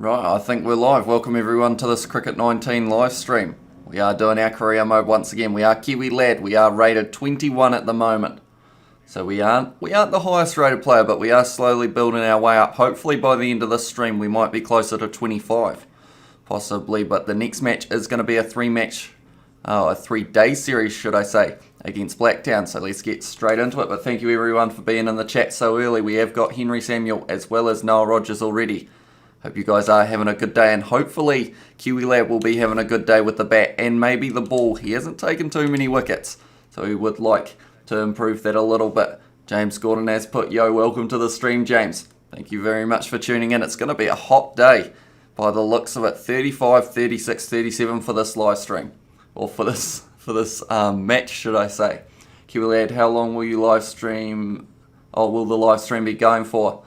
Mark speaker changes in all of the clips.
Speaker 1: Right, I think we're live. Welcome everyone to this Cricket 19 live stream. We are doing our career mode once again. We are Kiwi Lad. We are rated 21 at the moment. So we aren't the highest rated player, but we are slowly building our way up. Hopefully by the end of this stream we might be closer to 25. Possibly, but the next match is going to be a a 3-day series, should I say, against Blacktown. So let's get straight into it. But thank you everyone for being in the chat so early. We have got Henry Samuel as well as Noah Rogers already. Hope you guys are having a good day, and hopefully Kiwi Lab will be having a good day with the bat and maybe the ball. He hasn't taken too many wickets, so we would like to improve that a little bit. James Gordon has put, yo, welcome to the stream, James. Thank you very much for tuning in. It's going to be a hot day by the looks of it. 35, 36, 37 for this live stream, or for this match, should I say. Kiwi Lad, how long will you live stream? Oh, will the live stream be going for?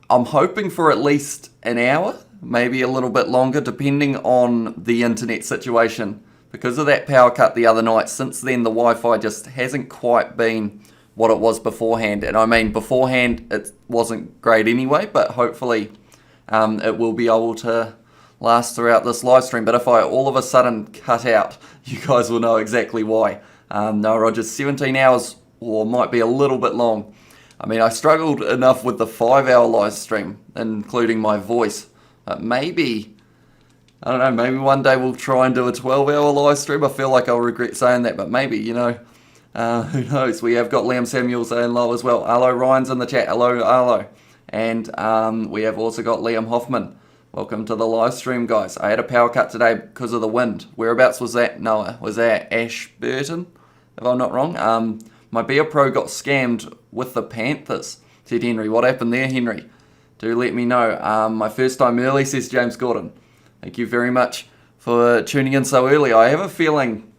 Speaker 1: I'm hoping for at least an hour, maybe a little bit longer, depending on the internet situation. Because of that power cut the other night, since then the Wi-Fi just hasn't quite been what it was beforehand. And I mean, beforehand it wasn't great anyway, but hopefully it will be able to last throughout this live stream. But if I all of a sudden cut out, you guys will know exactly why. No, Rogers, 17 hours, or might be a little bit long. I mean, I struggled enough with the 5-hour live stream, including my voice. But maybe, I don't know, maybe one day we'll try and do a 12-hour live stream. I feel like I'll regret saying that, but maybe, you know, who knows. We have got Liam Samuel saying hello as well. Hello, Ryan's in the chat. Hello, hello. And we have also got Liam Hoffman. Welcome to the live stream, guys. I had a power cut today because of the wind. Whereabouts was that, Noah? Was that Ashburton, if I'm not wrong? My Beer Pro got scammed with the Panthers, said Henry. What happened there, Henry? Do let me know. My first time early, says James Gordon. Thank you very much for tuning in so early. I have a feeling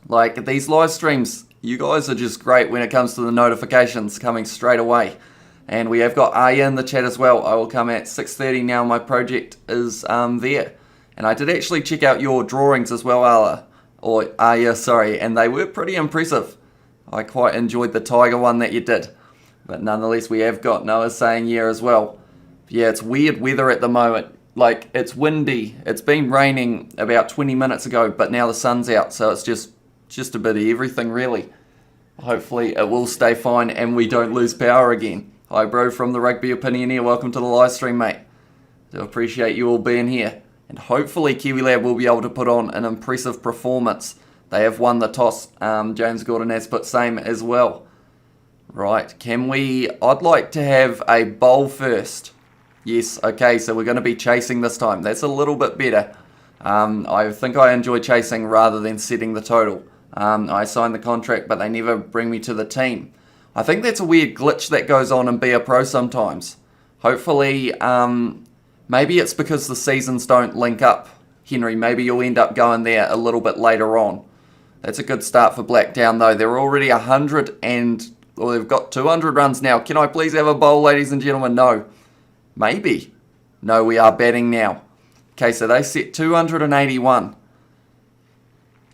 Speaker 1: like these live streams, you guys are just great when it comes to the notifications coming straight away. And we have got Aya in the chat as well. I will come at 6:30 now. My project is there. And I did actually check out your drawings as well, Aya, sorry, and they were pretty impressive. I quite enjoyed the tiger one that you did. But nonetheless, we have got Noah saying yeah as well. Yeah, it's weird weather at the moment. Like, it's windy. It's been raining about 20 minutes ago, but now the sun's out, so it's just a bit of everything, really. Hopefully, it will stay fine and we don't lose power again. Hi, bro, from the Rugby Opinioneer. Welcome to the live stream, mate. Do appreciate you all being here. And hopefully, Kiwi Lab will be able to put on an impressive performance. They have won the toss. James Gordon has put same as well. Right, I'd like to have a bowl first. Yes, okay, so we're going to be chasing this time. That's a little bit better. I think I enjoy chasing rather than setting the total. I signed the contract, but they never bring me to the team. I think that's a weird glitch that goes on in Be a Pro sometimes. Hopefully, maybe it's because the seasons don't link up. Henry, maybe you'll end up going there a little bit later on. That's a good start for Blacktown, though. They're already 100 and... Well, they've got 200 runs now. Can I please have a bowl, ladies and gentlemen? No. Maybe. No, we are batting now. Okay, so they set 281.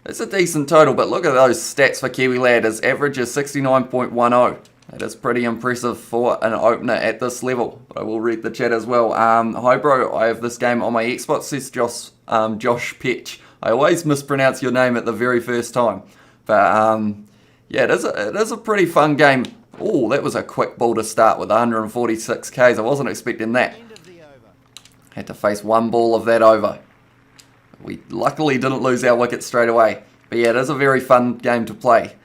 Speaker 1: It's a decent total, but look at those stats for Kiwi Lad. His average is 69.10. That is pretty impressive for an opener at this level. But I will read the chat as well. Hi, bro. I have this game on my Xbox, says Josh Petch. I always mispronounce your name at the very first time. But, yeah, it is a pretty fun game. Oh, that was a quick ball to start with 146 Ks. I wasn't expecting that. Had to face one ball of that over. We luckily didn't lose our wicket straight away. But yeah, it is a very fun game to play.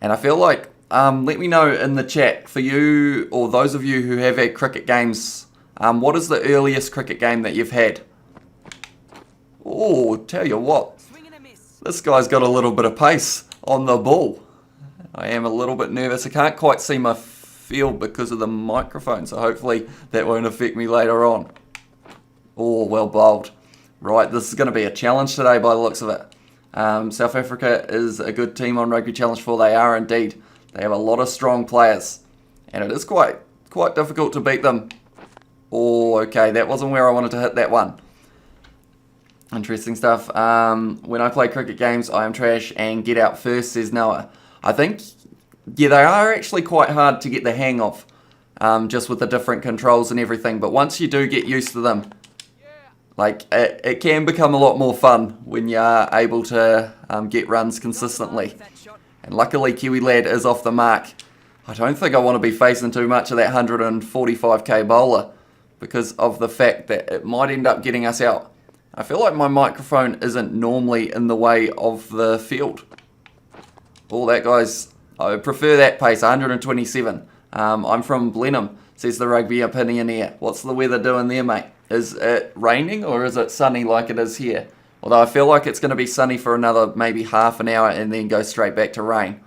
Speaker 1: And I feel like, let me know in the chat, for you, or those of you who have had cricket games, what is the earliest cricket game that you've had? Oh, tell you what, this guy's got a little bit of pace on the ball. I am a little bit nervous. I can't quite see my field because of the microphone, so hopefully that won't affect me later on. Oh, well bowled. Right, this is going to be a challenge today by the looks of it. South Africa is a good team on Rugby Challenge 4. They are indeed. They have a lot of strong players, and it is quite difficult to beat them. Oh, okay, that wasn't where I wanted to hit that one. Interesting stuff. When I play cricket games, I am trash and get out first, says Noah. I think, yeah, they are actually quite hard to get the hang of, just with the different controls and everything. But once you do get used to them, Like, it can become a lot more fun when you are able to get runs consistently. And luckily, Kiwi Lad is off the mark. I don't think I want to be facing too much of that 145k bowler because of the fact that it might end up getting us out. I feel like my microphone isn't normally in the way of the field. All that, guys, I prefer that pace, 127. I'm from Blenheim, says the rugby opinioneer. What's the weather doing there, mate? Is it raining or is it sunny like it is here? Although I feel like it's going to be sunny for another maybe half an hour and then go straight back to rain.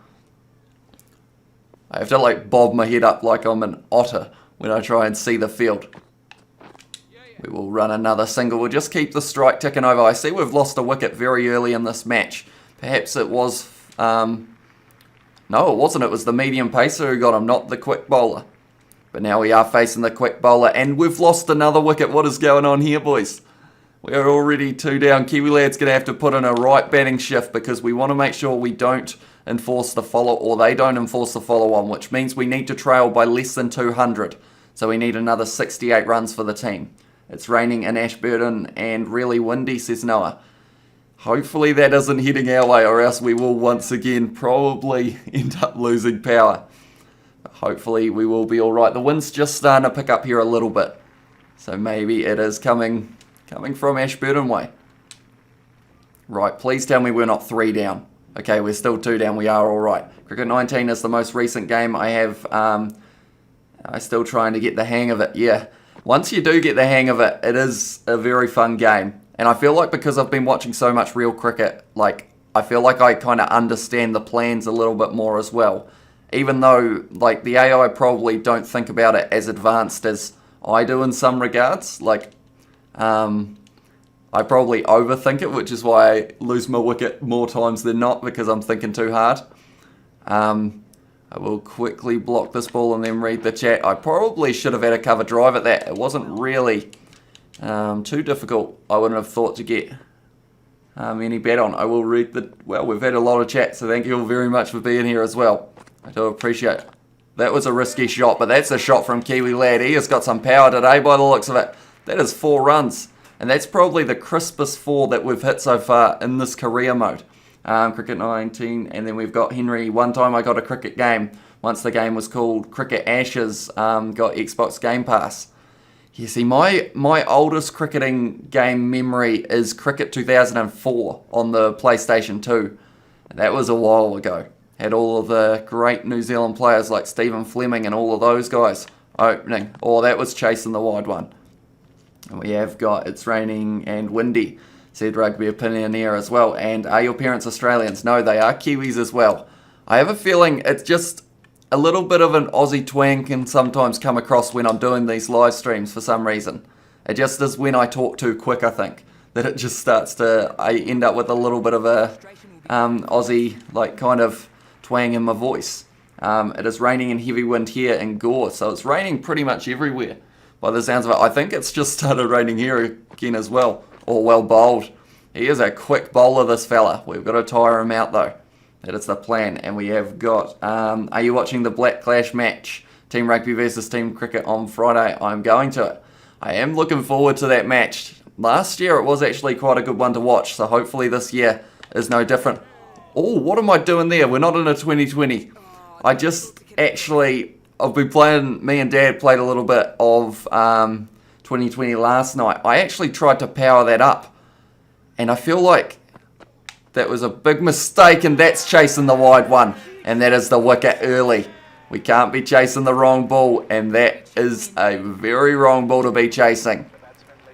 Speaker 1: I have to like bob my head up like I'm an otter when I try and see the field. We will run another single. We'll just keep the strike ticking over. I see we've lost a wicket very early in this match. Perhaps it was... no, it wasn't. It was the medium pacer who got him, not the quick bowler. But now we are facing the quick bowler, and we've lost another wicket. What is going on here, boys? We are already 2 down. Kiwi Lad's going to have to put in a right batting shift because we want to make sure we don't enforce the follow, or they don't enforce the follow on, which means we need to trail by less than 200. So we need another 68 runs for the team. It's raining in Ashburton and really windy, says Noah. Hopefully that isn't heading our way, or else we will once again probably end up losing power. But hopefully we will be alright. The wind's just starting to pick up here a little bit. So maybe it is coming from Ashburton way. Right, please tell me we're not 3 down. Okay, we're still 2 down. We are alright. Cricket 19 is the most recent game I have. I'm still trying to get the hang of it. Yeah, once you do get the hang of it, it is a very fun game. And I feel like because I've been watching so much real cricket, like I feel like I kind of understand the plans a little bit more as well. Even though like the AI probably don't think about it as advanced as I do in some regards. Like I probably overthink it, which is why I lose my wicket more times than not because I'm thinking too hard. I will quickly block this ball and then read the chat. I probably should have had a cover drive at that. It wasn't really too difficult, I wouldn't have thought, to get any bet on. I will read the... Well, we've had a lot of chat, so thank you all very much for being here as well. I do appreciate it. That was a risky shot, but that's a shot from Kiwi Lad. He has got some power today by the looks of it. That is 4 runs. And that's probably the crispest 4 that we've hit so far in this career mode. Cricket 19, and then we've got Henry. One time I got a cricket game. Once the game was called Cricket Ashes, got Xbox Game Pass. You see, my oldest cricketing game memory is Cricket 2004 on the PlayStation 2. That was a while ago. Had all of the great New Zealand players like Stephen Fleming and all of those guys opening. Oh, that was chasing the wide one. And we have got It's Raining and Windy, said Rugby Opinioneer as well. And are your parents Australians? No, they are Kiwis as well. I have a feeling it's just a little bit of an Aussie twang can sometimes come across when I'm doing these live streams for some reason. It just is when I talk too quick, I think, that it just starts to, I end up with a little bit of a Aussie like kind of twang in my voice. It is raining and heavy wind here in Gore, so it's raining pretty much everywhere by the sounds of it. I think it's just started raining here again as well. Or well bowled. He is a quick bowler, this fella. We've got to tire him out though. That is the plan. And we have got, are you watching the Black Clash match? Team Rugby versus Team Cricket on Friday. I'm going to it. I am looking forward to that match. Last year it was actually quite a good one to watch, so hopefully this year is no different. Oh, what am I doing there? We're not in a 2020. I just actually, I've been playing, me and Dad played a little bit of 2020 last night. I actually tried to power that up, and I feel like that was a big mistake, and that's chasing the wide one, and that is the wicket early. We can't be chasing the wrong ball, and that is a very wrong ball to be chasing.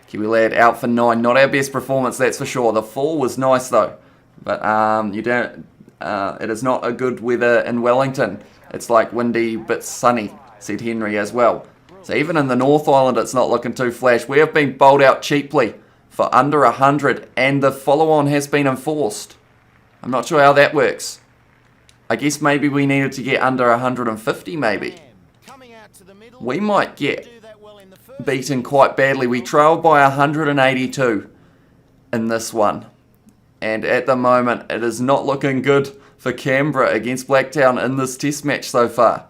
Speaker 1: Kiwi Lad out for 9. Not our best performance, that's for sure. The fall was nice though, but you don't. It is not a good weather in Wellington. It's like windy but sunny, said Henry as well. So even in the North Island, it's not looking too flash. We have been bowled out cheaply for under 100, and the follow-on has been enforced. I'm not sure how that works. I guess maybe we needed to get under 150, maybe. We might get beaten quite badly. We trailed by 182 in this one. And at the moment, it is not looking good for Canberra against Blacktown in this test match so far.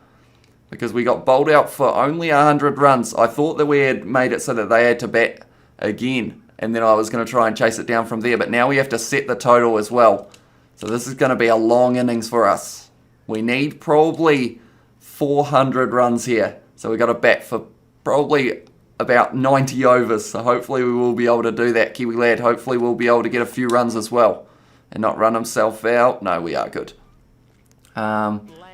Speaker 1: Because we got bowled out for only 100 runs. I thought that we had made it so that they had to bat again and then I was going to try and chase it down from there. But now we have to set the total as well. So this is going to be a long innings for us. We need probably 400 runs here. So we've got to bat for probably about 90 overs. So hopefully we will be able to do that. Kiwi Lad hopefully will be able to get a few runs as well and not run himself out. No, we are good.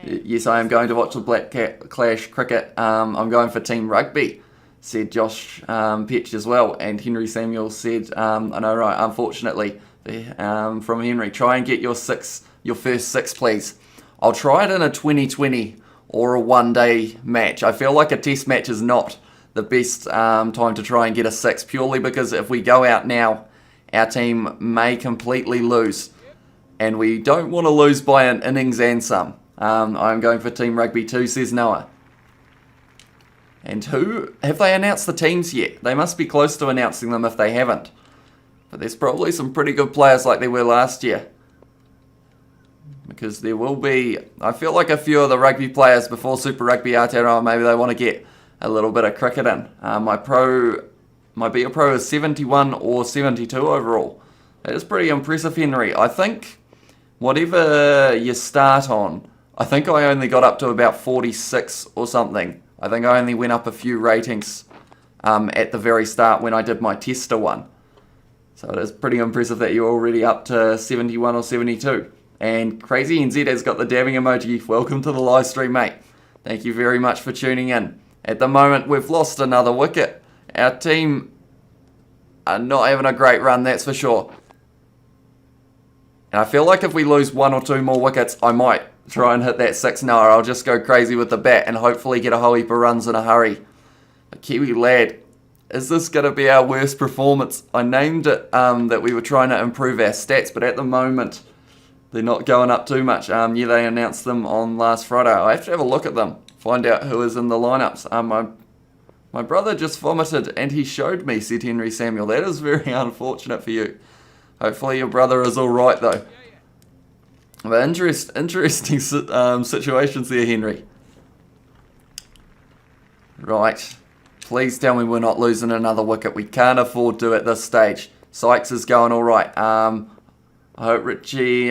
Speaker 1: Yes, I am going to watch the Black Cat Clash cricket. I'm going for Team Rugby, said Josh Petch as well. And Henry Samuel said, I know, right, unfortunately, from Henry, try and get your first six, please. I'll try it in a 2020 or a one-day match. I feel like a test match is not the best time to try and get a six, purely because if we go out now, our team may completely lose. And we don't want to lose by an innings and some. I'm going for Team Rugby 2, says Noah. And who? Have they announced the teams yet? They must be close to announcing them if they haven't. But there's probably some pretty good players like there were last year. Because there will be, I feel like a few of the rugby players before Super Rugby Aotearoa, maybe they want to get a little bit of cricket in. My Be A Pro is 71 or 72 overall. That is pretty impressive, Henry. I think whatever you start on, I think I only got up to about 46 or something. I think I only went up a few ratings at the very start when I did my tester one. So it is pretty impressive that you're already up to 71 or 72. And Crazy NZ has got the dabbing emoji. Welcome to the live stream, mate. Thank you very much for tuning in. At the moment, we've lost another wicket. Our team are not having a great run, that's for sure. And I feel like if we lose one or two more wickets, I might try and hit that 6. No, I'll just go crazy with the bat and hopefully get a whole heap of runs in a hurry. But Kiwi Lad, is this going to be our worst performance? I named it that we were trying to improve our stats, but at the moment, they're not going up too much. Yeah, they announced them on last Friday. I have to have a look at them, find out who is in the lineups. My brother just vomited and he showed me, said Henry Samuel. That is very unfortunate for you. Hopefully your brother is alright though. But interesting situations there, Henry. Right. Please tell me we're not losing another wicket. We can't afford to at this stage. Sykes is going alright. I hope Richie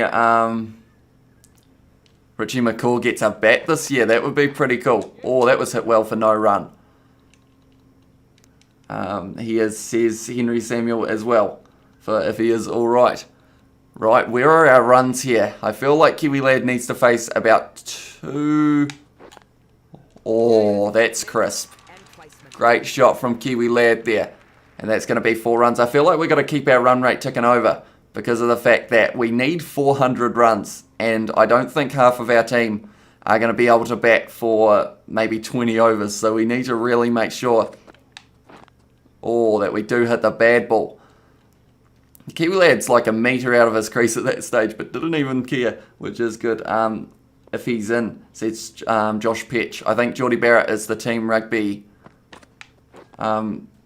Speaker 1: McCaw gets a bat this year. That would be pretty cool. Oh, that was hit well for no run. Says Henry Samuel as well, for if he is alright. Right, where are our runs here? I feel like Kiwi Lad needs to face about 2. Oh, that's crisp. Great shot from Kiwi Lad there. And that's going to be 4 runs. I feel like we've got to keep our run rate ticking over because of the fact that we need 400 runs. And I don't think half of our team are going to be able to bat for maybe 20 overs. So we need to really make sure that we do hit the bad ball. Kiwi Lad's like a metre out of his crease at that stage, but didn't even care, which is good. If he's in, says Josh Petch. I think Geordie Barrett is the Team Rugby.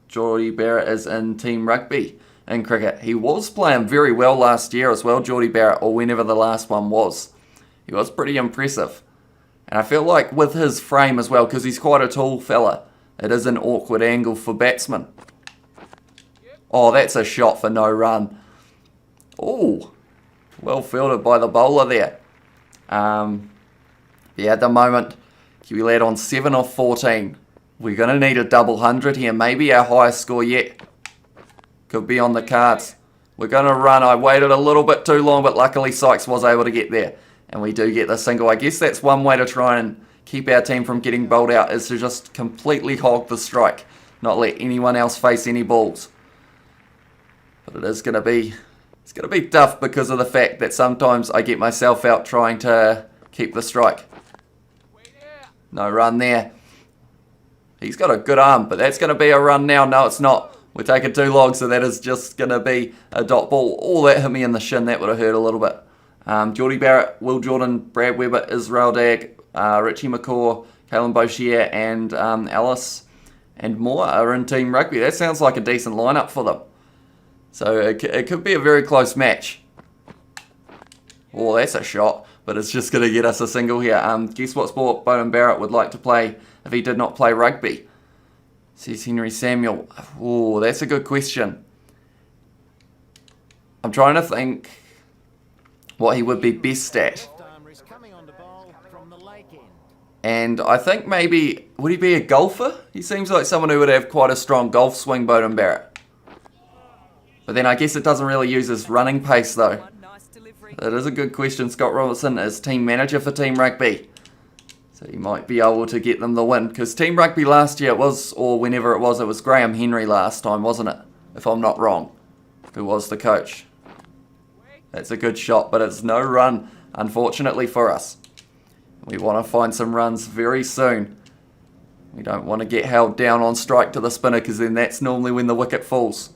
Speaker 1: Geordie Barrett is in Team Rugby in cricket. He was playing very well last year as well, Geordie Barrett, or whenever the last one was. He was pretty impressive. And I feel like with his frame as well, because he's quite a tall fella, it is an awkward angle for batsmen. Oh, that's a shot for no run. Oh, well fielded by the bowler there. Yeah, at the moment, Kiwi Lad on 7 off 14. We're going to need a double 100 here. Maybe our highest score yet. Could be on the cards. We're going to run. I waited a little bit too long, but luckily Sykes was able to get there. And we do get the single. I guess that's one way to try and keep our team from getting bowled out, is to just completely hog the strike. Not let anyone else face any balls. But it is going to be, it's going to be tough because of the fact that sometimes I get myself out trying to keep the strike. No run there. He's got a good arm, but that's going to be a run now. No, it's not. We're taking too long, so that is just going to be a dot ball. Oh, that hit me in the shin. That would have hurt a little bit. Geordie Barrett, Will Jordan, Brad Weber, Israel Dag, Richie McCaw, Kalen Boshier, and Alice and more are in Team Rugby. That sounds like a decent lineup for them. So it could be a very close match. Oh, that's a shot, but it's just going to get us a single here. Guess what sport Bowden Barrett would like to play if he did not play rugby? Says Henry Samuel. Oh, that's a good question. I'm trying to think what he would be best at. And I think maybe, would he be a golfer? He seems like someone who would have quite a strong golf swing, Beauden Barrett. But then I guess it doesn't really use his running pace though. That is a good question. Scott Robertson is team manager for Team Rugby. So he might be able to get them the win. Because Team Rugby last year, it was Graham Henry last time, wasn't it? If I'm not wrong. Who was the coach. That's a good shot, but it's no run, unfortunately for us. We want to find some runs very soon. We don't want to get held down on strike to the spinner, because then that's normally when the wicket falls.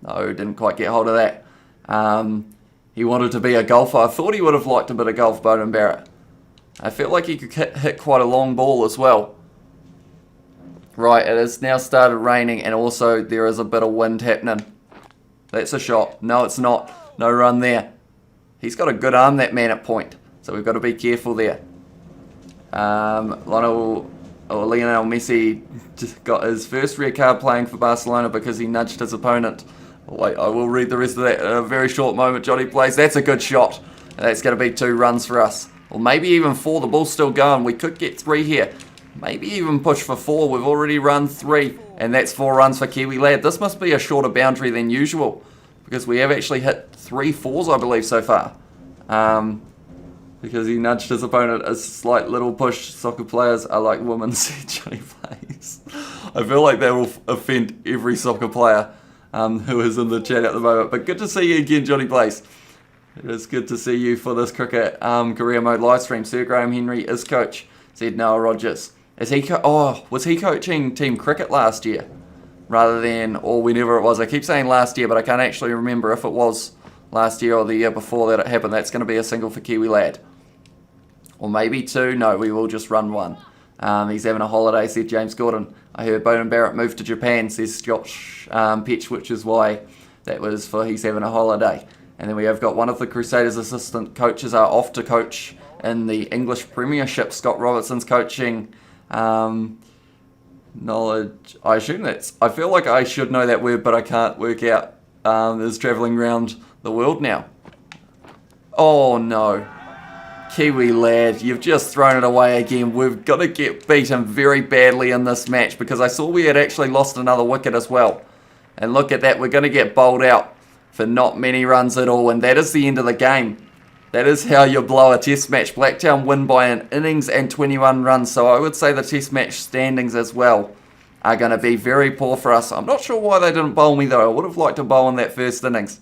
Speaker 1: No, didn't quite get hold of that. He wanted to be a golfer. I thought he would have liked a bit of golf, Beauden Barrett. I feel like he could hit quite a long ball as well. Right, it has now started raining, and also there is a bit of wind happening. That's a shot. No, it's not. No run there. He's got a good arm, that man at point. So we've got to be careful there. Lionel Messi just got his first red card playing for Barcelona because he nudged his opponent. Wait, I will read the rest of that in a very short moment. Johnny plays. That's a good shot. That's going to be 2 runs for us. Or maybe even 4. The ball's still going. We could get 3 here. Maybe even push for 4. We've already run 3. And that's 4 runs for Kiwi Lad. This must be a shorter boundary than usual, because we have actually hit 3 4s, I believe, so far. Because he nudged his opponent. A slight little push. Soccer players are like women, said Johnny Plays. I feel like that will offend every soccer player who is in the chat at the moment. But good to see you again, Johnny Plays. It is good to see you for this cricket career mode live stream. Sir Graham Henry is coach, said Noah Rogers. Was he coaching team cricket last year? Rather than, or whenever it was. I keep saying last year, but I can't actually remember if it was last year or the year before that it happened. That's going to be a single for Kiwi Lad. Or maybe 2. No, we will just run 1. He's having a holiday, said James Gordon. I heard Beauden Barrett moved to Japan, says Josh Petch, which is why that was for he's having a holiday. And then we have got one of the Crusaders' assistant coaches are off to coach in the English Premiership. Scott Robertson's coaching knowledge. I assume that's, I feel like I should know that word, but I can't work out. Is travelling around the world now. Oh no. Kiwi Lad, you've just thrown it away again. We've got to get beaten very badly in this match, because I saw we had actually lost another wicket as well. And look at that, we're going to get bowled out for not many runs at all, and that is the end of the game. That is how you blow a test match. Blacktown win by an innings and 21 runs, so I would say the test match standings as well are going to be very poor for us. I'm not sure why they didn't bowl me though. I would have liked to bowl in that first innings.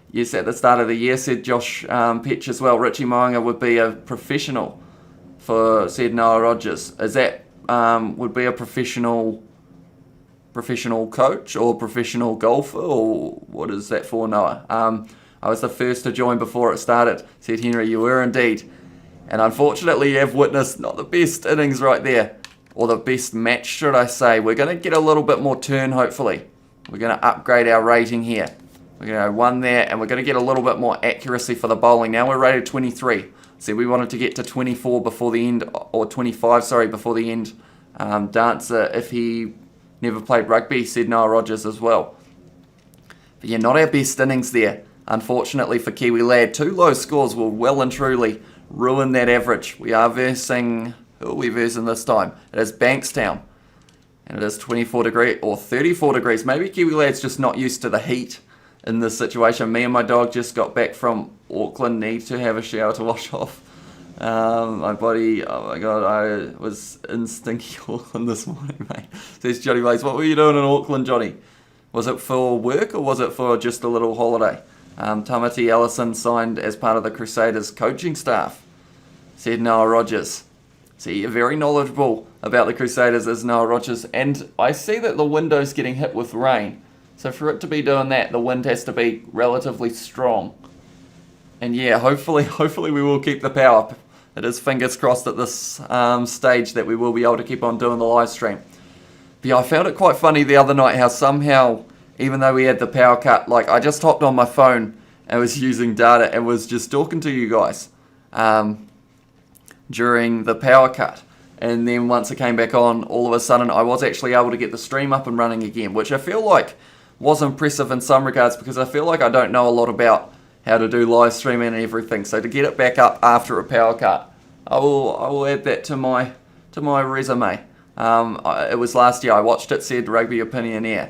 Speaker 1: Yes, at the start of the year, said Josh Petch as well. Richie Moanga would be a professional for, said Noah Rogers. Is that, would be a professional coach or professional golfer, or what is that for, Noah? I was the first to join before it started, said Henry. You were indeed. And unfortunately, you have witnessed not the best innings right there, or the best match, should I say. We're going to get a little bit more turn, hopefully. We're going to upgrade our rating here. We're going to 1 there, and we're going to get a little bit more accuracy for the bowling. Now we're rated 23. So we wanted to get to 24 before the end, or 25, sorry, before the end. Dancer, if he never played rugby, said Noah Rogers as well. But yeah, not our best innings there, unfortunately, for Kiwi Lad. 2 low scores will well and truly ruin that average. We are versing, who are we versing this time? It is Bankstown. And it is 24 degrees, or 34 degrees. Maybe Kiwi Lad's just not used to the heat in this situation. Me and my dog just got back from Auckland, need to have a shower to wash off. My body, oh my god, I was in stinky Auckland this morning, mate. Says Johnny Blaze, what were you doing in Auckland, Johnny? Was it for work or was it for just a little holiday? Tamati Ellison signed as part of the Crusaders coaching staff, said Noah Rogers. See, you're very knowledgeable about the Crusaders as Noah Rogers, and I see that the window's getting hit with rain. So for it to be doing that, the wind has to be relatively strong. And yeah, hopefully we will keep the power. It is fingers crossed at this stage that we will be able to keep on doing the live stream. But yeah, I found it quite funny the other night how somehow, even though we had the power cut, like I just hopped on my phone and was using data and was just talking to you guys during the power cut. And then once it came back on, all of a sudden I was actually able to get the stream up and running again, which I feel like was impressive in some regards because I feel like I don't know a lot about how to do live streaming and everything. So to get it back up after a power cut, I will add that to my resume. It was last year. I watched it, said Rugby Opinionaire.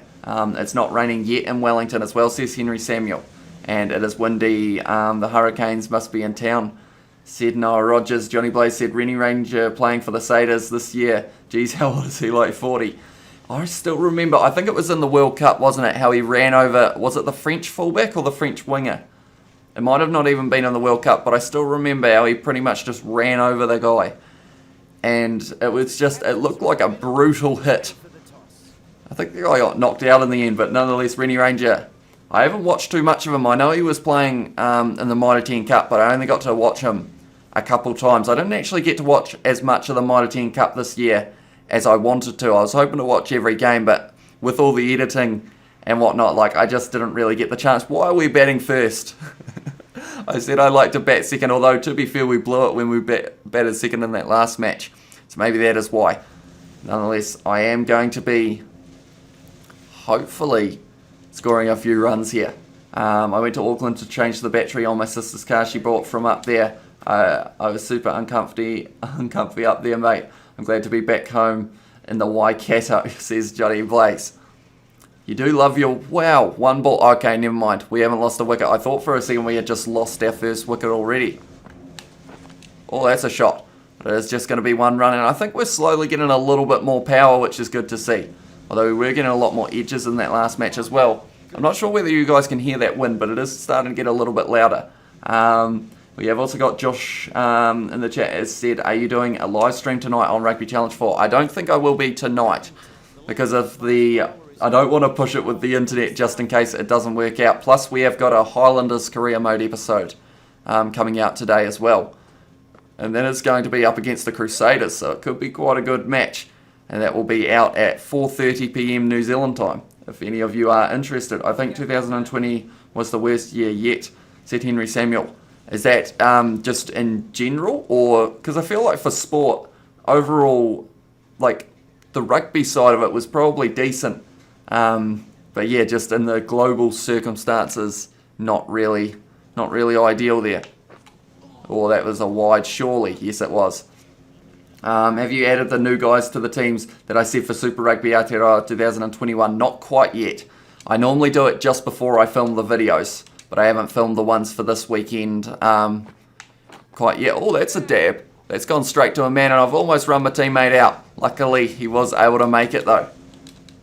Speaker 1: It's not raining yet in Wellington as well, says Henry Samuel. And it is windy. The Hurricanes must be in town, said Noah Rogers. Johnny Blaze said Rennie Ranger playing for the Satyrs this year. Geez, how old is he? Like 40. I still remember, I think it was in the World Cup, wasn't it? How he ran over, was it the French fullback or the French winger? It might have not even been in the World Cup, but I still remember how he pretty much just ran over the guy. And it was just, it looked like a brutal hit. I think the guy got knocked out in the end, but nonetheless, Rennie Ranger, I haven't watched too much of him. I know he was playing in the Mitre 10 Cup, but I only got to watch him a couple times. I didn't actually get to watch as much of the Mitre 10 Cup this year as I wanted to. I was hoping to watch every game, but with all the editing and whatnot, like, I just didn't really get the chance. Why are we batting first? I said I'd like to bat second, although to be fair, we blew it when we batted second in that last match. So maybe that is why. Nonetheless, I am going to be hopefully scoring a few runs here. I went to Auckland to change the battery on my sister's car she brought from up there. I was super uncomfy up there, mate. I'm glad to be back home in the Waikato, says Johnny Blaze. You do love your... Wow, one ball. Okay, never mind. We haven't lost a wicket. I thought for a second we had just lost our first wicket already. Oh, that's a shot. But it's just going to be one run. And I think we're slowly getting a little bit more power, which is good to see. Although we were getting a lot more edges in that last match as well. I'm not sure whether you guys can hear that wind, but it is starting to get a little bit louder. We have also got Josh in the chat has said, are you doing a live stream tonight on Rugby Challenge 4? I don't think I will be tonight because of the... I don't want to push it with the internet just in case it doesn't work out. Plus, we have got a Highlanders Career Mode episode coming out today as well. And then it's going to be up against the Crusaders, so it could be quite a good match. And that will be out at 4:30 PM New Zealand time, if any of you are interested. I think 2020 was the worst year yet, said Henry Samuel. Is that just in general? Or, because I feel like for sport, overall, like, the rugby side of it was probably decent. But yeah, just in the global circumstances, not really ideal there. Oh, that was a wide, surely. Yes, it was. Have you added the new guys to the teams that I said for Super Rugby Aotearoa 2021? Not quite yet. I normally do it just before I film the videos, but I haven't filmed the ones for this weekend quite yet. Oh, that's a dab. That's gone straight to a man, and I've almost run my teammate out. Luckily, he was able to make it, though.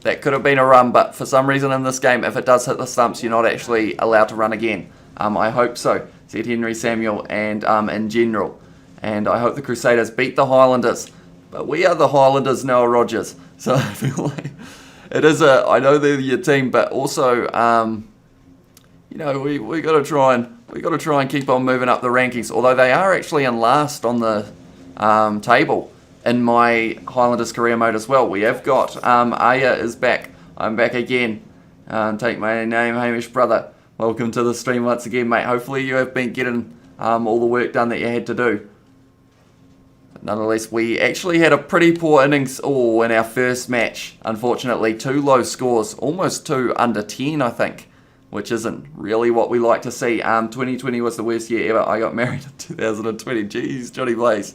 Speaker 1: That could have been a run, but for some reason in this game, if it does hit the stumps, you're not actually allowed to run again. I hope so, said Henry Samuel, and in general. And I hope the Crusaders beat the Highlanders. But we are the Highlanders, Noah Rogers. So I feel like it is I know they're your team, but also, you know, we got to try and keep on moving up the rankings. Although they are actually in last on the table in my Highlanders career mode as well. We have got Aya is back. I'm back again. Take my name, Hamish brother. Welcome to the stream once again, mate. Hopefully you have been getting all the work done that you had to do. Nonetheless, we actually had a pretty poor innings in our first match. Unfortunately, 2 low scores, almost 2 under 10, I think, which isn't really what we like to see. 2020 was the worst year ever. I got married in 2020. Jeez, Johnny Blaze.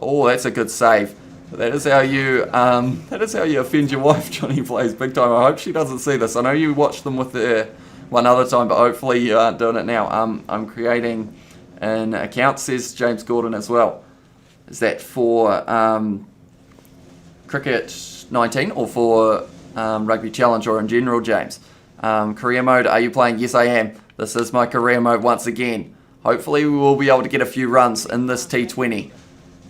Speaker 1: Oh, that's a good save. That is how you offend your wife, Johnny Blaze, big time. I hope she doesn't see this. I know you watched them with her one other time, but hopefully you aren't doing it now. I'm creating an account, says James Gordon as well. Is that for Cricket 19 or for Rugby Challenge or in general, James? Career mode, are you playing? Yes, I am. This is my career mode once again. Hopefully we will be able to get a few runs in this T20.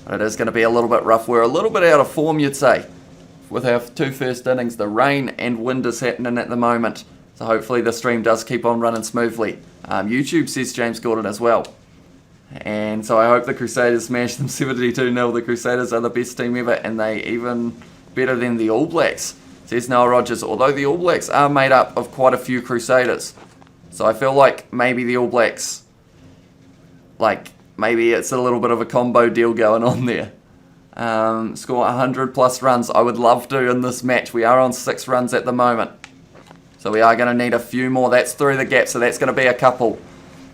Speaker 1: But it is going to be a little bit rough. We're a little bit out of form, you'd say, with our 2 first innings. The rain and wind is happening at the moment. So hopefully the stream does keep on running smoothly. YouTube, says James Gordon as well. And so I hope the Crusaders smash them 72-0. The Crusaders are the best team ever, and they even better than the All Blacks, says Noah Rogers. Although the All Blacks are made up of quite a few Crusaders. So I feel like maybe the All Blacks, maybe it's a little bit of a combo deal going on there. Score 100 plus runs. I would love to in this match. We are on 6 runs at the moment. So we are going to need a few more. That's through the gap, so that's going to be a couple.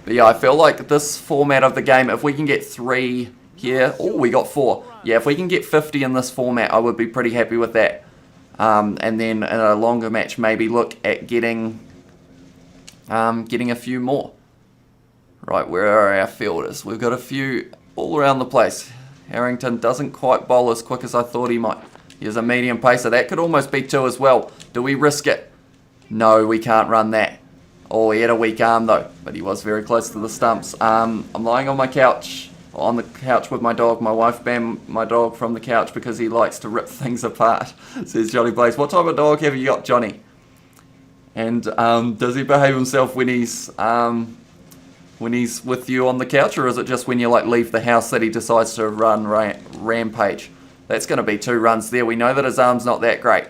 Speaker 1: But yeah, I feel like this format of the game, if we can get 3 here. Oh, we got 4. Yeah, if we can get 50 in this format, I would be pretty happy with that. And then in a longer match, maybe look at getting a few more. Right, where are our fielders? We've got a few all around the place. Harrington doesn't quite bowl as quick as I thought he might. Here's a medium pacer. That could almost be 2 as well. Do we risk it? No, we can't run that. Oh, he had a weak arm though, but he was very close to the stumps. I'm lying on my couch, on the couch with my dog. My wife banned my dog from the couch because he likes to rip things apart, says Johnny Blaze. What type of dog have you got, Johnny? And does he behave himself when he's with you on the couch, or is it just when you like leave the house that he decides to run rampage? That's going to be 2 runs there. We know that his arm's not that great.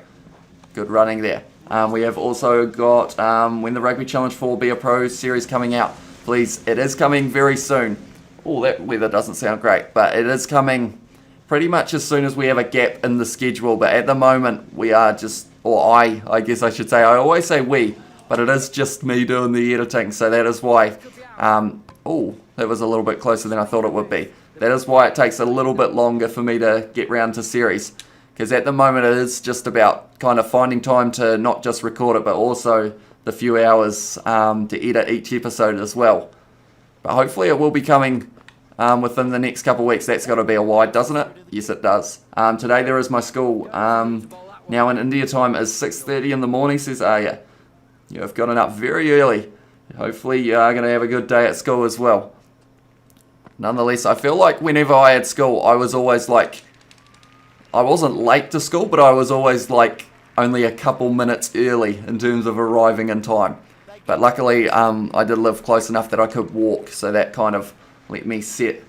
Speaker 1: Good running there. We have also got when the Rugby Challenge 4 Be a Pro series coming out. Please, it is coming very soon. Oh, that weather doesn't sound great, but it is coming pretty much as soon as we have a gap in the schedule. But at the moment, we are just, or I guess I should say, I always say we, but it is just me doing the editing, so that is why. Oh, that was a little bit closer than I thought it would be. That is why it takes a little bit longer for me to get round to series. Because at the moment it is just about kind of finding time to not just record it, but also the few hours to edit each episode as well. But hopefully it will be coming within the next couple of weeks. That's got to be a wide, doesn't it? Yes, it does. Today there is my school. Now in India time is 6:30 in the morning, says Aya. You have gotten up very early. Hopefully you are going to have a good day at school as well. Nonetheless, I feel like whenever I had school, I was always like, I wasn't late to school, but I was always like only a couple minutes early in terms of arriving in time. But luckily, I did live close enough that I could walk, so that kind of let me set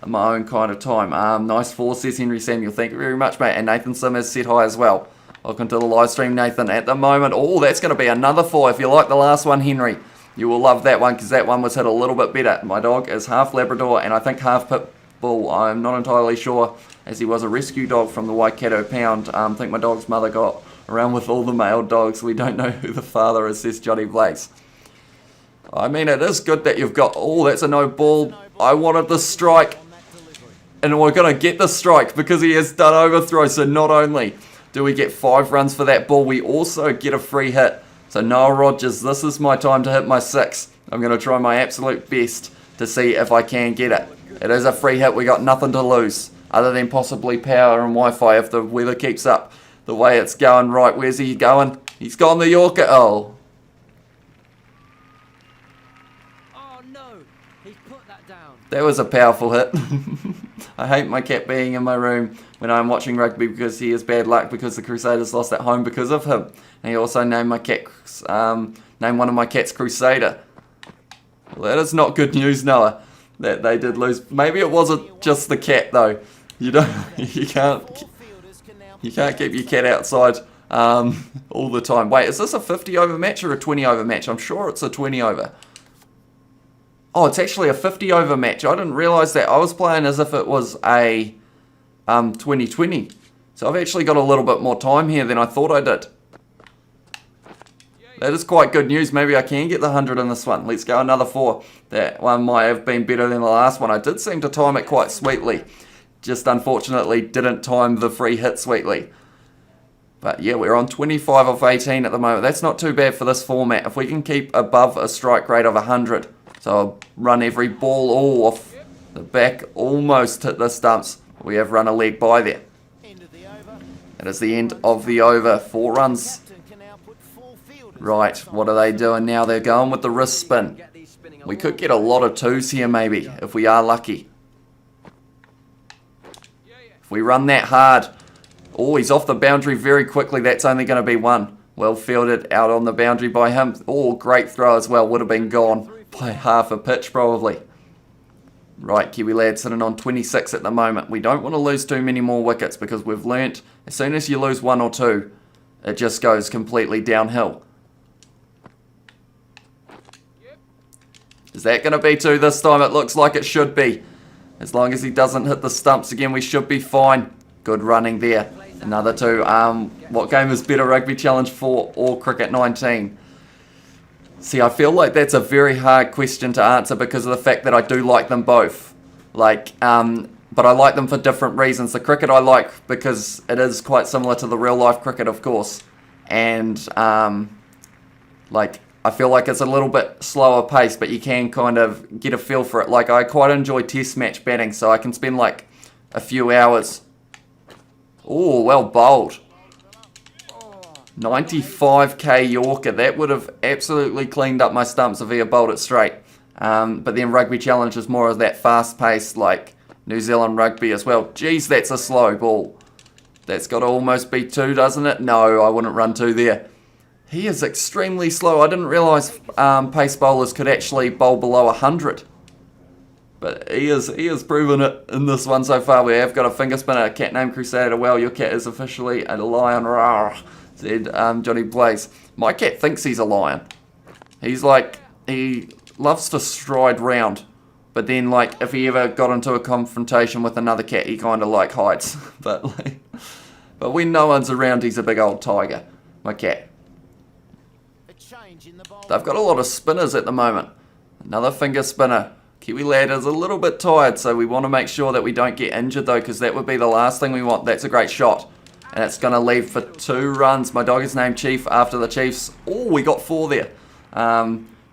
Speaker 1: my own kind of time. Nice 4, says Henry Samuel. Thank you very much, mate. And Nathan Sim has set high as well. Welcome to the live stream, Nathan. At the moment, oh, that's going to be another 4. If you like the last one, Henry, you will love that one because that one was hit a little bit better. My dog is half Labrador and I think half Pit Bull. I'm not entirely sure, as he was a rescue dog from the Waikato Pound. I think my dog's mother got around with all the male dogs. We don't know who the father is, says Johnny Blaze. I mean, it is good that you've got... Oh, that's a no ball. I wanted the strike. And we're going to get the strike because he has done overthrow. So not only do we get 5 runs for that ball, we also get a free hit. So Noel Rogers, this is my time to hit my 6. I'm going to try my absolute best to see if I can get it. It is a free hit. We got nothing to lose other than possibly power and Wi-Fi if the weather keeps up the way it's going. Right, where's he going? He's gone the Yorker. Oh.
Speaker 2: Oh no, he's put that down.
Speaker 1: That was a powerful hit. I hate my cat being in my room when I'm watching rugby because he has bad luck because the Crusaders lost at home because of him. And he also named my cat, named one of my cats Crusader. Well, that is not good news, Noah, that they did lose. Maybe it wasn't just the cat though. You can't keep your cat outside all the time. Wait, is this a 50 over match or a 20 over match? I'm sure it's a 20 over. Oh, it's actually a 50 over match. I didn't realise that. I was playing as if it was a 2020. So I've actually got a little bit more time here than I thought I did. That is quite good news. Maybe I can get the 100 in this one. Let's go another 4. That one might have been better than the last one. I did seem to time it quite sweetly. Just unfortunately didn't time the free hit sweetly. But yeah, we're on 25 of 18 at the moment. That's not too bad for this format. If we can keep above a strike rate of 100. So I'll run every ball all off the back. Almost hit the stumps. We have run a leg by there. It is the end of the over. 4 runs. Right, what are they doing now? They're going with the wrist spin. We could get a lot of 2s here maybe, if we are lucky. If we run that hard. Oh, he's off the boundary very quickly. That's only going to be 1. Well fielded out on the boundary by him. Oh, great throw as well. Would have been gone by half a pitch probably. Right, Kiwi lad sitting on 26 at the moment. We don't want to lose too many more wickets because we've learnt as soon as you lose 1 or 2, it just goes completely downhill. Is that going to be 2 this time? It looks like it should be. As long as he doesn't hit the stumps again, we should be fine. Good running there. Another 2. What game is better, Rugby Challenge 4 or Cricket 19? See, I feel like that's a very hard question to answer because of the fact that I do like them both. Like, but I like them for different reasons. The cricket I like because it is quite similar to the real life cricket, of course. And, like, I feel like it's a little bit slower pace, but you can kind of get a feel for it. Like, I quite enjoy test match batting, so I can spend like a few hours. Oh, well bowled. 95k Yorker. That would have absolutely cleaned up my stumps if he had bowled it straight. But then Rugby Challenge is more of that fast-paced, like New Zealand rugby as well. Geez, that's a slow ball. That's got to almost be 2, doesn't it? No, I wouldn't run 2 there. He is extremely slow. I didn't realise pace bowlers could actually bowl below 100. But he has proven it in this one so far. We have got a finger spinner, a cat named Crusader. Well, your cat is officially a lion, rawr, said Johnny Blaze. My cat thinks he's a lion. He's like, he loves to stride round. But then, like, if he ever got into a confrontation with another cat, he kind of, like, hides. But when no one's around, he's a big old tiger. My cat. They've got a lot of spinners at the moment. Another finger spinner. Kiwi lad is a little bit tired, so we want to make sure that we don't get injured, though, because that would be the last thing we want. That's a great shot. And it's going to leave for 2 runs. My dog is named Chief after the Chiefs. Oh, we got 4 there.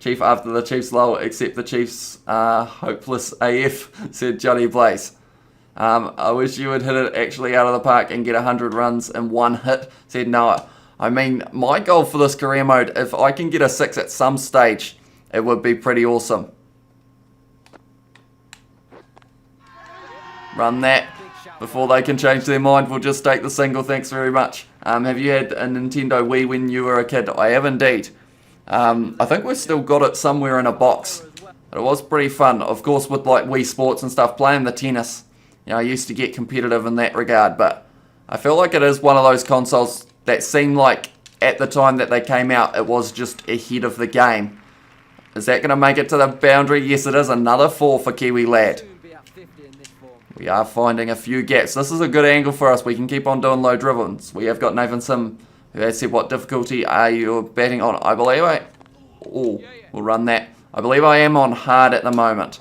Speaker 1: Chief after the Chiefs low, except the Chiefs are hopeless AF, said Johnny Blaze. I wish you would hit it actually out of the park and get 100 runs in 1 hit, said Noah. I mean, my goal for this career mode, if I can get a 6 at some stage, it would be pretty awesome. Run that. Before they can change their mind, we'll just take the single. Thanks very much. Have you had a Nintendo Wii when you were a kid? I have indeed. I think we've still got it somewhere in a box. But it was pretty fun. Of course, with like Wii Sports and stuff, playing the tennis. You know, I used to get competitive in that regard. But I feel like it is one of those consoles that seemed like at the time that they came out, it was just ahead of the game. Is that going to make it to the boundary? Yes, it is. Another 4 for Kiwi Lad. We are finding a few gaps. This is a good angle for us. We can keep on doing low dribbles. We have got Nathan Sim, who has said, what difficulty are you batting on? I believe we'll run that. I believe I am on hard at the moment.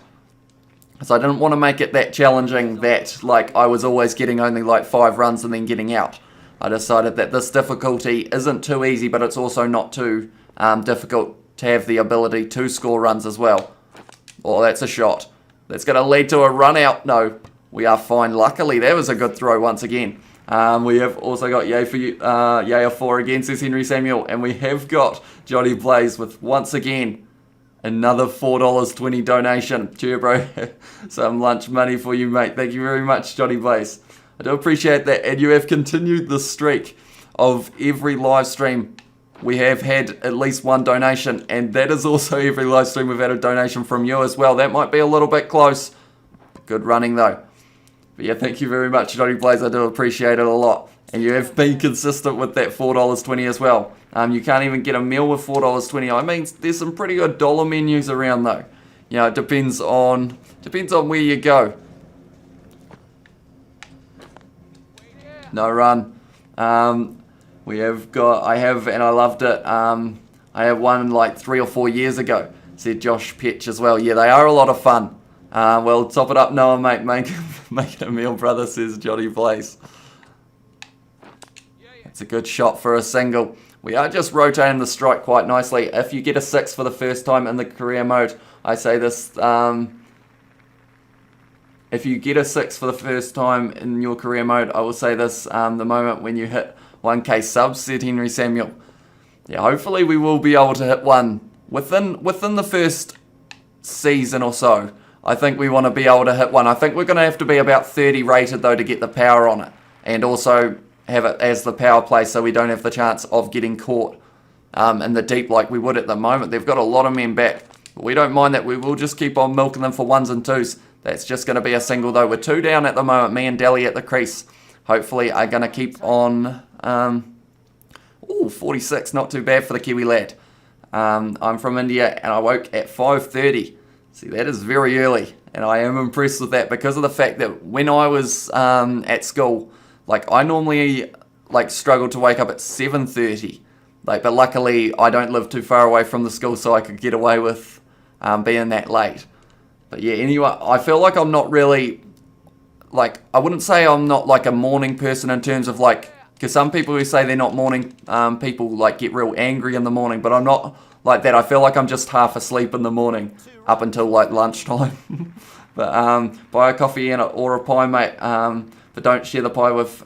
Speaker 1: So I didn't want to make it that challenging that, like, I was always getting only, like, 5 runs and then getting out. I decided that this difficulty isn't too easy, but it's also not too difficult to have the ability to score runs as well. Oh, that's a shot. That's going to lead to a run out. No. We are fine. Luckily, that was a good throw once again. We have also got Yay for you, Yay 4 again, says Henry Samuel. And we have got Johnny Blaze with, once again, another $4.20 donation. Cheer, bro. Some lunch money for you, mate. Thank you very much, Johnny Blaze. I do appreciate that. And you have continued the streak of every live stream. We have had at least 1 donation. And that is also every live stream we've had a donation from you as well. That might be a little bit close. Good running, though. But yeah, thank you very much, Johnny Blaze. I do appreciate it a lot. And you have been consistent with that $4.20 as well. You can't even get a meal with $4.20. I mean, there's some pretty good dollar menus around, though. You know, it depends on where you go. No run. We have got, I have, and I loved it. I have one like 3 or 4 years ago, said Josh Petch as well. Yeah, they are a lot of fun. Well, top it up, Noah, mate. Make it a meal, brother, says Johnny Blaze. It's a good shot for a single. We are just rotating the strike quite nicely. If you get a 6 for the first time in the career mode, I say this, if you get a 6 for the first time in your career mode, I will say this, the moment when you hit 1k subs, said Henry Samuel. Yeah, hopefully we will be able to hit 1 within the first season or so. I think we want to be able to hit 1. I think we're going to have to be about 30 rated, though, to get the power on it. And also have it as the power play so we don't have the chance of getting caught in the deep like we would at the moment. They've got a lot of men back. But we don't mind that. We will just keep on milking them for 1s and 2s. That's just going to be a single, though. We're 2 down at the moment. Me and Dally at the crease. Hopefully are going to keep on... 46. Not too bad for the Kiwi lad. I'm from India and I woke at 5:30. See, that is very early, and I am impressed with that because of the fact that when I was at school, Like, I normally, like, struggle to wake up at 7:30. Like, but luckily, I don't live too far away from the school, so I could get away with being that late. But yeah, anyway, I feel like I'm not really, like, I wouldn't say I'm not like a morning person in terms of like, because some people who say they're not morning people like get real angry in the morning, but I'm not like that. I feel like I'm just half asleep in the morning up until like lunchtime. But buy a coffee and or a pie, mate. But don't share the pie with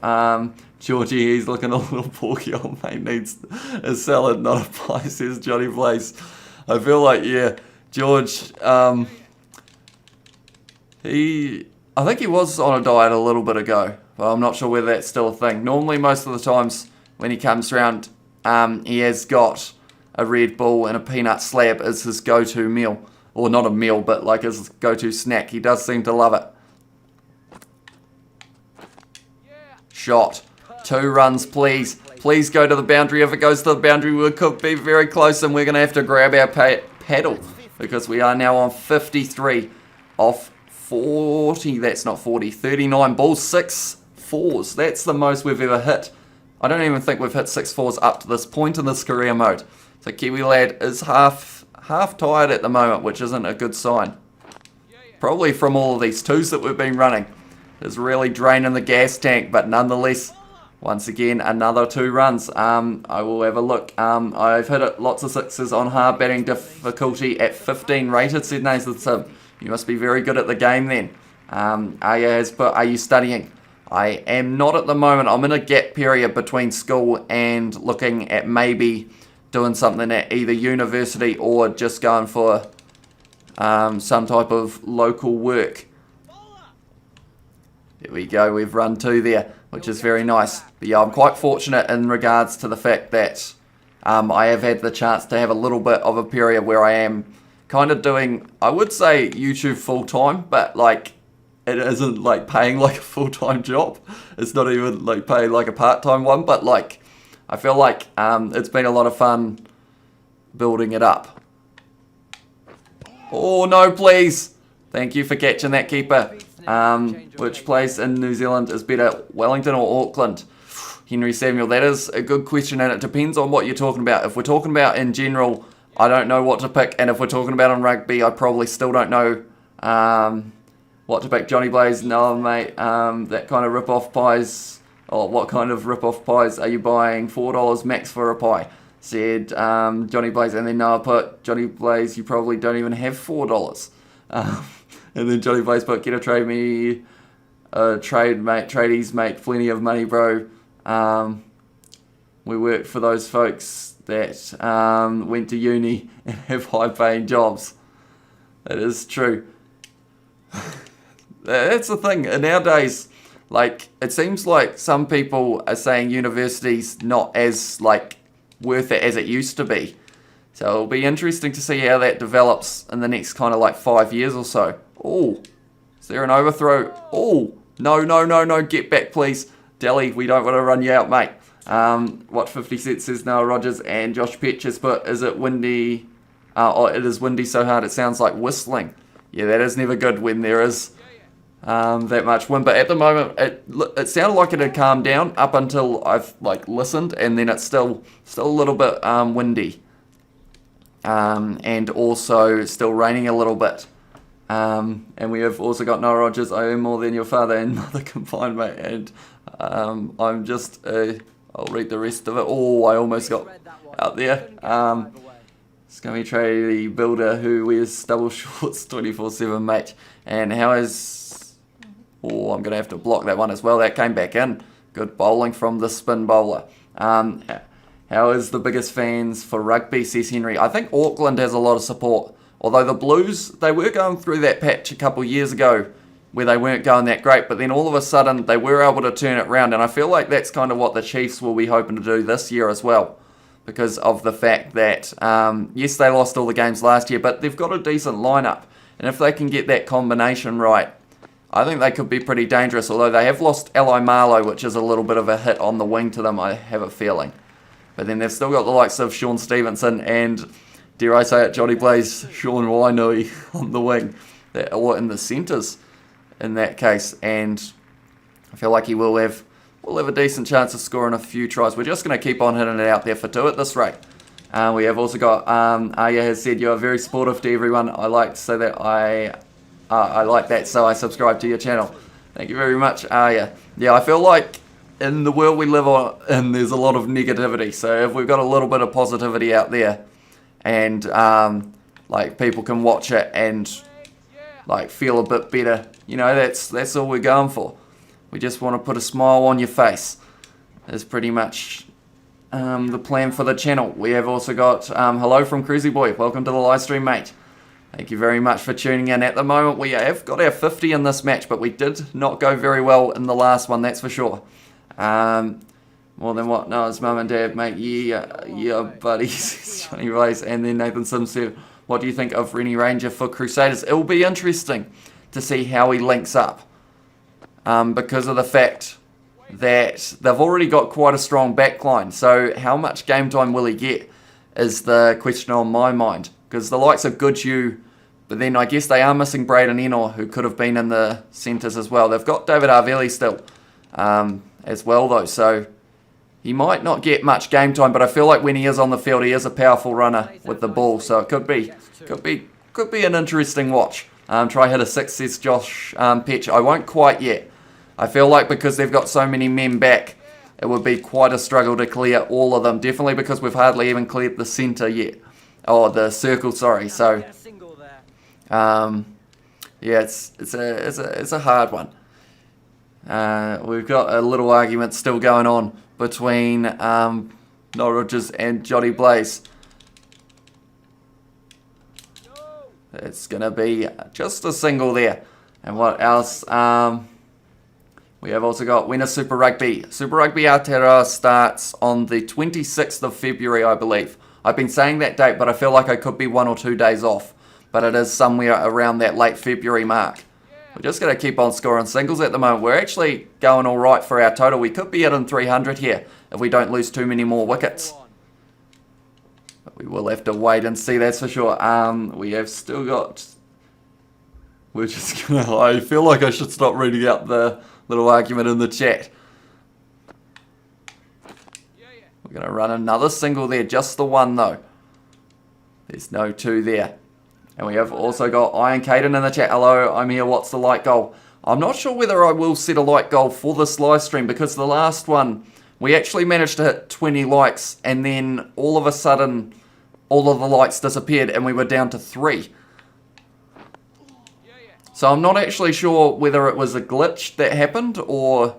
Speaker 1: Georgie. He's looking a little porky. Old mate needs a salad, not a pie, says Johnny Blaze. I feel like, yeah, George, I think he was on a diet a little bit ago, but I'm not sure whether that's still a thing. Normally, most of the times when he comes around, he has got a Red Bull and a peanut slab as his go-to meal. Or not a meal, but like his go-to snack. He does seem to love it. Shot. 2 runs, please. Please go to the boundary. If it goes to the boundary, we could be very close, and we're going to have to grab our paddle, because we are now on 53 off 40. That's not 40. 39 balls, 6 fours. That's the most we've ever hit. I don't even think we've hit 6 fours up to this point in this career mode. So Kiwi Lad is half tired at the moment, which isn't a good sign. Probably from all of these 2s that we've been running. It's really draining the gas tank, but nonetheless, once again, another 2 runs. I will have a look. I've hit it lots of 6s on hard batting difficulty at 15 rated, said Nathan Sim. You must be very good at the game then. Are you studying? I am not at the moment. I'm in a gap period between school and looking at maybe doing something at either university or just going for some type of local work. There we go, we've run 2 there, which is very nice. But yeah, I'm quite fortunate in regards to the fact that I have had the chance to have a little bit of a period where I am kind of doing, I would say YouTube full-time, but like it isn't like paying like a full-time job. It's not even like paying like a part-time one, but like I feel like it's been a lot of fun building it up. Oh no, please. Thank you for catching that, keeper. Which place in New Zealand is better, Wellington or Auckland? Henry Samuel, that is a good question, and it depends on what you're talking about. If we're talking about in general, I don't know what to pick, and if we're talking about on rugby, I probably still don't know what to pick. Johnny Blaze, no mate, that kind of rip-off pies. Oh, what kind of rip-off pies are you buying? $4 max for a pie, said Johnny Blaze. And then Noah put, Johnny Blaze, you probably don't even have $4. And then Johnny Blaze put, get a trade me, trade mate, tradies make plenty of money, bro. We work for those folks that went to uni and have high-paying jobs. That is true. That's the thing. Nowadays, like, it seems like some people are saying university's not as, like, worth it as it used to be. So it'll be interesting to see how that develops in the next kind of, like, 5 years or so. Oh, is there an overthrow? Oh, no, get back, please. Delhi, we don't want to run you out, mate. What 50 cents says Noah Rogers, and Josh Petch has put, is it windy? It is windy so hard it sounds like whistling. Yeah, that is never good when there is that much wind, but at the moment it sounded like it had calmed down up until I've like listened, and then it's still a little bit windy, and also still raining a little bit, and we have also got Noah Rogers. I earn more than your father and mother combined, mate, and I'm just I'll read the rest of it. Oh, I almost got out there. Scummy Tradie Builder who wears double shorts 24/7, mate. And how is... Oh, I'm going to have to block that one as well. That came back in. Good bowling from the spin bowler. How is the biggest fans for rugby, says Henry? I think Auckland has a lot of support. Although the Blues, they were going through that patch a couple of years ago where they weren't going that great. But then all of a sudden, they were able to turn it around. And I feel like that's kind of what the Chiefs will be hoping to do this year as well. Because of the fact that, yes, they lost all the games last year, but they've got a decent lineup. And if they can get that combination right, I think they could be pretty dangerous. Although they have lost Eli Marlow, which is a little bit of a hit on the wing to them, I have a feeling. But then they've still got the likes of Sean Stevenson and, dare I say it, Johnny Blaze, Sean Wainui on the wing, or in the centres in that case. And I feel like he will have we'll have a decent chance of scoring a few tries. We're just going to keep on hitting it out there for 2 at this rate. We have also got, Arya has said, you are very supportive to everyone. I like to say that I like that, so I subscribe to your channel. Thank you very much, Arya. Yeah, I feel like in the world we live in, there's a lot of negativity. So if we've got a little bit of positivity out there, and like people can watch it and like feel a bit better, you know, that's all we're going for. We just want to put a smile on your face. That's pretty much the plan for the channel. We have also got hello from Cruisy Boy. Welcome to the live stream, mate. Thank you very much for tuning in. At the moment, we have got our 50 in this match, but we did not go very well in the last one, that's for sure. More than what? No, it's mum and dad, mate. Yeah, buddies. Johnny Rice. And then Nathan Sims said, what do you think of Rennie Ranger for Crusaders? It will be interesting to see how he links up. Because of the fact that they've already got quite a strong backline. So how much game time will he get is the question on my mind. Because the likes of Goodhue, but then I guess they are missing Braden Enor, who could have been in the centres as well. They've got David Arvelli still as well, though. So he might not get much game time, but I feel like when he is on the field, he is a powerful runner with the ball. So it could be an interesting watch. Try hit a 6, says Josh Petch. I won't quite yet. I feel like because they've got so many men back, it would be quite a struggle to clear all of them. Definitely because we've hardly even cleared the centre yet. Oh, the circle, sorry. So, yeah, it's a hard one. We've got a little argument still going on between Norridges and Jotty Blaze. It's going to be just a single there. And what else? We have also got Winner Super Rugby. Super Rugby Aotearoa starts on the 26th of February, I believe. I've been saying that date, but I feel like I could be 1 or 2 days off. But it is somewhere around that late February mark. We're just going to keep on scoring singles at the moment. We're actually going all right for our total. We could be hitting 300 here if we don't lose too many more wickets. But we will have to wait and see, that's for sure. We have still got... We're just going to... I feel like I should stop reading out the little argument in the chat. We're going to run another single there. Just the one, though. There's no 2 there. And we have also got Iron Caden in the chat. Hello, I'm here. What's the light goal? I'm not sure whether I will set a light goal for this live stream because the last one, we actually managed to hit 20 likes and then all of a sudden, all of the likes disappeared and we were down to 3. So I'm not actually sure whether it was a glitch that happened or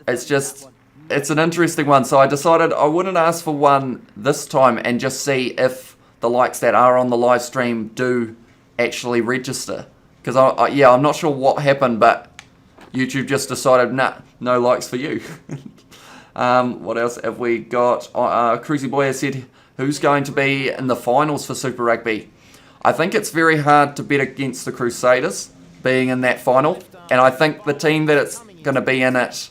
Speaker 1: it's just... It's an interesting one, so I decided I wouldn't ask for one this time and just see if the likes that are on the live stream do actually register. Because, I'm not sure what happened, but YouTube just decided, nah, no likes for you. What else have we got? Cruisy Boy has said, who's going to be in the finals for Super Rugby? I think it's very hard to bet against the Crusaders being in that final. And I think the team that it's going to be in it...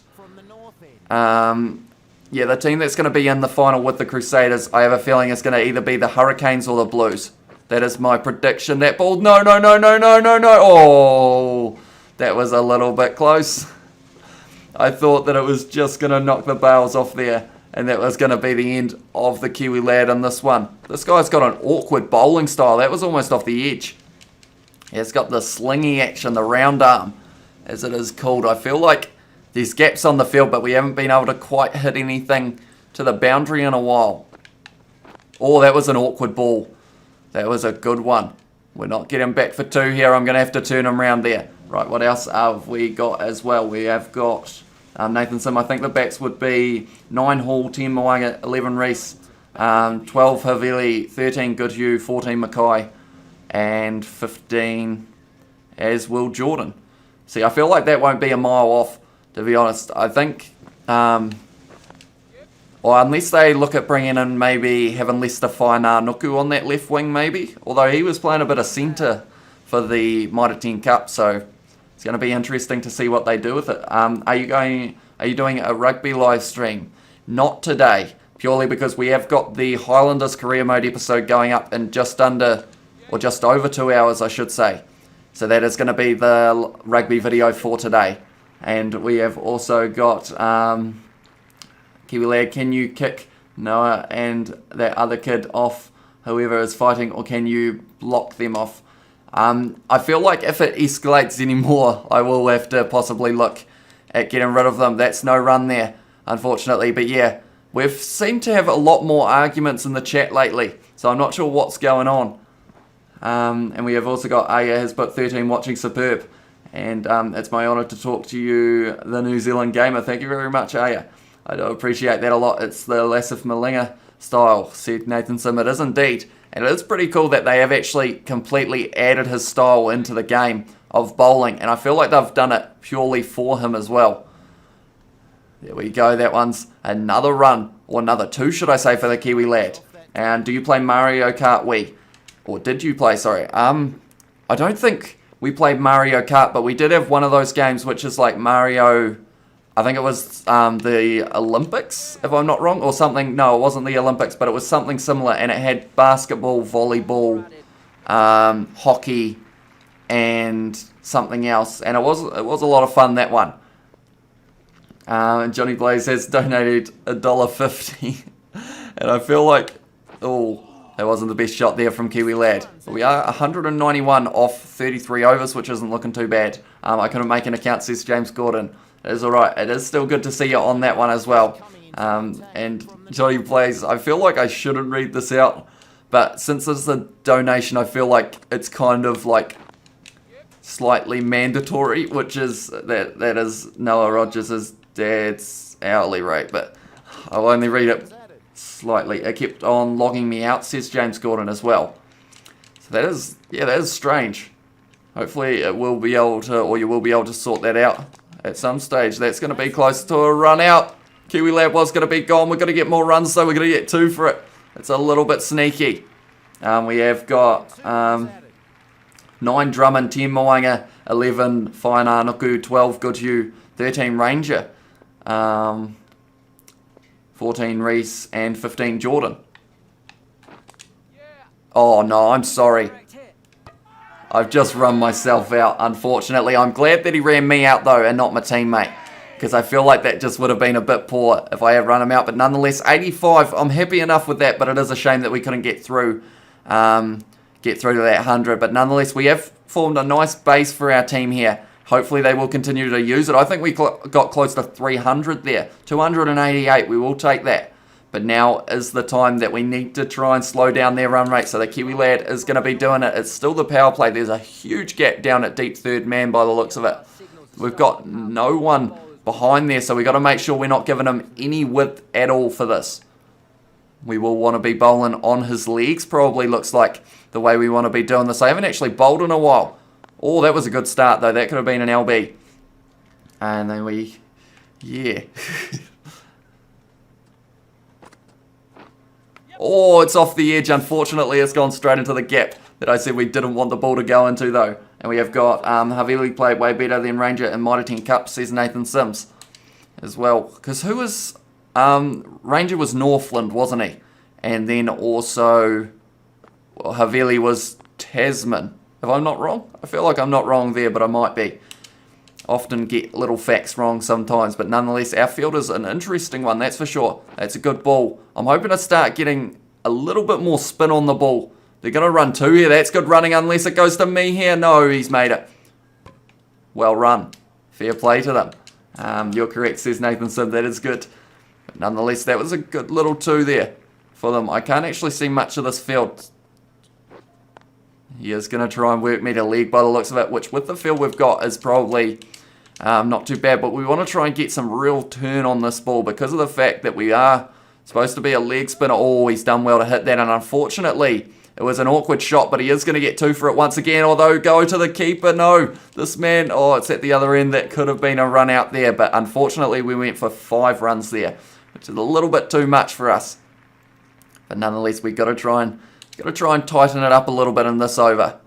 Speaker 1: yeah, the team that's going to be in the final with the Crusaders, I have a feeling it's going to either be the Hurricanes or the Blues. That is my prediction. That ball, no. Oh, that was a little bit close. I thought that it was just going to knock the bails off there, and that was going to be the end of the Kiwi lad in this one. This guy's got an awkward bowling style. That was almost off the edge. It's got the slingy action, the round arm, as it is called. I feel like there's gaps on the field, but we haven't been able to quite hit anything to the boundary in a while. Oh, that was an awkward ball. That was a good one. We're not getting back for 2 here. I'm going to have to turn him around there. Right, what else have we got as well? We have got Nathan Sim. I think the backs would be 9 Hall, 10 Moanga, 11 Reese, 12 Havili, 13 Goodhue, 14 Mackay, and 15 as Will Jordan. See, I feel like that won't be a mile off. To be honest, I think, or unless they look at bringing in maybe having Lester Whainā Nuku on that left wing maybe, although he was playing a bit of centre for the Mitre 10 Cup, so it's going to be interesting to see what they do with it. Are you doing a rugby live stream? Not today, purely because we have got the Highlanders Career Mode episode going up in just under, or just over 2 hours I should say. So that is going to be the rugby video for today. And we have also got Kiwi Lad, can you kick Noah and that other kid off, whoever is fighting, or can you block them off? I feel like if it escalates anymore, I will have to possibly look at getting rid of them. That's no run there, unfortunately. But yeah, we've seemed to have a lot more arguments in the chat lately, so I'm not sure what's going on. And we have also got Aya has put 13 watching superb. And it's my honour to talk to you, the New Zealand gamer. Thank you very much, Aya. I do appreciate that a lot. It's the Lassif Malinga style, said Nathan Sim. It is indeed. And it is pretty cool that they have actually completely added his style into the game of bowling. And I feel like they've done it purely for him as well. There we go. That one's another run. Or another two, should I say, for the Kiwi Lad. And do you play Mario Kart Wii? Or did you play, sorry. I don't think we played Mario Kart, but we did have one of those games which is like Mario... I think it was the Olympics, if I'm not wrong, or something. No, it wasn't the Olympics, but it was something similar, and it had basketball, volleyball, hockey, and something else, and it was a lot of fun, that one. Johnny Blaze has donated $1.50, and I feel like, that wasn't the best shot there from Kiwi Lad. But we are 191 off 33 overs, which isn't looking too bad. I couldn't make an account, says James Gordon. It is alright. It is still good to see you on that one as well. And Johnny Plays, I feel like I shouldn't read this out, but since it's a donation, I feel like it's kind of like slightly mandatory, which is that is Noah Rogers' dad's hourly rate, but I'll only read it slightly. It kept on logging me out, says James Gordon as well. So that is strange. Hopefully it will be able to, or you will be able to sort that out at some stage. That's going to be close to a run out. Kiwi Lad was going to be gone. We're going to get more runs, so we're going to get 2 for it. It's a little bit sneaky. We have got 9 Drummond, 10 Moanga, 11 Whainānuku, 12 Goodhue, 13 Ranger, 14 Reese, and 15 Jordan. Oh no, I'm sorry. I've just run myself out, unfortunately. I'm glad that he ran me out, though, and not my teammate, because I feel like that just would have been a bit poor if I had run him out. But nonetheless, 85, I'm happy enough with that, but it is a shame that we couldn't get through to that 100. But nonetheless, we have formed a nice base for our team here. Hopefully they will continue to use it. I think we got close to 300 there. 288, we will take that. But now is the time that we need to try and slow down their run rate. So the Kiwi Lad is going to be doing it. It's still the power play. There's a huge gap down at deep third man by the looks of it. We've got no one behind there, so we've got to make sure we're not giving him any width at all for this. We will want to be bowling on his legs, probably looks like the way we want to be doing this. I haven't actually bowled in a while. Oh, that was a good start, though. That could have been an LB. And then yeah. Oh, it's off the edge. Unfortunately, it's gone straight into the gap that I said we didn't want the ball to go into, though. And we have got Havili played way better than Ranger in Mitre 10 Cup, says Nathan Sims as well. Because who was... Ranger was Northland, wasn't he? And then also Havili was Tasman. If I'm not wrong? I feel like I'm not wrong there, but I might be. Often get little facts wrong sometimes, but nonetheless, our field is an interesting one, that's for sure. That's a good ball. I'm hoping to start getting a little bit more spin on the ball. They're going to run 2 here. That's good running unless it goes to me here. No, he's made it. Well run. Fair play to them. You're correct, says Nathan Sim. That is good. But nonetheless, that was a good little 2 there for them. I can't actually see much of this field. He is going to try and work me to leg by the looks of it, which with the field we've got is probably not too bad. But we want to try and get some real turn on this ball because of the fact that we are supposed to be a leg spinner. Oh, he's done well to hit that. And unfortunately, it was an awkward shot, but he is going to get 2 for it once again. Although, go to the keeper. No, this man, oh, it's at the other end. That could have been a run out there. But unfortunately, we went for 5 runs there, which is a little bit too much for us. But nonetheless, we've got to try and tighten it up a little bit in this over.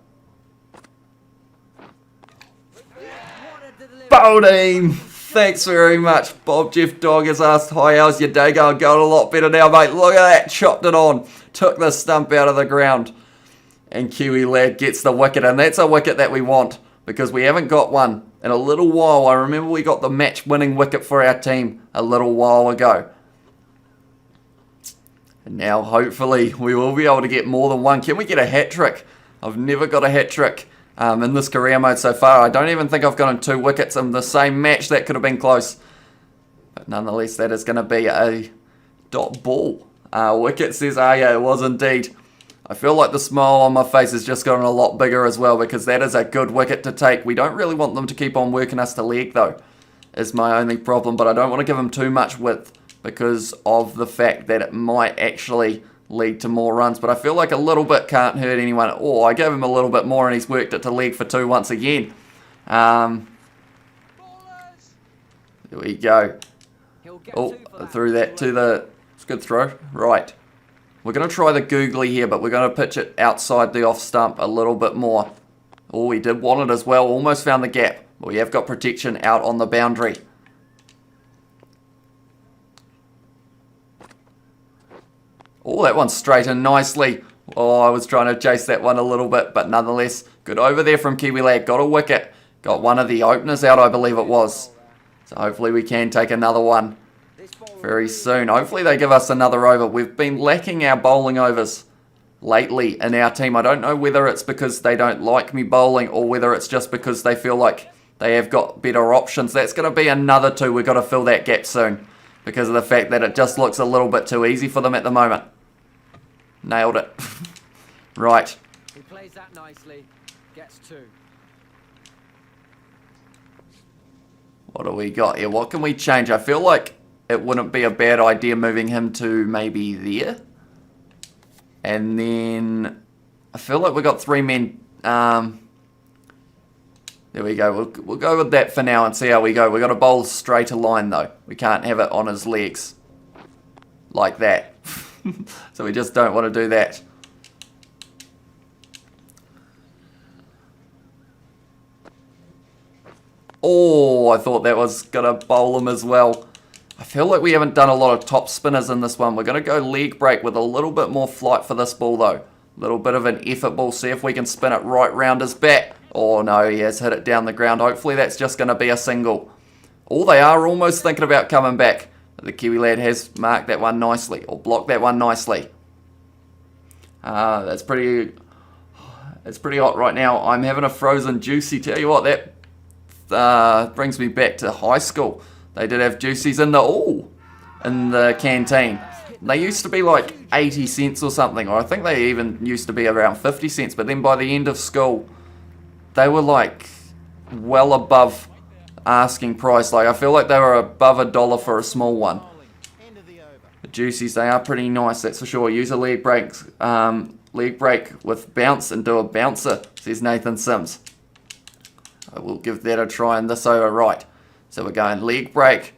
Speaker 1: Bowling! Thanks very much. Bob Jeff Dog has asked, hi, how's your day going? Going a lot better now, mate. Look at that. Chopped it on. Took the stump out of the ground. And Kiwi Lad gets the wicket. And that's a wicket that we want. because we haven't got one in a little while. I remember we got the match-winning wicket for our team a little while ago. And now, hopefully, we will be able to get more than one. Can we get a hat-trick? I've never got a hat-trick in this career mode so far. I don't even think I've gotten 2 wickets in the same match. That could have been close. But nonetheless, that is going to be a dot ball. Wicket says, yeah, it was indeed. I feel like the smile on my face has just gotten a lot bigger as well, because that is a good wicket to take. We don't really want them to keep on working us to leg, though, is my only problem. But I don't want to give them too much width because of the fact that it might actually lead to more runs. But I feel like a little bit can't hurt anyone. Oh, I gave him a little bit more and he's worked it to leg for 2 once again. There we go. Oh, threw that to the... It's a good throw. Right. We're going to try the googly here, but we're going to pitch it outside the off stump a little bit more. Oh, we did want it as well. Almost found the gap. But we have got protection out on the boundary. Oh, that one's straight in nicely. Oh, I was trying to chase that one a little bit, but nonetheless, good over there from Kiwi Lad. Got a wicket. Got one of the openers out, I believe it was. So hopefully we can take another one very soon. Hopefully they give us another over. We've been lacking our bowling overs lately in our team. I don't know whether it's because they don't like me bowling or whether it's just because they feel like they have got better options. That's going to be another 2. We've got to fill that gap soon because of the fact that it just looks a little bit too easy for them at the moment. Nailed it. Right.
Speaker 2: He plays that nicely. Gets 2.
Speaker 1: What do we got here? What can we change? I feel like it wouldn't be a bad idea moving him to maybe there. And then I feel like we got 3 men. There we go. We'll go with that for now and see how we go. We've got to bowl straight a line though. We can't have it on his legs like that. So we just don't want to do that. Oh, I thought that was going to bowl him as well. I feel like we haven't done a lot of top spinners in this one. We're going to go leg break with a little bit more flight for this ball though. A little bit of an effort ball. See if we can spin it right round his bat. Oh no, he has hit it down the ground. Hopefully that's just going to be a single. Oh, they are almost thinking about coming back. The Kiwi lad has marked that one nicely, or blocked that one nicely. It's pretty hot right now. I'm having a frozen juicy. Tell you what, that brings me back to high school. They did have juicies in the canteen. They used to be like 80 cents or something, or I think they even used to be around 50 cents. But then by the end of school, they were like well above asking price. Like I feel like they were above $1 for a small one. The juicies, they are pretty nice, that's for sure. Use a leg break with bounce and do a bouncer, says Nathan Sims. I will give that a try in this over. Right. So we're going leg break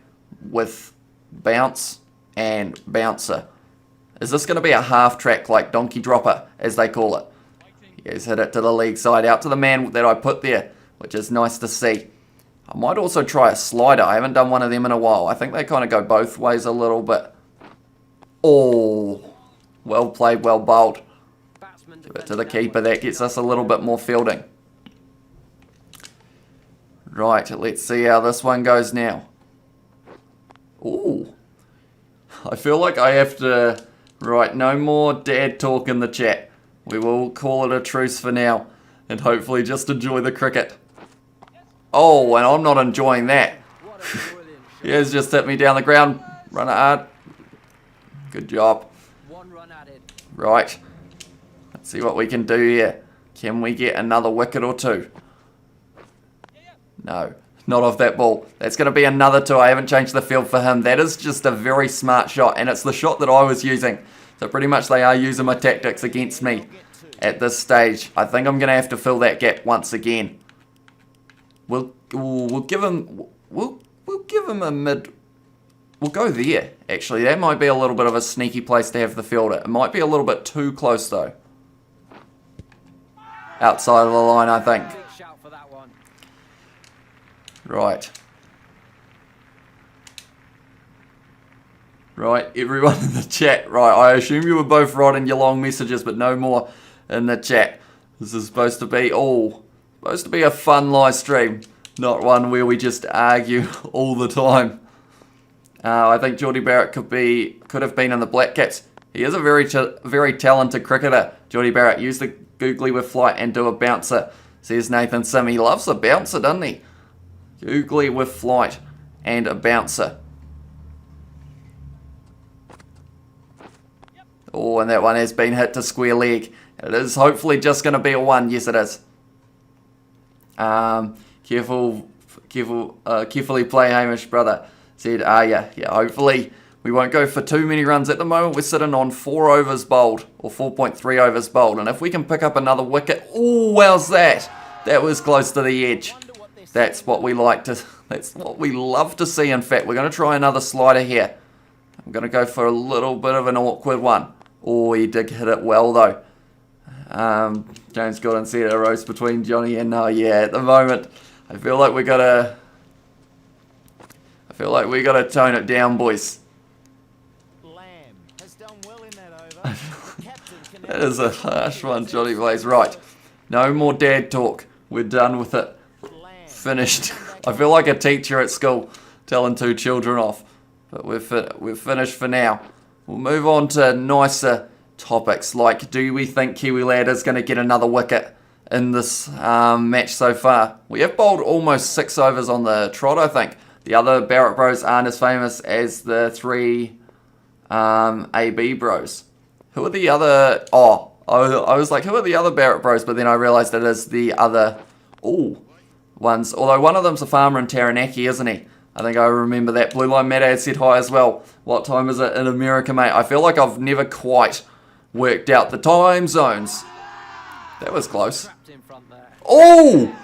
Speaker 1: with bounce and bouncer. Is this going to be a half track like donkey dropper, as they call it? Yes, hit it to the leg side, out to the man that I put there, which is nice to see. I might also try a slider. I haven't done one of them in a while. I think they kind of go both ways a little bit. Oh, well played, well bowled. Give it to the keeper. That gets us a little bit more fielding. Right, let's see how this one goes now. Ooh. I feel like I have to... Right, no more dad talk in the chat. We will call it a truce for now. And hopefully just enjoy the cricket. Oh, and I'm not enjoying that. He has just hit me down the ground. Run it hard. Good job. Right. Let's see what we can do here. Can we get another wicket or 2? No, not off that ball. That's going to be another 2. I haven't changed the field for him. That is just a very smart shot, and it's the shot that I was using. So pretty much they are using my tactics against me at this stage. I think I'm going to have to fill that gap once again. We'll give him a mid. We'll go there. Actually, that might be a little bit of a sneaky place to have the fielder. It might be a little bit too close though. Outside of the line, I think. Right. Right, everyone in the chat. Right, I assume you were both writing your long messages, but no more in the chat. This is supposed to be all Supposed to be a fun live stream, not one where we just argue all the time. I think Geordie Barrett could have been in the Black Caps. He is a very talented cricketer. Geordie Barrett used the googly with flight and do a bouncer, says Nathan Sim. He loves a bouncer, doesn't he? Googly with flight and a bouncer. Oh, and that one has been hit to square leg. It is hopefully just going to be a 1. Yes, it is. Carefully play, Hamish, brother. Said, yeah, hopefully we won't go for too many runs at the moment. We're sitting on 4 overs bowled, or 4.3 overs bowled. And if we can pick up another wicket, oh, how's that? That was close to the edge. That's what we that's what we love to see, in fact. We're going to try another slider here. I'm going to go for a little bit of an awkward one. Oh, he did hit it well, though. James Gordon said a roast between Johnny and Noah. Yeah, at the moment, I feel like we gotta tone it down, boys.
Speaker 2: Lamb has done well in that over.
Speaker 1: That is a harsh one, Johnny Blaze. Right, no more dad talk. We're done with it. Finished. I feel like a teacher at school telling 2 children off. But we're finished for now. We'll move on to nicer topics, like do we think Kiwi Lad is going to get another wicket in this match so far? We have bowled almost 6 overs on the trot, I think. The other Barrett bros aren't as famous as the 3 AB bros. Who are the other... Oh, I was like, who are the other Barrett bros? But then I realised it is the other ones. Although one of them's a farmer in Taranaki, isn't he? I think I remember that. Blue Line Matt said hi as well. What time is it in America, mate? I feel like I've never quite worked out the time zones. That was close. Oh!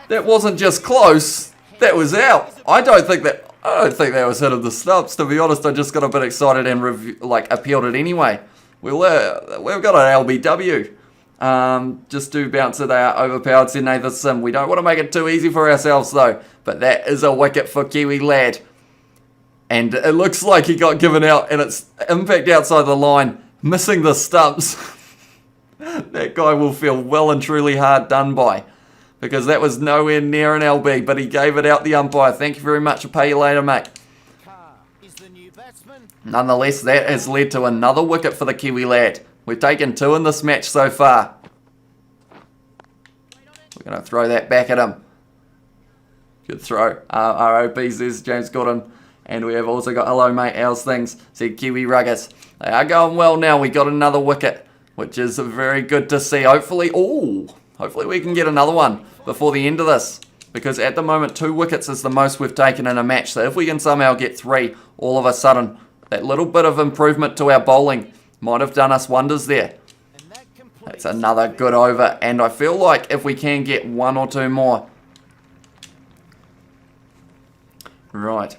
Speaker 1: That wasn't just close. That was out. I don't think that was hit of the stumps. To be honest, I just got a bit excited and appealed it anyway. We've got an LBW. Just do bouncer. They are overpowered, said Nathan Sim. We don't want to make it too easy for ourselves though. But that is a wicket for Kiwi Lad. And it looks like he got given out, and it's impact outside the line, missing the stumps. That guy will feel well and truly hard done by, because that was nowhere near an LB, but he gave it out the umpire. Thank you very much. I'll pay you later, mate. Nonetheless, that has led to another wicket for the Kiwi Lad. We've taken 2 in this match so far. We're going to throw that back at him. Good throw. ROP says James Gordon. And we have also got, hello mate, how's things? Said Kiwi Ruggers. They are going well now. We got another wicket, which is very good to see. Hopefully we can get another one before the end of this. Because at the moment, 2 wickets is the most we've taken in a match. So if we can somehow get 3, all of a sudden, that little bit of improvement to our bowling might have done us wonders there. That's another good over. And I feel like if we can get 1 or 2 more. Right.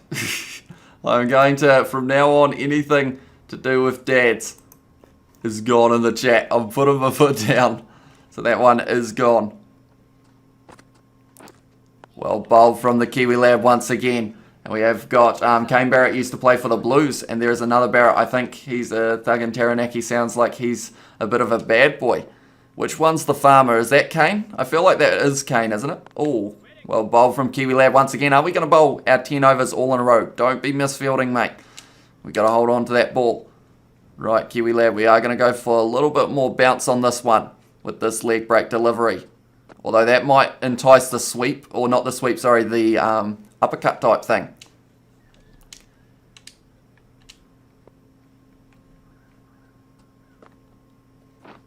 Speaker 1: I'm going to, from now on, anything to do with dads is gone in the chat. I'm putting my foot down. So that one is gone. Well bowled from the Kiwi Lad once again. And we have got, Kane Barrett used to play for the Blues. And there's another Barrett, I think he's a thug in Taranaki. Sounds like he's a bit of a bad boy. Which one's the farmer? Is that Kane? I feel like that is Kane, isn't it? Oh. Well, bowl from Kiwi Lad once again. Are we going to bowl our 10 overs all in a row? Don't be misfielding, mate. We've got to hold on to that ball. Right, Kiwi Lad, we are going to go for a little bit more bounce on this one with this leg break delivery. Although that might entice the sweep, or not the sweep, sorry, the uppercut type thing.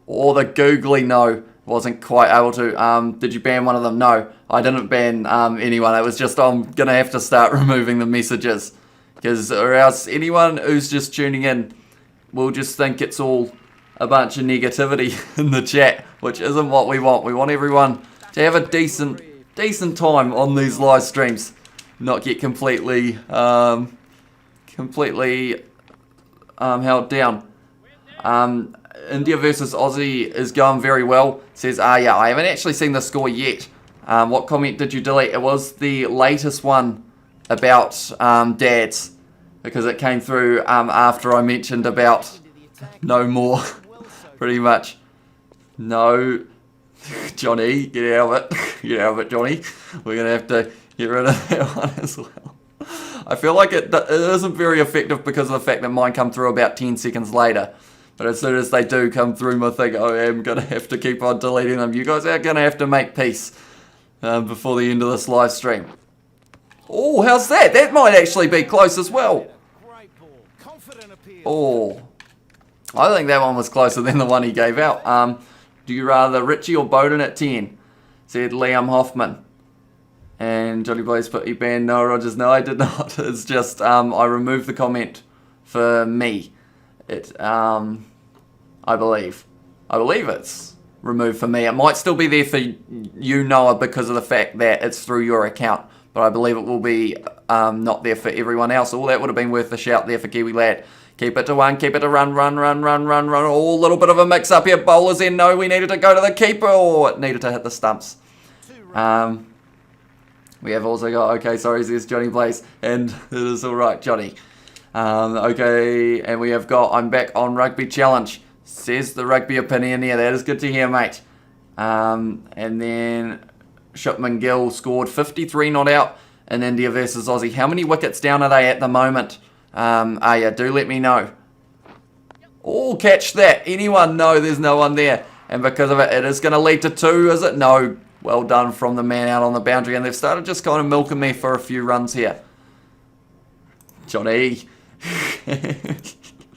Speaker 1: Or the googly, no. Wasn't quite able to. Did you ban one of them? No, I didn't ban anyone. It was just I'm going to have to start removing the messages. Or else anyone who's just tuning in will just think it's all a bunch of negativity in the chat, which isn't what we want. We want everyone to have a decent time on these live streams. Not get completely held down. India versus Aussie is going very well. Says, yeah, I haven't actually seen the score yet. What comment did you delete? It was the latest one about dads, because it came through after I mentioned about no more, pretty much. No Johnny, get out of it. Get out of it, Johnny. We're going to have to get rid of that one as well. I feel like it isn't very effective because of the fact that mine come through about 10 seconds later. But as soon as they do come through my thing, I am going to have to keep on deleting them. You guys are going to have to make peace before the end of this live stream. Oh, how's that? That might actually be close as well. Oh, I think that one was closer than the one he gave out. Do you rather Richie or Bowden at 10? Said Liam Hoffman. And Johnny Blaze put, he banned Noah Rogers. No, I did not. It's just, I removed the comment for me. I believe it's removed for me. It might still be there for you, Noah, because of the fact that it's through your account. But I believe it will be not there for everyone else. All that would have been worth a shout there for Kiwi Lad. Keep it to one, keep it to run. Oh, a little bit of a mix-up here. Bowlers in. No, we needed to go to the keeper. Oh, it needed to hit the stumps. We have also got, okay, sorry, there's Johnny Blaze. And it is all right, Johnny. Okay, and we have got, I'm back on Rugby Challenge. Says the Rugby Opinion here. That is good to hear, mate. And then Shipman Gill scored 53 not out in India versus Aussie. How many wickets down are they at the moment? Yeah, do let me know. Oh, catch that. Anyone? No, there's no one there. And because of it, it is going to lead to 2, is it? No. Well done from the man out on the boundary. And they've started just kind of milking me for a few runs here. Johnny.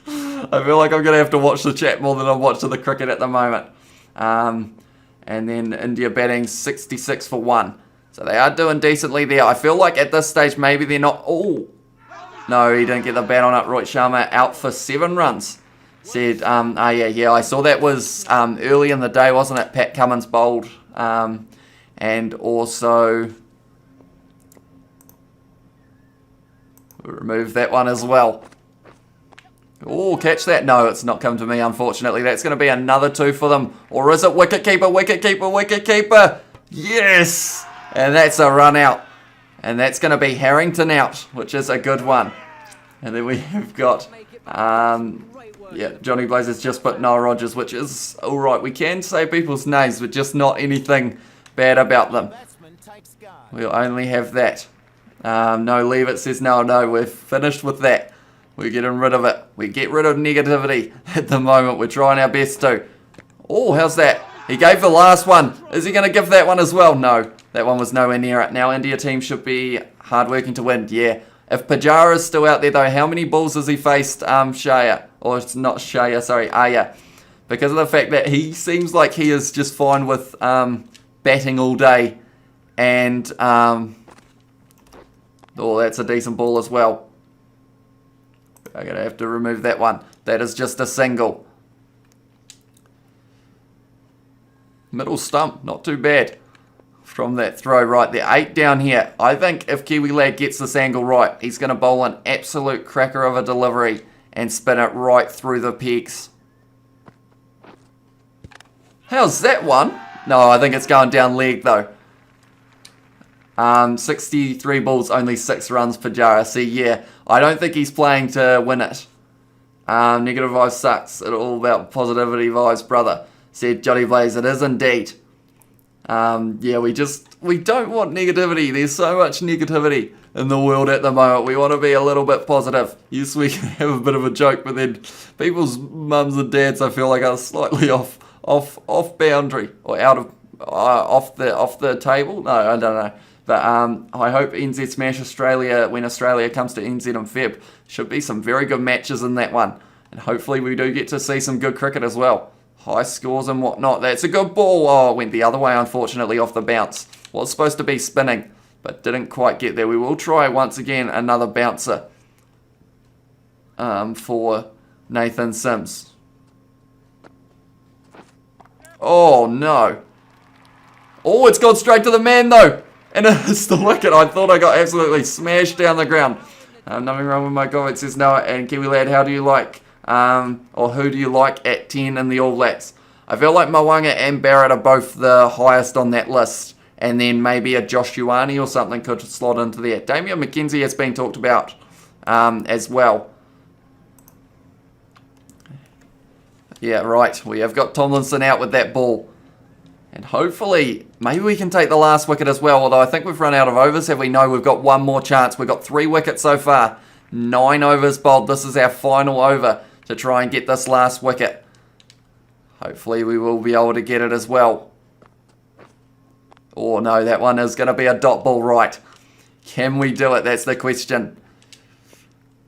Speaker 1: I feel like I'm going to have to watch the chat more than I'm watching the cricket at the moment. And then India batting 66 for 1. So they are doing decently there. I feel like at this stage maybe they're not... Oh, no, he didn't get the bat on it. Rohit Sharma out for 7 runs. Said, yeah, I saw that was early in the day, wasn't it? Pat Cummins bowled. And also... remove that one as well. Oh, catch that. No, it's not come to me, unfortunately. That's going to be another 2 for them. Or is it wicketkeeper, wicketkeeper, wicketkeeper? Yes! And that's a run out. And that's going to be Harrington out, which is a good one. And then we have got, yeah, Johnny Blaze has just put Noah Rogers, which is all right. We can say people's names, but just not anything bad about them. We'll only have that. No, leave it, says no, we're finished with that. We're getting rid of it. We get rid of negativity at the moment. We're trying our best to. Oh, how's that? He gave the last one. Is he going to give that one as well? No, that one was nowhere near it. Now India team should be hardworking to win. Yeah. If Pujara is still out there though, how many balls has he faced Shaya? Or it's not Shaya, sorry, Aya. Because of the fact that he seems like he is just fine with batting all day. And, oh, that's a decent ball as well. I'm going to have to remove that one. That is just a single. Middle stump, not too bad from that throw right there. 8 down here. I think if Kiwi Lad gets this angle right, he's going to bowl an absolute cracker of a delivery and spin it right through the pegs. How's that one? No, I think it's going down leg though. 63 balls, only 6 runs for Jara. See, yeah, I don't think he's playing to win it. Negative vibes sucks. It's all about positivity vibes, brother. Said Johnny Blaze. It is indeed. Yeah, we don't want negativity. There's so much negativity in the world at the moment. We want to be a little bit positive. Yes, we can have a bit of a joke, but then people's mums and dads, I feel like, are slightly off boundary or out of off the table. No, I don't know. But I hope NZ smash Australia when Australia comes to NZ in Feb. Should be some very good matches in that one. And hopefully we do get to see some good cricket as well. High scores and whatnot. That's a good ball. Oh, it went the other way, unfortunately, off the bounce. Was supposed to be spinning, but didn't quite get there. We will try once again another bouncer for Nathan Sims. Oh, no. Oh, it's gone straight to the man, though. And it's the wicket. I thought I got absolutely smashed down the ground. Nothing wrong with my comment, says Noah. And Kiwi Lad, how do you like, or who do you like at 10 in the All Blacks? I feel like Mwanga and Barrett are both the highest on that list. And then maybe a Josh Ioane or something could slot into there. Damian McKenzie has been talked about as well. Yeah, right. We have got Tomlinson out with that ball. And hopefully, maybe we can take the last wicket as well. Although I think we've run out of overs, have we? No, we've got one more chance. We've got 3 wickets so far. 9 overs bowled. This is our final over to try and get this last wicket. Hopefully we will be able to get it as well. Oh no, that one is going to be a dot ball right. Can we do it? That's the question.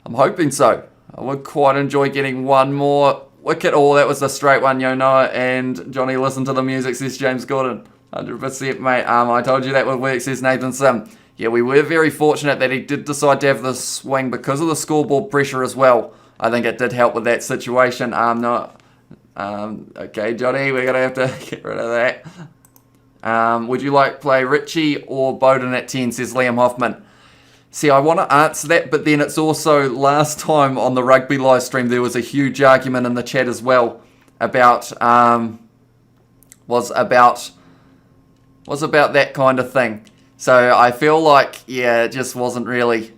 Speaker 1: I'm hoping so. I would quite enjoy getting one more wicket. Oh, that was a straight one, Noah. And Johnny, listen to the music, says James Gordon. 100%, mate. I told you that would work, says Nathan Sim. Yeah, we were very fortunate that he did decide to have the swing because of the scoreboard pressure as well. I think it did help with that situation. Okay, Johnny, we're going to have to get rid of that. Would you like to play Richie or Bowden at 10, says Liam Hoffman. See, I want to answer that, but then it's also last time on the rugby live stream there was a huge argument in the chat as well about was about that kind of thing. So I feel like, yeah, it just wasn't really.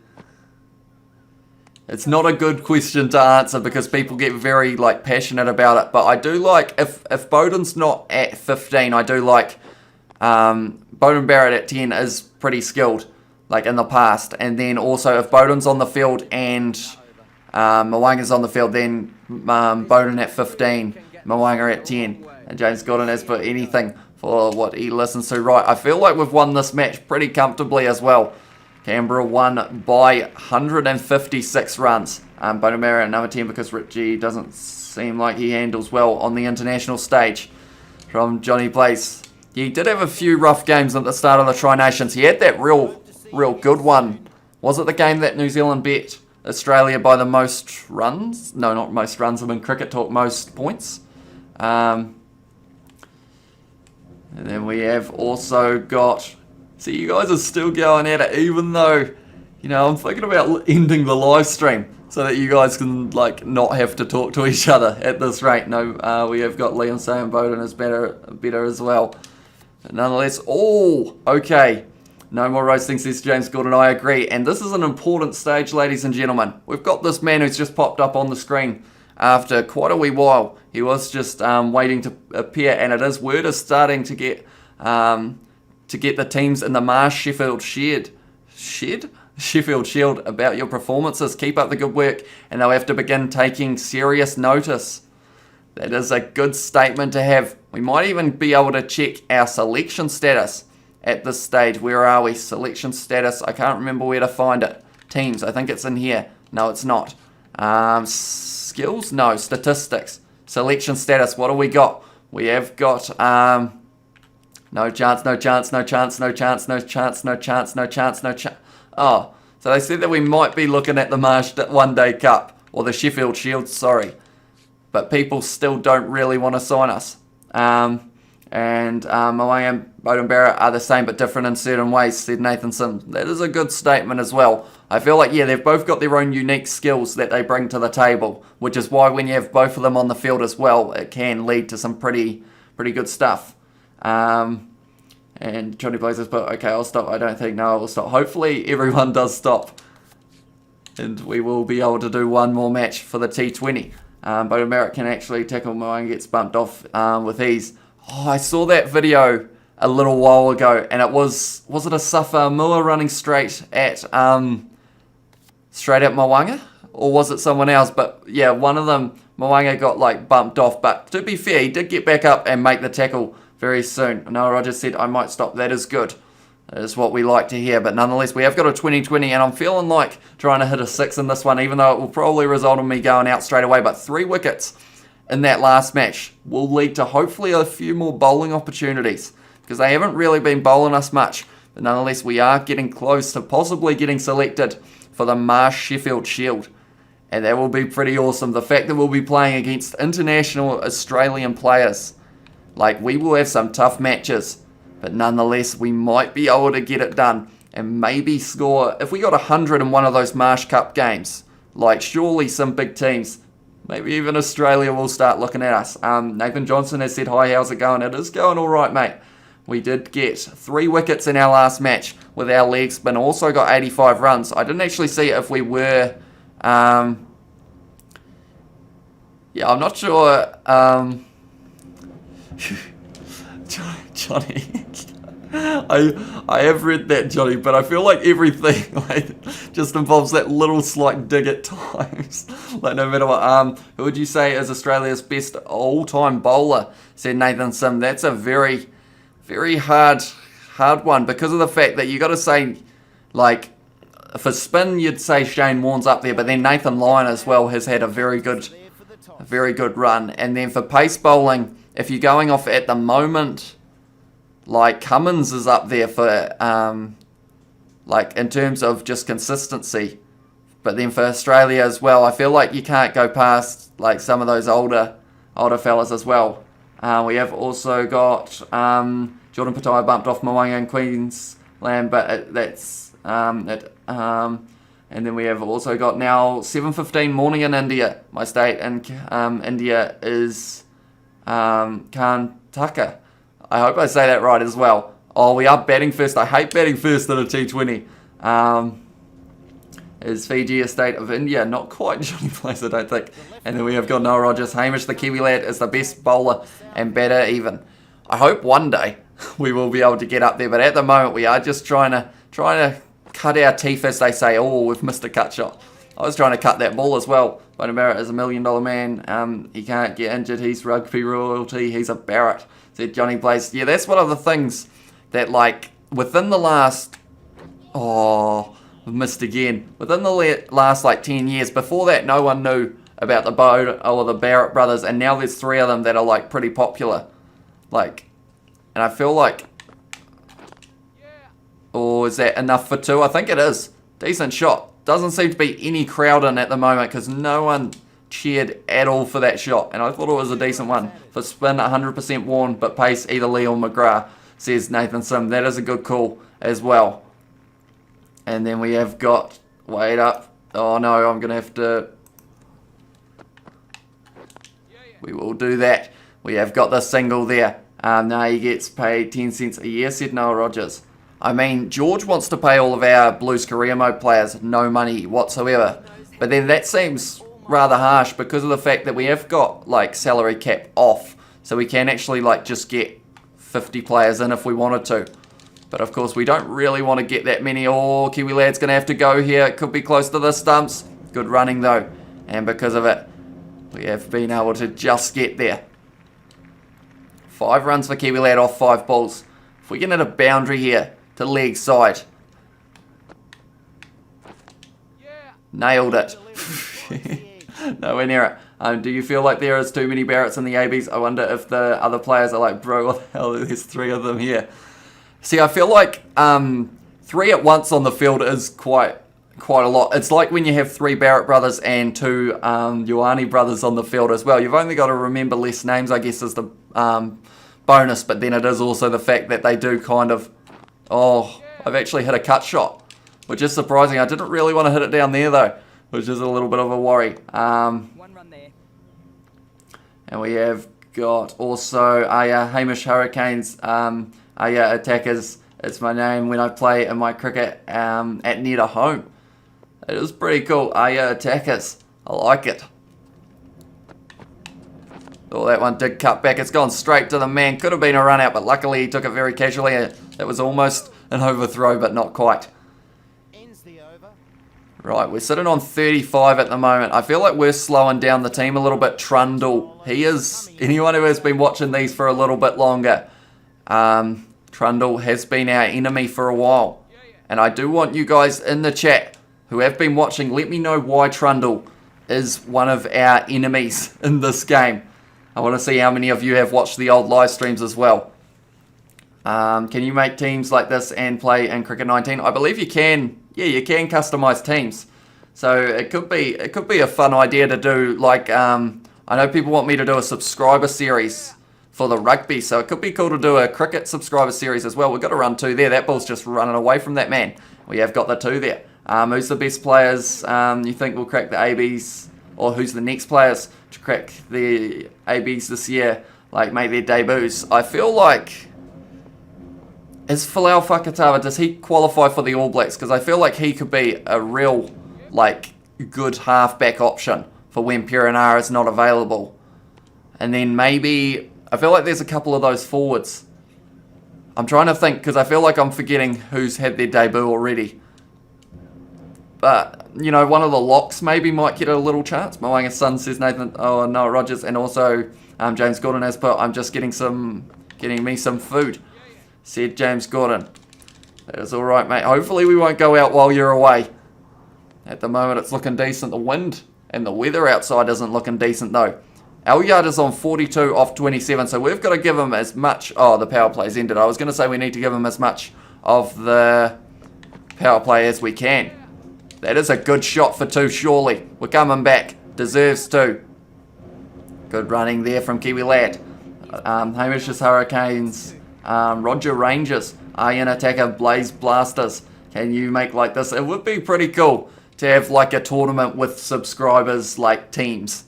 Speaker 1: It's not a good question to answer because people get very passionate about it. But I do like if Bowden's not at 15, I do like Bowden Barrett at 10 is pretty skilled. In the past, and then also if Bowden's on the field and Mwanga's on the field, then Bowden at 15, Mwanga at 10, and James Gordon has put anything for what he listens to. Right, I feel like we've won this match pretty comfortably as well. Canberra won by 156 runs. Bowden Barrett at number 10 because Richie doesn't seem like he handles well on the international stage. From Johnny Place, he did have a few rough games at the start of the Tri-Nations. He had that real good one. Was it the game that New Zealand beat Australia by the most runs? No, not most runs. I'm in Cricket Talk, most points. And then we have also got... See, you guys are still going at it, even though, I'm thinking about ending the live stream so that you guys can, not have to talk to each other at this rate. No, we have got Liam saying Bowden is better as well. But nonetheless, okay. No more roasting, says James Gordon. I agree. And this is an important stage, ladies and gentlemen. We've got this man who's just popped up on the screen after quite a wee while. He was just waiting to appear, and word is starting to get the teams in the Marsh Sheffield Shield about your performances. Keep up the good work, and they'll have to begin taking serious notice. That is a good statement to have. We might even be able to check our selection status. At this stage, where are we? Selection status. I can't remember where to find it. Teams. I think it's in here. No, it's not. Skills? No. Statistics. Selection status. What do we got? We have got no chance, no chance, no chance, no chance, no chance, no chance, no chance, no chance. Oh, so they said that we might be looking at the Marsh One Day Cup or the Sheffield Shield. Sorry, but people still don't really want to sign us. And Mwanga and Bowden Barrett are the same but different in certain ways, said Nathan Sims. That is a good statement as well. I feel like, they've both got their own unique skills that they bring to the table, which is why when you have both of them on the field as well, it can lead to some pretty good stuff. And Johnny Blazers, but okay, I'll stop. I don't think, no, I will stop. Hopefully everyone does stop. And we will be able to do one more match for the T20. Bowden Barrett can actually tackle Mwanga, gets bumped off with ease. Oh, I saw that video a little while ago, and it was it a Safa Mua running straight at Mwanga, or was it someone else? But yeah, one of them, Mwanga got bumped off, but to be fair, he did get back up and make the tackle very soon. Noah Rogers said, I might stop. That is good. That is what we like to hear, but nonetheless, we have got a 20-20, and I'm feeling like trying to hit a 6 in this one, even though it will probably result in me going out straight away, but 3 wickets in that last match will lead to hopefully a few more bowling opportunities because they haven't really been bowling us much. But nonetheless, we are getting close to possibly getting selected for the Marsh Sheffield Shield. And that will be pretty awesome. The fact that we'll be playing against international Australian players. We will have some tough matches. But nonetheless, we might be able to get it done and maybe score. If we got 100 in one of those Marsh Cup games, surely some big teams, maybe even Australia will start looking at us. Nathan Johnson has said, hi, how's it going? It is going all right, mate. We did get 3 wickets in our last match with our leg spin. Also got 85 runs. I didn't actually see if we were... I'm not sure... Johnny. I have read that, Johnny, but I feel like everything like just involves that little slight dig at times. Like no matter what. Who would you say is Australia's best all-time bowler? Said Nathan Sim. That's a very, very hard one because of the fact that you got to say, like, for spin you'd say Shane Warne's up there, but then Nathan Lyon as well has had a very good run. And then for pace bowling, if you're going off at the moment, like Cummins is up there for like in terms of just consistency. But then for Australia as well, I feel like you can't go past like some of those older fellas as well. We have also got Jordan Pattaya bumped off Mwanga in Queensland, but that's and then we have also got now 7:15 morning in India. My state in India is Karnataka. I hope I say that right as well. Oh, we are batting first. I hate batting first in a T20. Is Fiji a state of India? Not quite Johnny Place, I don't think. And then we have got Noah Rogers. Hamish, the Kiwi lad, is the best bowler and batter even. I hope one day we will be able to get up there, but at the moment we are just trying to cut our teeth, as they say. Oh, we've missed a cut shot. I was trying to cut that ball as well. Bonnie Barrett is $1 million man. He can't get injured. He's rugby royalty. He's a Barrett. Said Johnny Blaze. Yeah, that's one of the things that, like, within the last... Oh, I've missed again. Within the last, like, 10 years, before that, no one knew about the or the Barrett brothers, and now there's 3 of them that are, like, pretty popular. Like, and I feel like... Oh, is that enough for 2? I think it is. Decent shot. Doesn't seem to be any crowd in at the moment because no one cheered at all for that shot. And I thought it was a decent one. For spin, 100% Warne, but pace either Lee or McGrath, says Nathan Sim. That is a good call as well. And then we have got... Wait up. Oh no, I'm going to have to... We will do that. We have got the single there. Now he gets paid 10 cents a year, said Noah Rogers. I mean, George wants to pay all of our Blues Career Mode players no money whatsoever. But then that seems rather harsh because of the fact that we have got, like, salary cap off. So we can actually, like, just get 50 players in if we wanted to. But, of course, we don't really want to get that many. Oh, Kiwi lad's going to have to go here. It could be close to the stumps. Good running, though. And because of it, we have been able to just get there. 5 runs for Kiwi lad off 5 balls. If we can hit a boundary here to leg side. Nailed it. Nowhere near it. Do you feel like there is too many Barretts in the ABs? I wonder if the other players are like, bro, what the hell, there's 3 of them here. See, I feel like 3 at once on the field is quite a lot. It's like when you have 3 Barrett brothers and 2 Ioane brothers on the field as well. You've only got to remember less names, I guess, is the bonus. But then it is also the fact that they do kind of... Oh, I've actually hit a cut shot, which is surprising. I didn't really want to hit it down there, though, which is a little bit of a worry.
Speaker 2: 1 run there.
Speaker 1: And we have got also Hamish Hurricanes, Attackers. It's my name when I play in my cricket at near to home. It is pretty cool. Attackers. I like it. Oh, that one did cut back. It's gone straight to the man. Could have been a run out, but luckily he took it very casually. It was almost an overthrow, but not quite. Right, we're sitting on 35 at the moment. I feel like we're slowing down the team a little bit. Trundle. He is... Anyone who has been watching these for a little bit longer, Trundle has been our enemy for a while. And I do want you guys in the chat who have been watching, let me know why Trundle is one of our enemies in this game. I want to see how many of you have watched the old live streams as well. Can you make teams like this and play in Cricket 19? I believe you can. Yeah, you can customize teams. So it could be a fun idea to do. Like I know people want me to do a subscriber series for the rugby, so it could be cool to do a cricket subscriber series as well. We've got to run 2 there. That ball's just running away from that man. We have got the 2 there. Who's the best players you think will crack the ABs, or who's the next players to crack the ABs this year, like make their debuts? I feel like... Is Folau Fakatava, does he qualify for the All Blacks? Because I feel like he could be a real, like, good halfback option for when Perenara is not available. And then maybe, I feel like there's a couple of those forwards I'm trying to think because I feel like I'm forgetting who's had their debut already. But, you know, one of the locks maybe might get a little chance. Moanga's son says Nathan, oh, Noah Rogers, and also James Gordon has put, I'm just getting me some food, said James Gordon. That is all right, mate. Hopefully we won't go out while you're away. At the moment, it's looking decent. The wind and the weather outside isn't looking decent, though. L-Yard is on 42 off 27, so we've got to give him as much... Oh, the power play's ended. I was going to say we need to give him as much of the power play as we can. That is a good shot for 2, surely. We're coming back. Deserves 2. Good running there from Kiwi Lad. Hamish's Hurricanes. Roger Rangers. Iron Attacker Blaze Blasters. Can you make like this? It would be pretty cool to have like a tournament with subscribers like teams.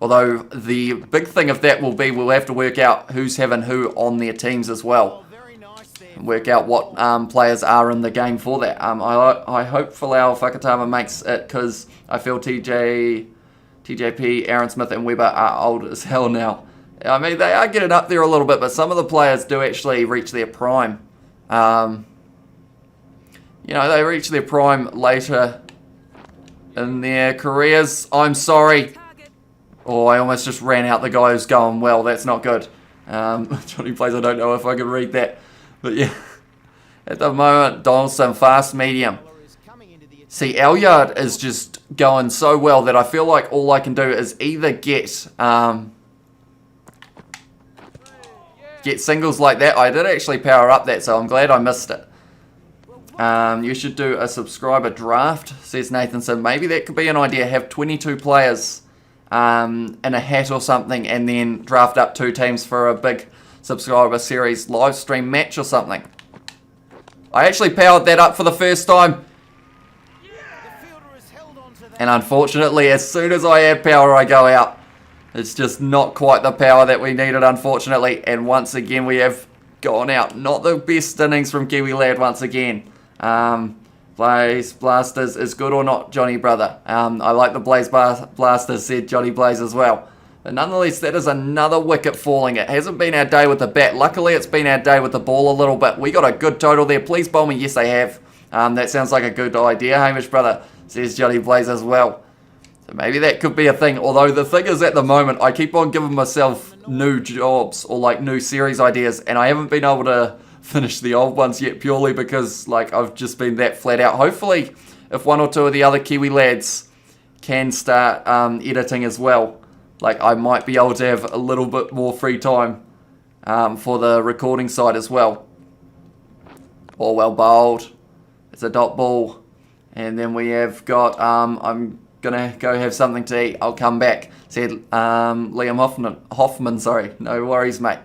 Speaker 1: Although the big thing of that will be we'll have to work out who's having who on their teams as well. Work out what players are in the game for that. I hope Falau Whakatama makes it because I feel TJP, Aaron Smith and Weber are old as hell now. I mean, they are getting up there a little bit, but some of the players do actually reach their prime. You know, they reach their prime later in their careers. I'm sorry. Oh, I almost just ran out the guy who's going well. That's not good. Johnny Plays, I don't know if I can read that. But yeah, at the moment, Donaldson, fast medium. See, L-Yard is just going so well that I feel like all I can do is either get singles like that. I did actually power up that, so I'm glad I missed it. You should do a subscriber draft, says Nathanson. Maybe that could be an idea. Have 22 players in a hat or something and then draft up 2 teams for a big subscriber series live stream match or something. I actually powered that up for the first time. And unfortunately, as soon as I add power, I go out. It's just not quite the power that we needed, unfortunately. And once again, we have gone out. Not the best innings from Kiwi Lad once again. Blaze Blasters is good or not, Johnny brother? I like the Blaze Blasters, said Johnny Blaze as well. But nonetheless, that is another wicket falling. It hasn't been our day with the bat. Luckily, it's been our day with the ball a little bit. We got a good total there. Please bowl me. Yes, they have. That sounds like a good idea, Hamish brother, says Johnny Blaze as well. So maybe that could be a thing. Although the thing is, at the moment, I keep on giving myself new jobs or like new series ideas, and I haven't been able to finish the old ones yet purely because like I've just been that flat out. Hopefully, if 1 or 2 of the other Kiwi lads can start editing as well, like I might be able to have a little bit more free time for the recording side as well. All well bowled. It's a dot ball. And then we have got, I'm going to go have something to eat. I'll come back. Said Liam Hoffman, sorry. No worries, mate.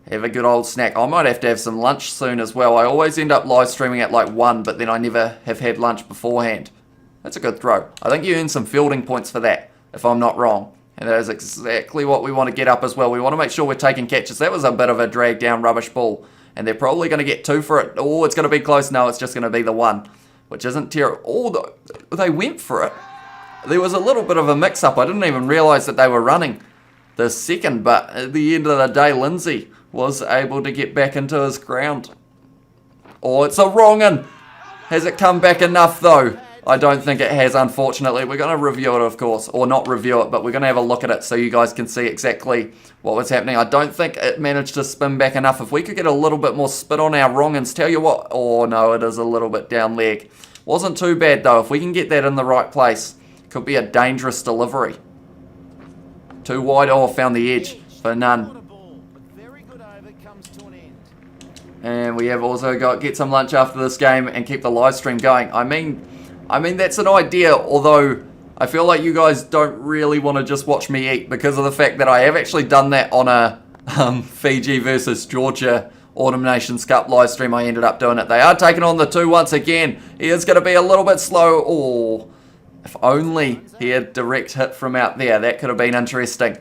Speaker 1: Have a good old snack. I might have to have some lunch soon as well. I always end up live streaming at like 1, but then I never have had lunch beforehand. That's a good throw. I think you earn some fielding points for that, if I'm not wrong. And that is exactly what we want to get up as well. We want to make sure we're taking catches. That was a bit of a drag down rubbish ball. And they're probably going to get 2 for it. Oh, it's going to be close. No, it's just going to be the 1. Which isn't terrible. Oh, they went for it. There was a little bit of a mix-up. I didn't even realise that they were running the second. But at the end of the day, Lindsay was able to get back into his ground. Oh, it's a wrong one. Has it come back enough, though? I don't think it has, unfortunately. We're going to review it, of course. Or not review it, but we're going to have a look at it so you guys can see exactly what was happening. I don't think it managed to spin back enough. If we could get a little bit more spin on our wrong-uns, tell you what. Oh, no, it is a little bit down leg. Wasn't too bad, though. If we can get that in the right place, could be a dangerous delivery. 2 wide. Oh, found the edge for none. And we have also got get some lunch after this game and keep the live stream going. I mean, that's an idea, although I feel like you guys don't really want to just watch me eat because of the fact that I have actually done that on a Fiji versus Georgia Autumn Nations Cup live stream. I ended up doing it. They are taking on the 2 once again. He is going to be a little bit slow. Oh, if only he had direct hit from out there. That could have been interesting.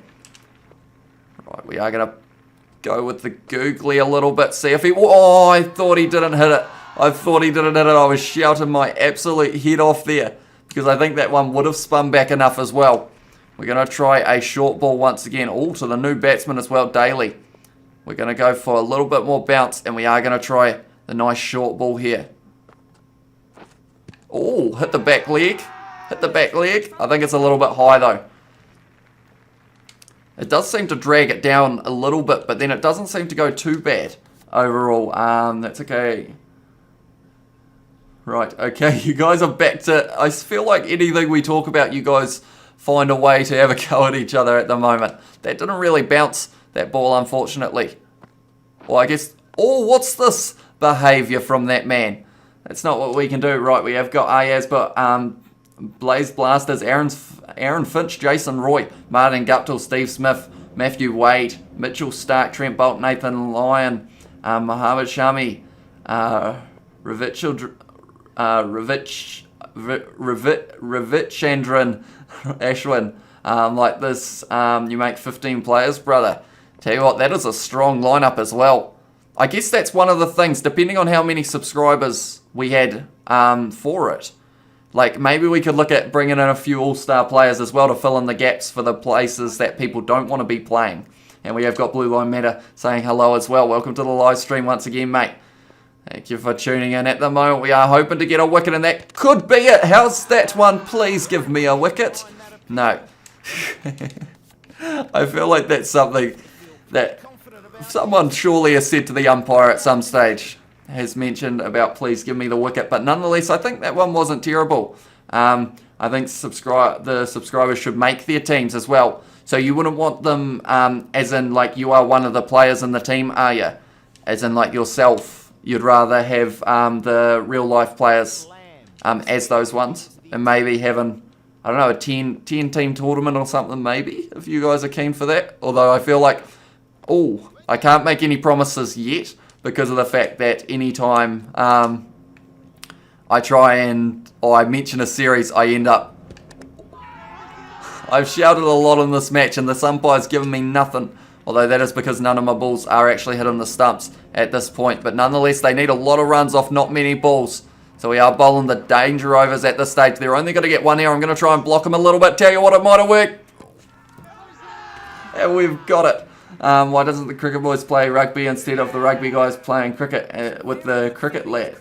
Speaker 1: Right, we are going to go with the googly a little bit. See if he... Oh, I thought he didn't hit it. I was shouting my absolute head off there because I think that one would have spun back enough as well. We're going to try a short ball once again. Oh, to the new batsman as well, Daly. We're going to go for a little bit more bounce, and we are going to try the nice short ball here. Oh, hit the back leg. Hit the back leg. I think it's a little bit high, though. It does seem to drag it down a little bit, but then it doesn't seem to go too bad overall. That's okay. Right, okay, you guys are back to... I feel like anything we talk about, you guys find a way to have a go at each other at the moment. That didn't really bounce, that ball, unfortunately. Well, I guess... Oh, what's this behaviour from that man? That's not what we can do. Right, we have got Ayaz, but Blaze Blasters, Aaron Finch, Jason Roy, Martin Guptill, Steve Smith, Matthew Wade, Mitchell Stark, Trent Bolt, Nathan Lyon, Mohammed Shami, Ravichandran Ashwin. Like this, you make 15 players, brother. Tell you what, that is a strong lineup as well. I guess that's one of the things, depending on how many subscribers we had for it. Like, maybe we could look at bringing in a few all-star players as well to fill in the gaps for the places that people don't want to be playing. And we have got Blue Line Meta saying hello as well. Welcome to the live stream once again, mate. Thank you for tuning in. At the moment, we are hoping to get a wicket, and that could be it. How's that one? Please give me a wicket. No. I feel like that's something that someone surely has said to the umpire at some stage. Has mentioned about please give me the wicket, but nonetheless, I think that one wasn't terrible. I think the subscribers should make their teams as well. So you wouldn't want them as in like you are one of the players in the team, are you? As in like yourself, you'd rather have the real life players as those ones, and maybe having, I don't know, a 10 team tournament or something maybe, if you guys are keen for that. Although I feel like, I can't make any promises yet, because of the fact that anytime I try and I mention a series, I end up... I've shouted a lot in this match and this umpire's given me nothing. Although that is because none of my balls are actually hitting the stumps at this point. But nonetheless, they need a lot of runs off not many balls. So we are bowling the danger overs at this stage. They're only going to get one here. I'm going to try and block them a little bit. Tell you what, it might have worked. And we've got it. Why doesn't the cricket boys play rugby instead of the rugby guys playing cricket with the cricket lad?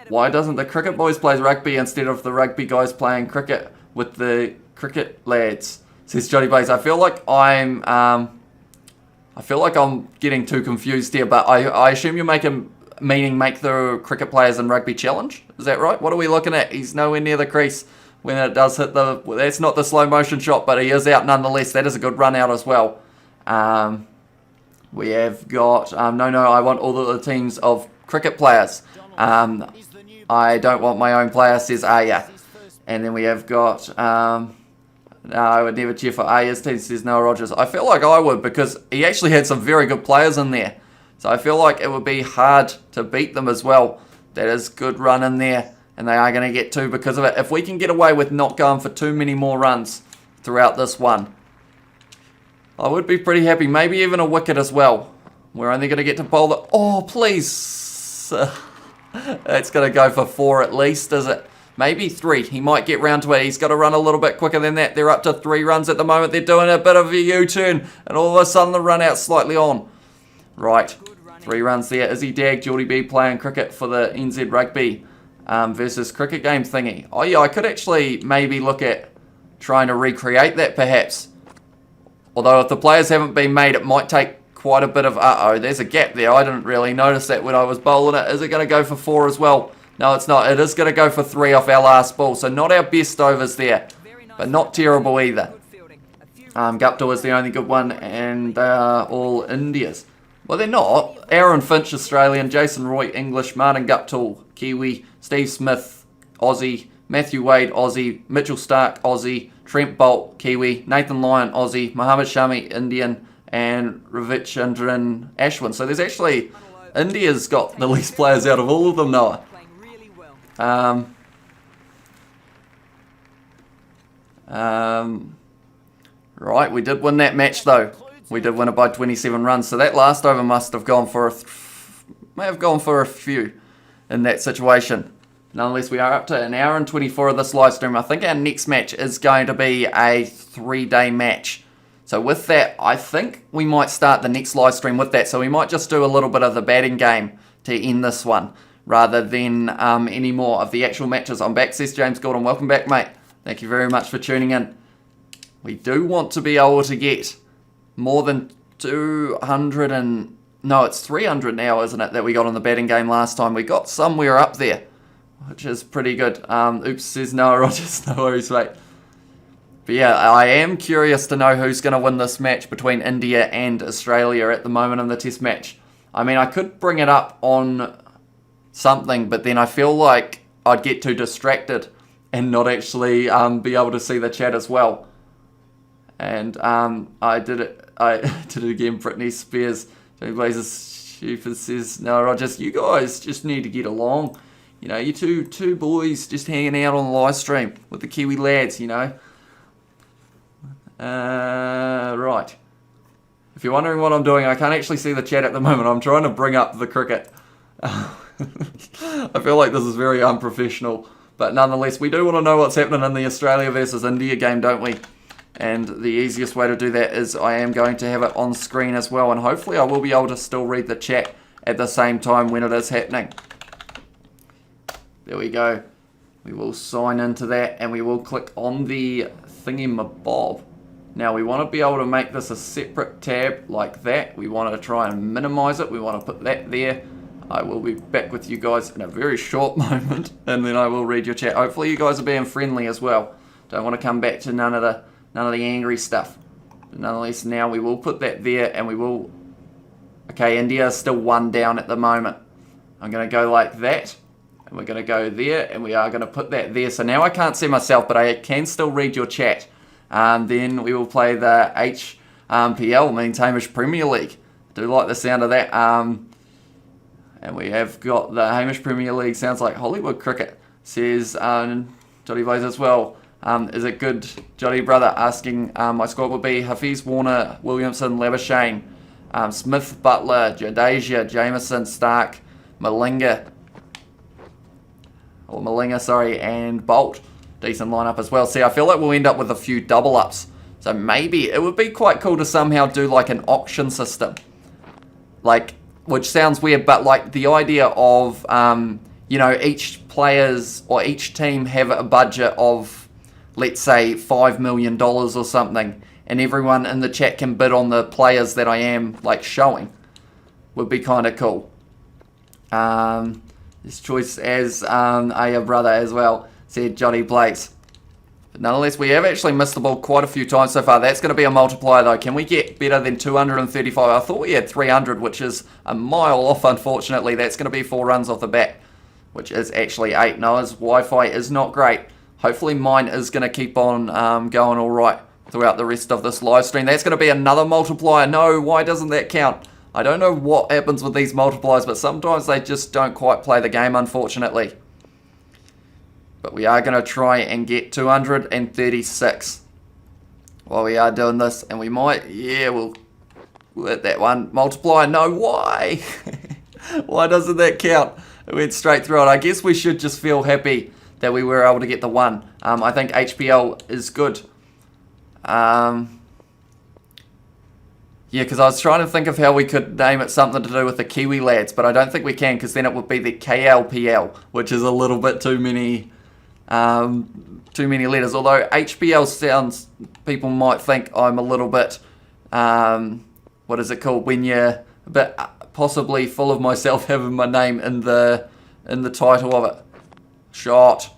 Speaker 1: Why doesn't the cricket boys play rugby instead of the rugby guys playing cricket with the cricket lads? Says Johnny Blaze. I feel like I'm getting too confused here, but I assume you're meaning make the cricket players in rugby challenge. Is that right? What are we looking at? He's nowhere near the crease when it does hit the... That's not the slow motion shot, but he is out nonetheless. That is a good run out as well. We have got I want all of the teams of cricket players. I don't want my own player, says Aya. And then we have got no, I would never cheer for Aya's team, says Noah Rogers. I feel like I would, because he actually had some very good players in there, so I feel like it would be hard to beat them as well. That is good run in there, and they are going to get two because of it. If we can get away with not going for too many more runs throughout this one, I would be pretty happy. Maybe even a wicket as well. We're only going to get to bowl the... Oh, please. It's going to go for 4 at least, is it? Maybe 3. He might get round to it. He's got to run a little bit quicker than that. They're up to 3 runs at the moment. They're doing a bit of a U-turn. And all of a sudden, the run out slightly on. Right. 3 runs there. Izzy Dag, Geordie B playing cricket for the NZ Rugby versus cricket game thingy. Oh, yeah, I could actually maybe look at trying to recreate that, perhaps. Although if the players haven't been made, it might take quite a bit of... there's a gap there. I didn't really notice that when I was bowling it. Is it going to go for 4 as well? No, it's not. It is going to go for 3 off our last ball. So not our best overs there, but not terrible either. Guptill is the only good one, and they are all Indias. Well, they're not. Aaron Finch, Australian. Jason Roy, English. Martin Guptill, Kiwi. Steve Smith, Aussie. Matthew Wade, Aussie. Mitchell Stark, Aussie. Trent Bolt, Kiwi. Nathan Lyon, Aussie. Mohammed Shami, Indian. And Ravichandran Ashwin. So there's actually... India's got the least players out of all of them, Noah. Right, we did win that match though. We did win it by 27 runs. So that last over must have gone for may have gone for a few in that situation. Nonetheless, we are up to 1 hour and 24 of this live stream. I think our next match is going to be a 3-day match. So with that, I think we might start the next live stream with that. So we might just do a little bit of the batting game to end this one, rather than any more of the actual matches. I'm back, says James Gordon. Welcome back, mate. Thank you very much for tuning in. We do want to be able to get more than 200 and... No, it's 300 now, isn't it, that we got on the batting game last time. We got somewhere up there, which is pretty good. Oops, says Noah Rogers. No worries, mate. But yeah, I am curious to know who's going to win this match between India and Australia at the moment in the test match. I mean, I could bring it up on something, but then I feel like I'd get too distracted and not actually be able to see the chat as well. And I did it again. Britney Spears, Johnny Blazers, Shufus says, no, Rogers, you guys just need to get along. You know, you two boys just hanging out on the live stream with the Kiwi lads, you know. Right. If you're wondering what I'm doing, I can't actually see the chat at the moment. I'm trying to bring up the cricket. I feel like this is very unprofessional. But nonetheless, we do want to know what's happening in the Australia versus India game, don't we? And the easiest way to do that is I am going to have it on screen as well. And hopefully I will be able to still read the chat at the same time when it is happening. There we go. We will sign into that and we will click on the thingy-mabob. Now we want to be able to make this a separate tab like that. We want to try and minimize it. We want to put that there. I will be back with you guys in a very short moment and then I will read your chat. Hopefully you guys are being friendly as well. Don't want to come back to none of the angry stuff. But nonetheless, now we will put that there and we will... Okay, India is still 1 down at the moment. I'm going to go like that. And we're going to go there and we are going to put that there. So now I can't see myself, but I can still read your chat. Then we will play the HPL, means Hamish Premier League. Do like the sound of that. And we have got the Hamish Premier League, sounds like Hollywood cricket, says Jody Blaze as well. Is it good, Jody brother? Asking, my squad would be Hafiz, Warner, Williamson, Labuschagne, Smith, Butler, Jadeja, Jameson, Stark, Malinga, and Bolt. Decent lineup as well. See, I feel like we'll end up with a few double ups. So maybe it would be quite cool to somehow do like an auction system. Like, which sounds weird, but like the idea of, you know, each players or each team have a budget of, let's say, $5 million or something. And everyone in the chat can bid on the players that I am like showing. Would be kind of cool. This choice as a brother as well, said Johnny Blaze. But nonetheless, we have actually missed the ball quite a few times so far. That's going to be a multiplier though. Can we get better than 235? I thought we had 300, which is a mile off, unfortunately. That's going to be 4 runs off the bat, which is actually 8. Noah's Wi-Fi is not great. Hopefully mine is going to keep on going all right throughout the rest of this live stream. That's going to be another multiplier. No, why doesn't that count? I don't know what happens with these multipliers, but sometimes they just don't quite play the game, unfortunately. But we are going to try and get 236 while we are doing this. And we might, yeah, we'll let that one multiply. No, why? Why doesn't that count? It went straight through it. I guess we should just feel happy that we were able to get the 1. I think HPL is good. Yeah, because I was trying to think of how we could name it something to do with the Kiwi lads, but I don't think we can, because then it would be the KLPL, which is a little bit too many letters. Although HPL sounds, people might think I'm a little bit, what is it called, when you're a bit possibly full of myself having my name in the title of it. Shot.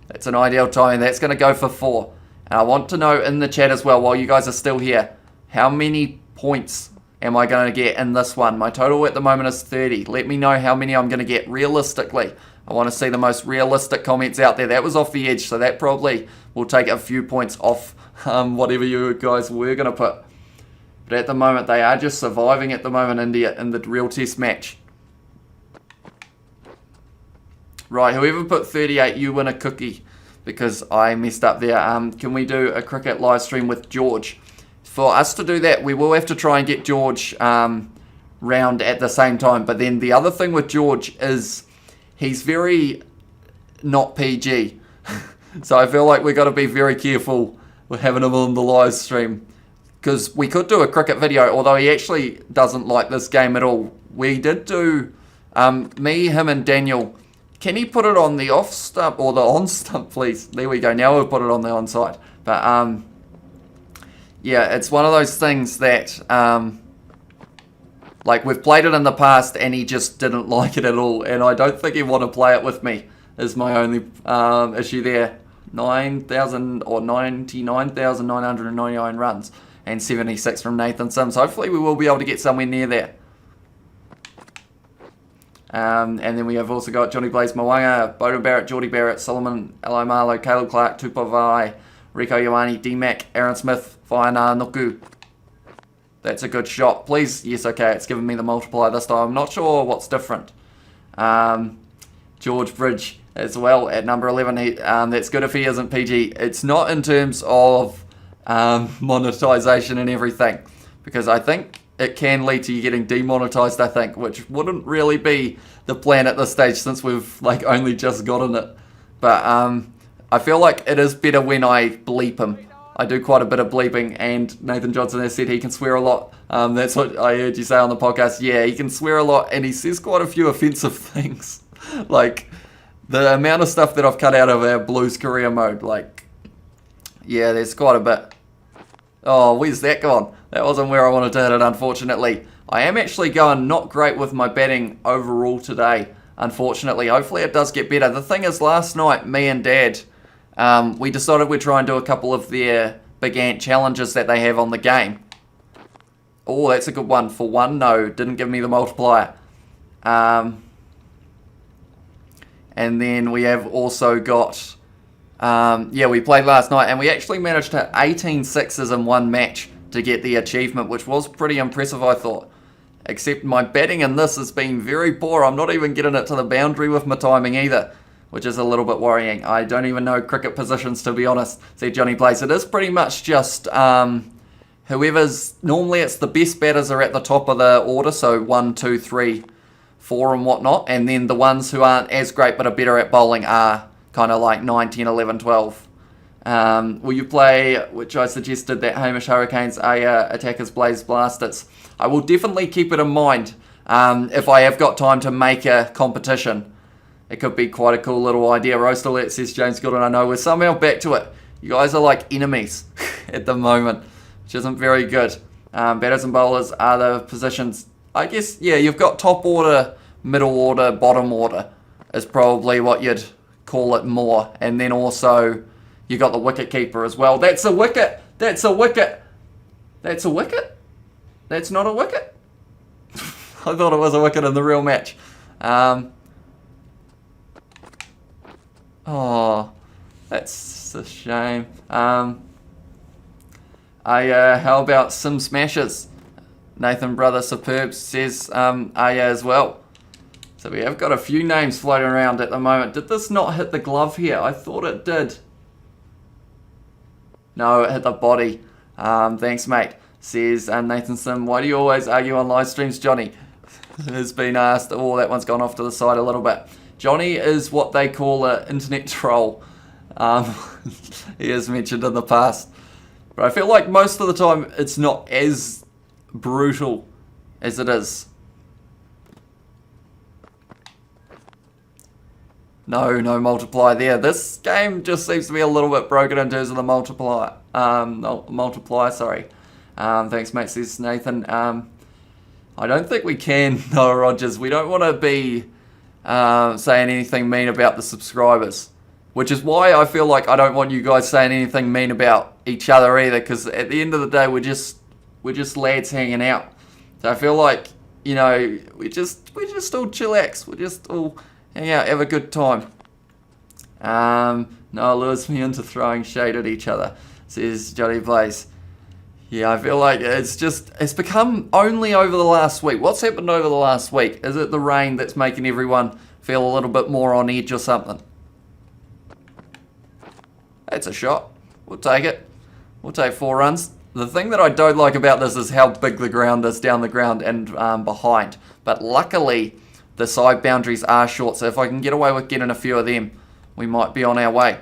Speaker 1: That's an ideal timing. That's going to go for 4. And I want to know in the chat as well, while you guys are still here, how many points am I going to get in this one? My total at the moment is 30. Let me know how many I'm going to get realistically. I want to see the most realistic comments out there. That was off the edge, so that probably will take a few points off whatever you guys were going to put. But at the moment, they are just surviving at the moment, India, in the real test match. Right, whoever put 38, you win a cookie, because I messed up there. Can we do a cricket live stream with George? For us to do that, we will have to try and get George round at the same time. But then the other thing with George is he's very not PG. So I feel like we've got to be very careful with having him on the live stream, because we could do a cricket video, although he actually doesn't like this game at all. We did do, me, him and Daniel. Can he put it on the off stump or the on stump, please? There we go. Now we've put it on the on side. But, yeah, it's one of those things that, like, we've played it in the past and he just didn't like it at all. And I don't think he'd want to play it with me, is my only issue there. 9,000 or 99,999 runs and 76 from Nathan Sims. Hopefully we will be able to get somewhere near there. And then we have also got Johnny Blaze Mwanga, Bowden Barrett, Geordie Barrett, Solomon Alomalo, Caleb Clark, Tupavai, Rico Ioane, D-Mac, Aaron Smith, Whaina Nuku. That's a good shot. Please, yes, okay, it's given me the multiplier this time. I'm not sure what's different. George Bridge as well at number 11. That's good if he isn't PG. It's not in terms of monetization and everything, because I think it can lead to you getting demonetized, I think, which wouldn't really be the plan at this stage since we've like only just gotten it. But I feel like it is better when I bleep him. I do quite a bit of bleeping, and Nathan Johnson has said he can swear a lot. That's what I heard you say on the podcast. Yeah, he can swear a lot, and he says quite a few offensive things. Like, the amount of stuff that I've cut out of our Blues career mode, like, yeah, there's quite a bit. Oh, where's that gone? That wasn't where I wanted to hit it, unfortunately. I am actually going not great with my batting overall today, unfortunately. Hopefully it does get better. The thing is, last night, me and Dad, we decided we'd try and do a couple of their Big Ant challenges that they have on the game. Oh, that's a good one. For one, no, didn't give me the multiplier. And then we have also got, yeah, we played last night and we actually managed to 18 sixes in one match to get the achievement, which was pretty impressive, I thought. Except my batting in this has been very poor. I'm not even getting it to the boundary with my timing either, which is a little bit worrying. I don't even know cricket positions, to be honest. See, Johnny plays. It is pretty much just whoever's, normally it's the best batters are at the top of the order, so 1, 2, 3, 4 and whatnot, and then the ones who aren't as great but are better at bowling are kind of like 9, 10, 11, 12. Will you play, which I suggested, that Hamish Hurricanes, Attackers, Blaze Blasters? I will definitely keep it in mind if I have got time to make a competition. It could be quite a cool little idea. Roast Alert says James Goodwin. I know we're somehow back to it. You guys are like enemies at the moment, which isn't very good. Batters and bowlers are the positions. I guess, yeah, you've got top order, middle order, bottom order is probably what you'd call it more. And then also, you got the wicket keeper as well. That's a wicket. That's a wicket. That's a wicket. That's not a wicket. I thought it was a wicket in the real match. Oh, that's a shame. How about Sim Smashers? Nathan Brother Superb says Aya as well. So we have got a few names floating around at the moment. Did this not hit the glove here? I thought it did. No, it hit the body. Thanks, mate. Says Nathan Sim, why do you always argue on live streams, Johnny? Has been asked. Oh, that one's gone off to the side a little bit. Johnny is what they call an internet troll. He has mentioned in the past. But I feel like most of the time it's not as brutal as it is. No multiplier there. This game just seems to be a little bit broken in terms of the multiplier. Sorry. Thanks, mate, says Nathan. I don't think we can, Noah Rogers. We don't want to be saying anything mean about the subscribers. Which is why I feel like I don't want you guys saying anything mean about each other either, because at the end of the day, we're just lads hanging out. So I feel like, you know, we just all chillax. We just all hang out, have a good time. No, lures me into throwing shade at each other, says Johnny Blaze. Yeah, I feel like it's become only over the last week. What's happened over the last week? Is it the rain that's making everyone feel a little bit more on edge or something? That's a shot. We'll take it. We'll take 4 runs. The thing that I don't like about this is how big the ground is down the ground and behind. But luckily, the side boundaries are short, so if I can get away with getting a few of them, we might be on our way.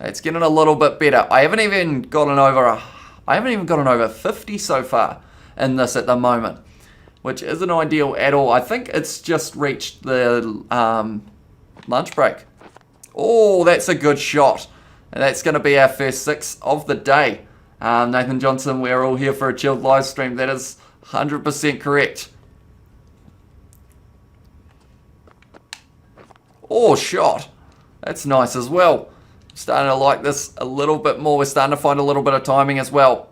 Speaker 1: It's getting a little bit better. I haven't even gotten over I haven't even gotten over 50 so far in this at the moment, which isn't ideal at all. I think it's just reached the lunch break. Oh, that's a good shot. And that's going to be our first 6 of the day. Nathan Johnson, we're all here for a chilled live stream. That is 100% correct. Oh, shot. That's nice as well. Starting to like this a little bit more. We're starting to find a little bit of timing as well.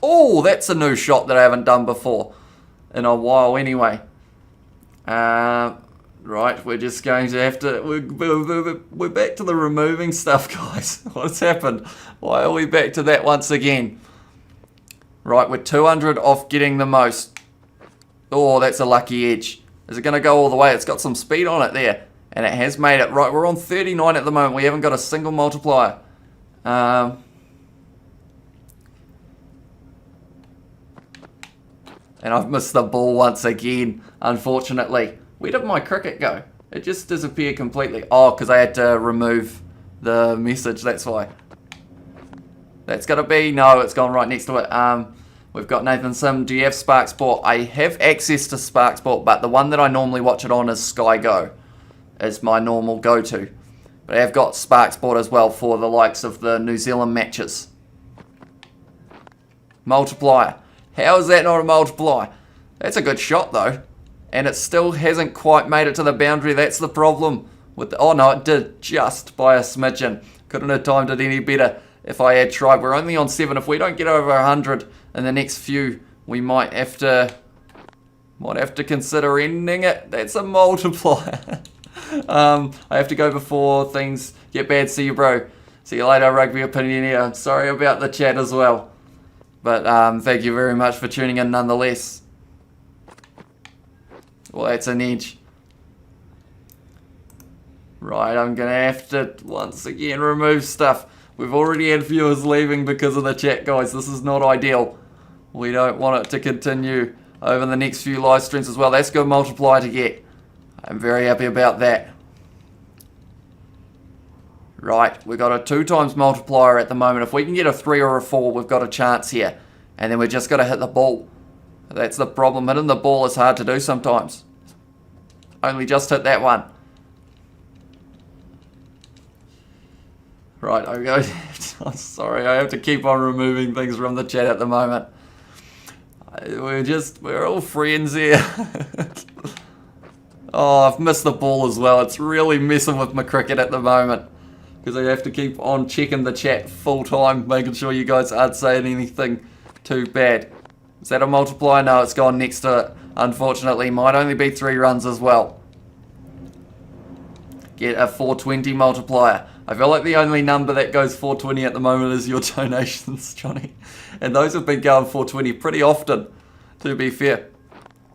Speaker 1: Oh, that's a new shot that I haven't done before in a while anyway. Right, we're just going to have to... We're back to the removing stuff, guys. What's happened? Why are we back to that once again? Right, we're 200 off getting the most. Oh, that's a lucky edge. Is it going to go all the way? It's got some speed on it there. And it has made it. Right, we're on 39 at the moment. We haven't got a single multiplier. And I've missed the ball once again, unfortunately. Where did my cricket go? It just disappeared completely. Oh, because I had to remove the message, that's why. That's going to be... No, it's gone right next to it. We've got Nathan Sim. Do you have Spark Sport? I have access to Spark Sport, but the one that I normally watch it on is Sky Go. It's my normal go-to. But I have got Spark Sport as well for the likes of the New Zealand matches. Multiplier. How is that not a multiplier? That's a good shot though. And it still hasn't quite made it to the boundary. That's the problem. Oh no, it did just by a smidgen. Couldn't have timed it any better if I had tried. We're only on 7. If we don't get over 100 in the next few, we might have to consider ending it. That's a multiplier. I have to go before things get bad. See you, bro. See you later, Rugby Opinioneer. I'm sorry about the chat as well. But thank you very much for tuning in nonetheless. Well, that's an edge. Right, I'm going to have to once again remove stuff. We've already had viewers leaving because of the chat, guys. This is not ideal. We don't want it to continue over the next few live streams as well. That's a good multiplier to get. I'm very happy about that. Right, we've got a 2 times multiplier at the moment. If we can get a 3 or a 4, we've got a chance here. And then we've just got to hit the ball. That's the problem. Hitting the ball is hard to do sometimes. Only just hit that one. Right, I'm going I'm sorry, I have to keep on removing things from the chat at the moment. We're all friends here. Oh, I've missed the ball as well. It's really messing with my cricket at the moment. Because I have to keep on checking the chat full time, making sure you guys aren't saying anything too bad. Is that a multiplier? No, it's gone next to it. Unfortunately, might only be 3 runs as well. Get a 420 multiplier. I feel like the only number that goes 420 at the moment is your donations, Johnny. And those have been going 420 pretty often, to be fair.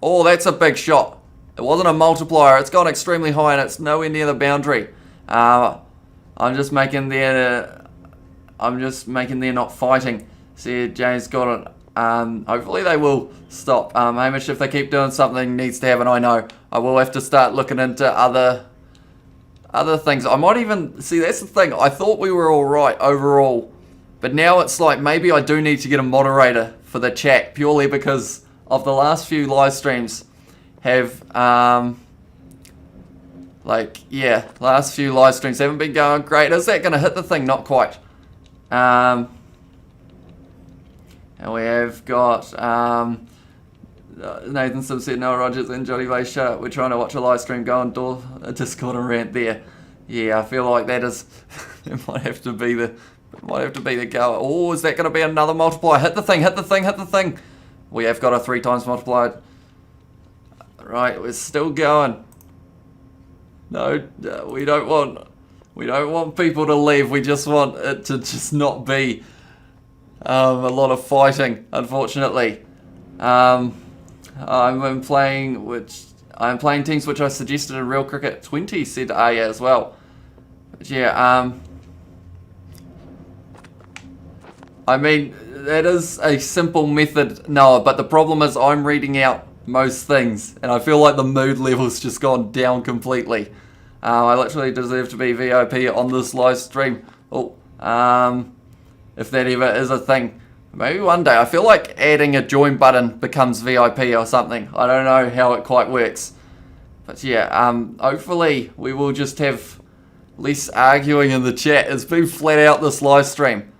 Speaker 1: Oh, that's a big shot. It wasn't a multiplier. It's gone extremely high and it's nowhere near the boundary. I'm just making there not fighting. See, James got it. Hopefully they will stop. Hamish, if they keep doing something, needs to have an I know. I will have to start looking into other things. I might even... See, that's the thing. I thought we were alright overall. But now it's like maybe I do need to get a moderator for the chat. Purely because of the last few live streams have... last few live streams haven't been going great. Is that going to hit the thing? Not quite. And we have got Nathan Sim said, Noah Rogers and Johnny Bay, shut up. We're trying to watch a live stream. Go on Discord and rant there. Yeah, I feel like that is... it might have to be the go. Oh, is that going to be another multiplier? Hit the thing, hit the thing, hit the thing. We have got a 3 times multiplier. Right, we're still going. No, we don't want people to leave. We just want it to just not be a lot of fighting, unfortunately. I'm playing teams which I suggested in Real Cricket 20, said Aya as well. But yeah, I mean, that is a simple method, Noah, but the problem is I'm reading out most things, and I feel like the mood level's just gone down completely. I literally deserve to be VIP on this live stream. Oh, if that ever is a thing. Maybe one day. I feel like adding a join button becomes VIP or something. I don't know how it quite works. But yeah, hopefully we will just have less arguing in the chat. It's been flat out this live stream.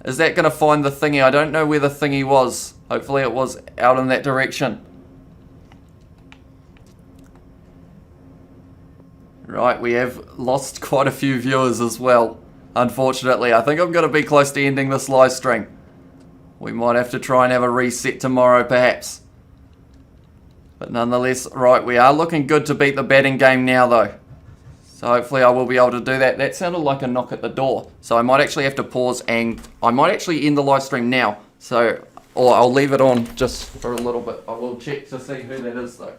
Speaker 1: Is that going to find the thingy? I don't know where the thingy was. Hopefully it was out in that direction. Right, we have lost quite a few viewers as well. Unfortunately, I think I'm going to be close to ending this live stream. We might have to try and have a reset tomorrow perhaps. But nonetheless, right, we are looking good to beat the betting game now though. So hopefully I will be able to do that. That sounded like a knock at the door. So I might actually have to pause and I might actually end the live stream now. So, or I'll leave it on just for a little bit. I will check to see who that is though.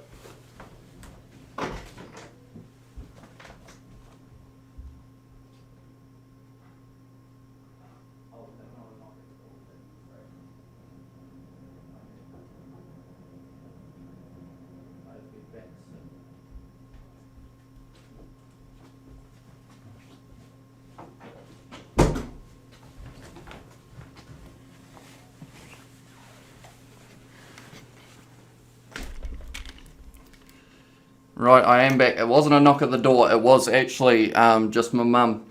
Speaker 1: Right, I am back. It wasn't a knock at the door. It was actually just my mum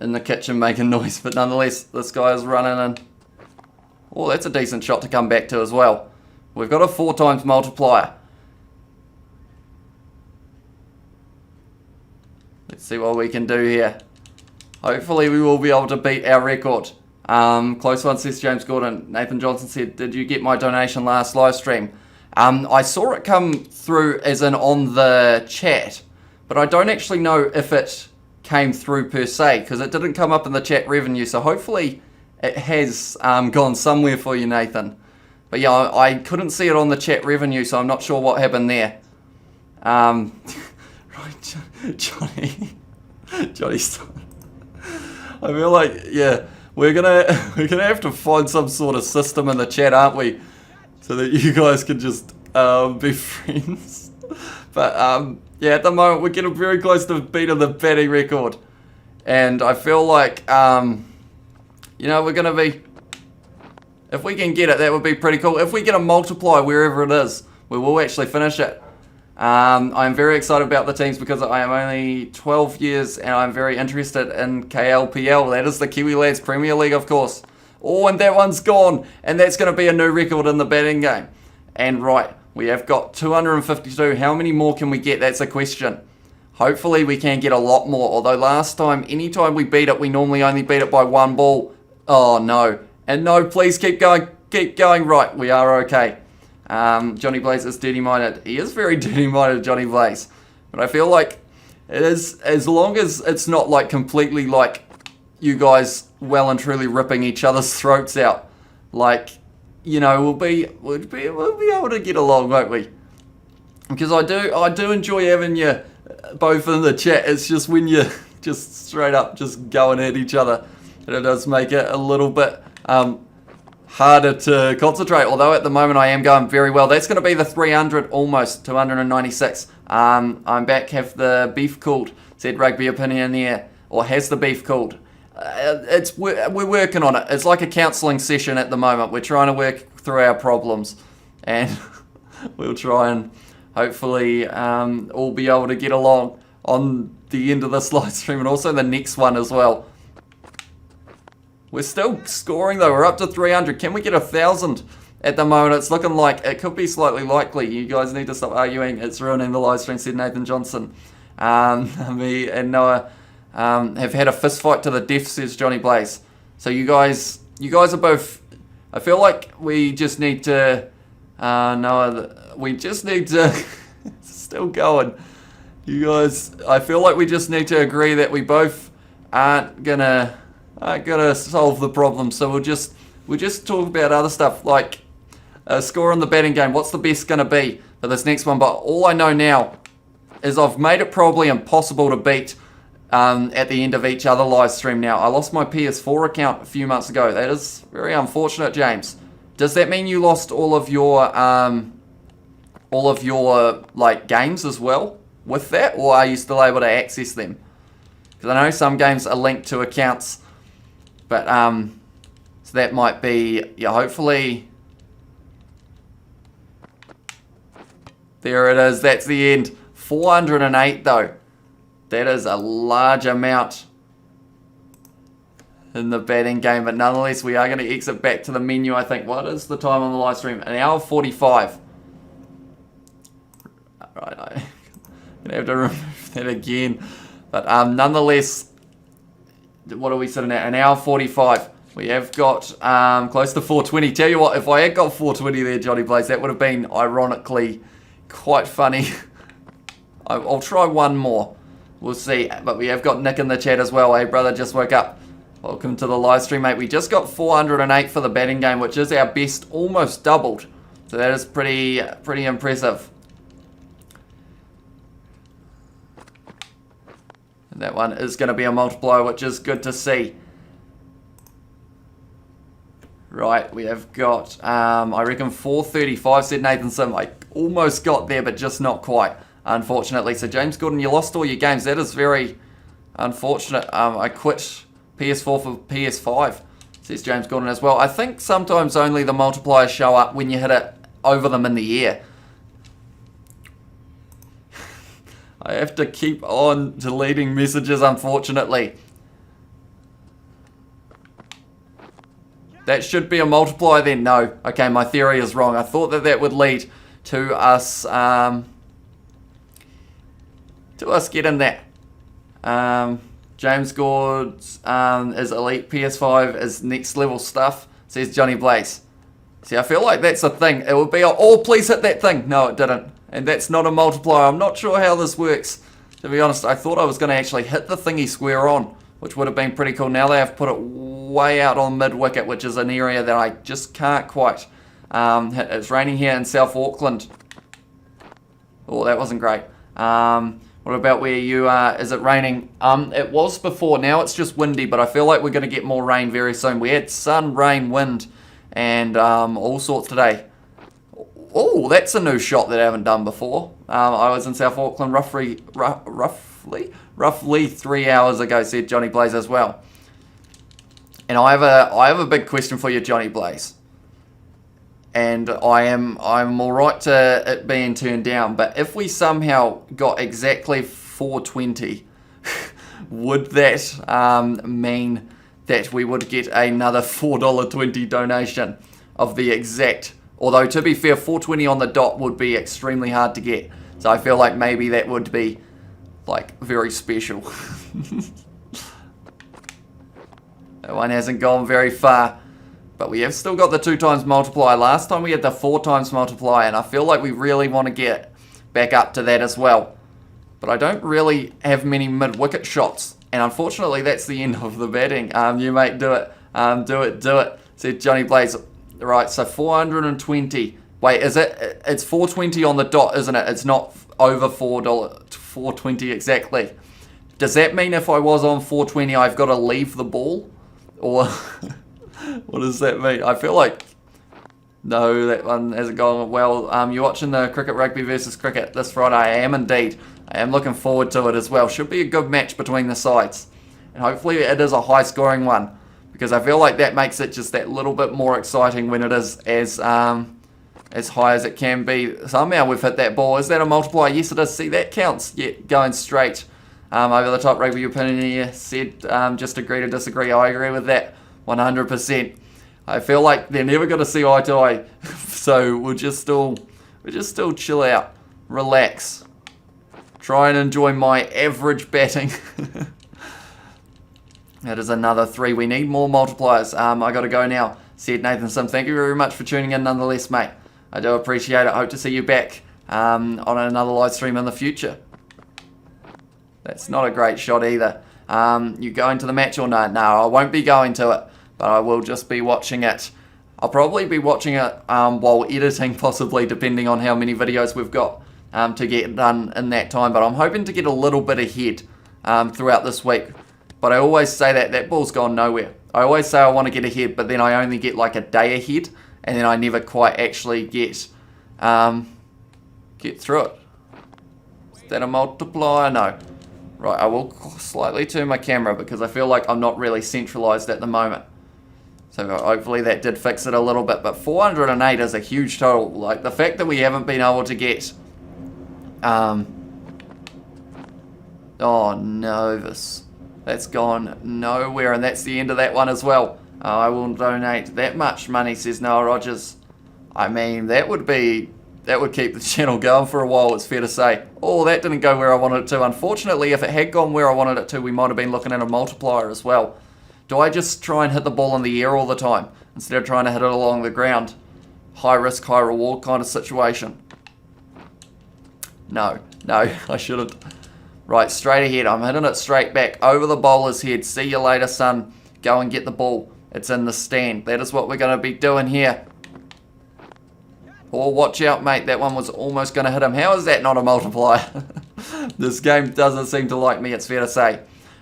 Speaker 1: in the kitchen making noise. But nonetheless, this guy is running in. Oh, that's a decent shot to come back to as well. We've got a 4 times multiplier. Let's see what we can do here. Hopefully we will be able to beat our record. Close one, says James Gordon. Nathan Johnson said, did you get my donation last live stream? I saw it come through as in on the chat, but I don't actually know if it came through per se, because it didn't come up in the chat revenue, so hopefully it has gone somewhere for you, Nathan. But yeah, I couldn't see it on the chat revenue, so I'm not sure what happened there. Right, Johnny, stop. I feel like, yeah, we're gonna have to find some sort of system in the chat, aren't we? So that you guys can just be friends. But yeah, at the moment we're getting very close to beating the betting record. And I feel like, you know, we're going to be, if we can get it, that would be pretty cool. If we get a multiply wherever it is, we will actually finish it. I'm very excited about the teams because I am only 12 years and I'm very interested in KLPL. That is the Kiwi Lads Premier League, of course. Oh, and that one's gone. And that's going to be a new record in the betting game. And right, we have got 252. How many more can we get? That's a question. Hopefully we can get a lot more. Although last time, anytime we beat it, we normally only beat it by 1 ball. Oh, no. And no, please keep going. Keep going. Right, we are okay. Johnny Blaze is dirty-minded. He is very dirty-minded, Johnny Blaze. But I feel like it is, as long as it's not like completely like you guys well and truly ripping each other's throats out, like, you know, we'll be able to get along, won't we? Because I do enjoy having you both in the chat. It's just when you just straight up just going at each other, and it does make it a little bit harder to concentrate. Although at the moment I am going very well. That's going to be the 300, almost 296. I'm back. Have the beef cooled? Said Rugby Opinion there, or has the beef cooled? We're working on it. It's like a counselling session at the moment. We're trying to work through our problems, and we'll try and hopefully all be able to get along on the end of this live stream and also the next one as well. We're still scoring though. We're up to 300. Can we get 1,000 at the moment? It's looking like it could be slightly likely. You guys need to stop arguing. It's ruining the live stream, said Nathan Johnson. Me and Noah have had a fist fight to the death, says Johnny Blaze. So you guys are both, I feel like we just need to, we just need to, still going. You guys, I feel like we just need to agree that we both aren't gonna solve the problem. So we'll just talk about other stuff, like score in the betting game. What's the best gonna be for this next one? But all I know now is I've made it probably impossible to beat at the end of each other live stream now. I lost my PS4 account a few months ago. That is very unfortunate, James. Does that mean you lost all of your like games as well? with that, or are you still able to access them? Because I know some games are linked to accounts, but so that might be, yeah, hopefully. There it is, that's the end. 408 though. That is a large amount in the betting game, but nonetheless we are going to exit back to the menu. I think, what is the time on the live stream? 1 hour 45. Right, I'm going to have to remove that again. But nonetheless, what are we sitting at? 1 hour 45. We have got close to 420. Tell you what, if I had got 420 there, Johnny Blaze, that would have been ironically quite funny. I'll try one more. We'll see. But we have got Nick in the chat as well. Hey, brother, just woke up. Welcome to the live stream, mate. We just got 408 for the betting game, which is our best, almost doubled. So that is pretty impressive. And that one is going to be a multiplier, which is good to see. Right, we have got, I reckon 435, said Nathan Sim. I almost got there, but just not quite, unfortunately. So James Gordon, you lost all your games. That is very unfortunate. I quit PS4 for PS5, says James Gordon as well. I think sometimes only the multipliers show up when you hit it over them in the air. I have to keep on deleting messages, unfortunately. That should be a multiplier then. No. Okay, my theory is wrong. I thought that that would lead to us getting that. James Gord is elite. PS5 is next level stuff, says Johnny Blaze. See, I feel like that's a thing. It would be, oh, please hit that thing. No, it didn't. And that's not a multiplier. I'm not sure how this works. To be honest, I thought I was going to actually hit the thingy square on, which would have been pretty cool. Now they have put it way out on mid-wicket, which is an area that I just can't quite hit. It's raining here in South Auckland. Oh, that wasn't great. What about where you are? Is it raining? It was before. Now it's just windy, but I feel like we're going to get more rain very soon. We had sun, rain, wind, and all sorts today. Oh, that's a new shot that I haven't done before. I was in South Auckland roughly 3 hours ago, said Johnny Blaze as well. And I have a big question for you, Johnny Blaze. And I'm all right to it being turned down, but if we somehow got exactly 420, would that mean that we would get another $4.20 donation of the exact? Although, to be fair, 420 on the dot would be extremely hard to get. So I feel like maybe that would be, like, very special. That one hasn't gone very far. But we have still got the 2 times multiplier. Last time we had the 4 times multiplier, and I feel like we really want to get back up to that as well. But I don't really have many mid-wicket shots. And unfortunately, that's the end of the batting. You mate, do it. Do it, said Johnny Blaze. Right, so 420. Wait, is it? It's 420 on the dot, isn't it? It's not over $4.20 exactly. Does that mean if I was on 420, I've got to leave the ball? Or what does that mean? I feel like no, that one hasn't gone well. You're watching the cricket rugby versus cricket this Friday. I am indeed. I am looking forward to it as well. Should be a good match between the sides. And hopefully it is a high scoring one. Because I feel like that makes it just that little bit more exciting when it is as high as it can be. Somehow we've hit that ball. Is that a multiplier? Yes, it is. See, that counts. Yeah, going straight over the top. Rugby opinion here said just agree to disagree. I agree with that 100%. I feel like they're never going to see eye to eye. So we'll just still chill out, relax, try and enjoy my average batting. That is another 3. We need more multipliers. I got to go now, said Nathan Sim. Thank you very much for tuning in nonetheless, mate. I do appreciate it. Hope to see you back on another live stream in the future. That's not a great shot either. You going to the match or no? No, I won't be going to it, but I will just be watching it. I'll probably be watching it while editing, possibly, depending on how many videos we've got to get done in that time. But I'm hoping to get a little bit ahead throughout this week. But I always say that ball's gone nowhere. I always say I want to get ahead, but then I only get like a day ahead, and then I never quite actually get through it. that a multiplier? No. Right, I will slightly turn my camera because I feel like I'm not really centralized at the moment. So hopefully that did fix it a little bit. But 408 is a huge total. Like, the fact that we haven't been able to get... oh, Novus. That's gone nowhere, and that's the end of that one as well. I will donate that much money, says Noah Rogers. I mean, that would keep the channel going for a while, it's fair to say. Oh, that didn't go where I wanted it to. Unfortunately, if it had gone where I wanted it to, we might have been looking at a multiplier as well. Do I just try and hit the ball in the air all the time, instead of trying to hit it along the ground? High risk, high reward kind of situation. No, I shouldn't. Right, straight ahead. I'm hitting it straight back over the bowler's head. See you later, son. Go and get the ball. It's in the stand. That is what we're going to be doing here. Oh, watch out, mate. That one was almost going to hit him. How is that not a multiplier? This game doesn't seem to like me, it's fair to say.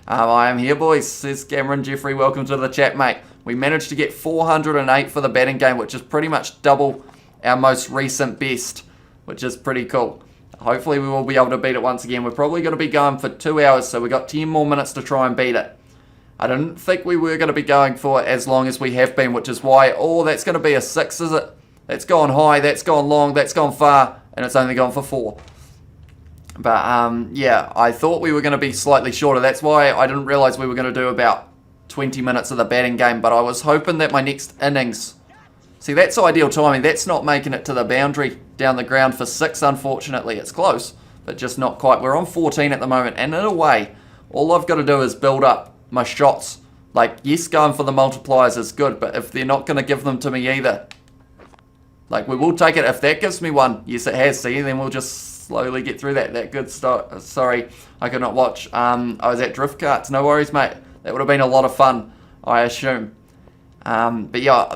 Speaker 1: I am here, boys, says Cameron Jeffrey. Welcome to the chat, mate. We managed to get 408 for the batting game, which is pretty much double our most recent best, which is pretty cool. Hopefully we will be able to beat it once again. We're probably going to be going for 2 hours, so we've got 10 more minutes to try and beat it. I didn't think we were going to be going for as long as we have been, which is why, oh, that's going to be a 6, is it? That's gone high, that's gone long, that's gone far, and it's only gone for 4. But, yeah, I thought we were going to be slightly shorter. That's why I didn't realise we were going to do about 20 minutes of the batting game, but I was hoping that my next innings... See, that's ideal timing. That's not making it to the boundary down the ground for 6, unfortunately. It's close, but just not quite. We're on 14 at the moment, and in a way, all I've got to do is build up my shots. Like, yes, going for the multipliers is good, but if they're not going to give them to me either, like, we will take it. If that gives me one, yes, it has, see, then we'll just slowly get through that. That good start. Sorry, I could not watch. I was at drift carts. No worries, mate. That would have been a lot of fun, I assume. But yeah,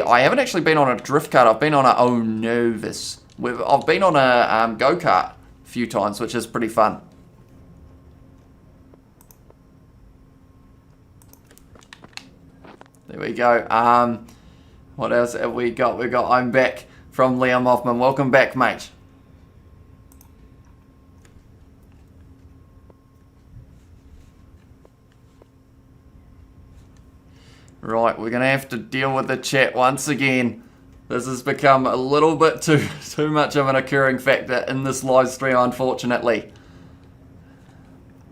Speaker 1: I haven't actually been on a drift kart. I've been on a Novus. I've been on a go-kart a few times, which is pretty fun. There we go. What else have we got? We got I'm back from Liam Hoffman. Welcome back, mate. Right, we're going to have to deal with the chat once again. This has become a little bit too much of an occurring factor in this live stream, unfortunately.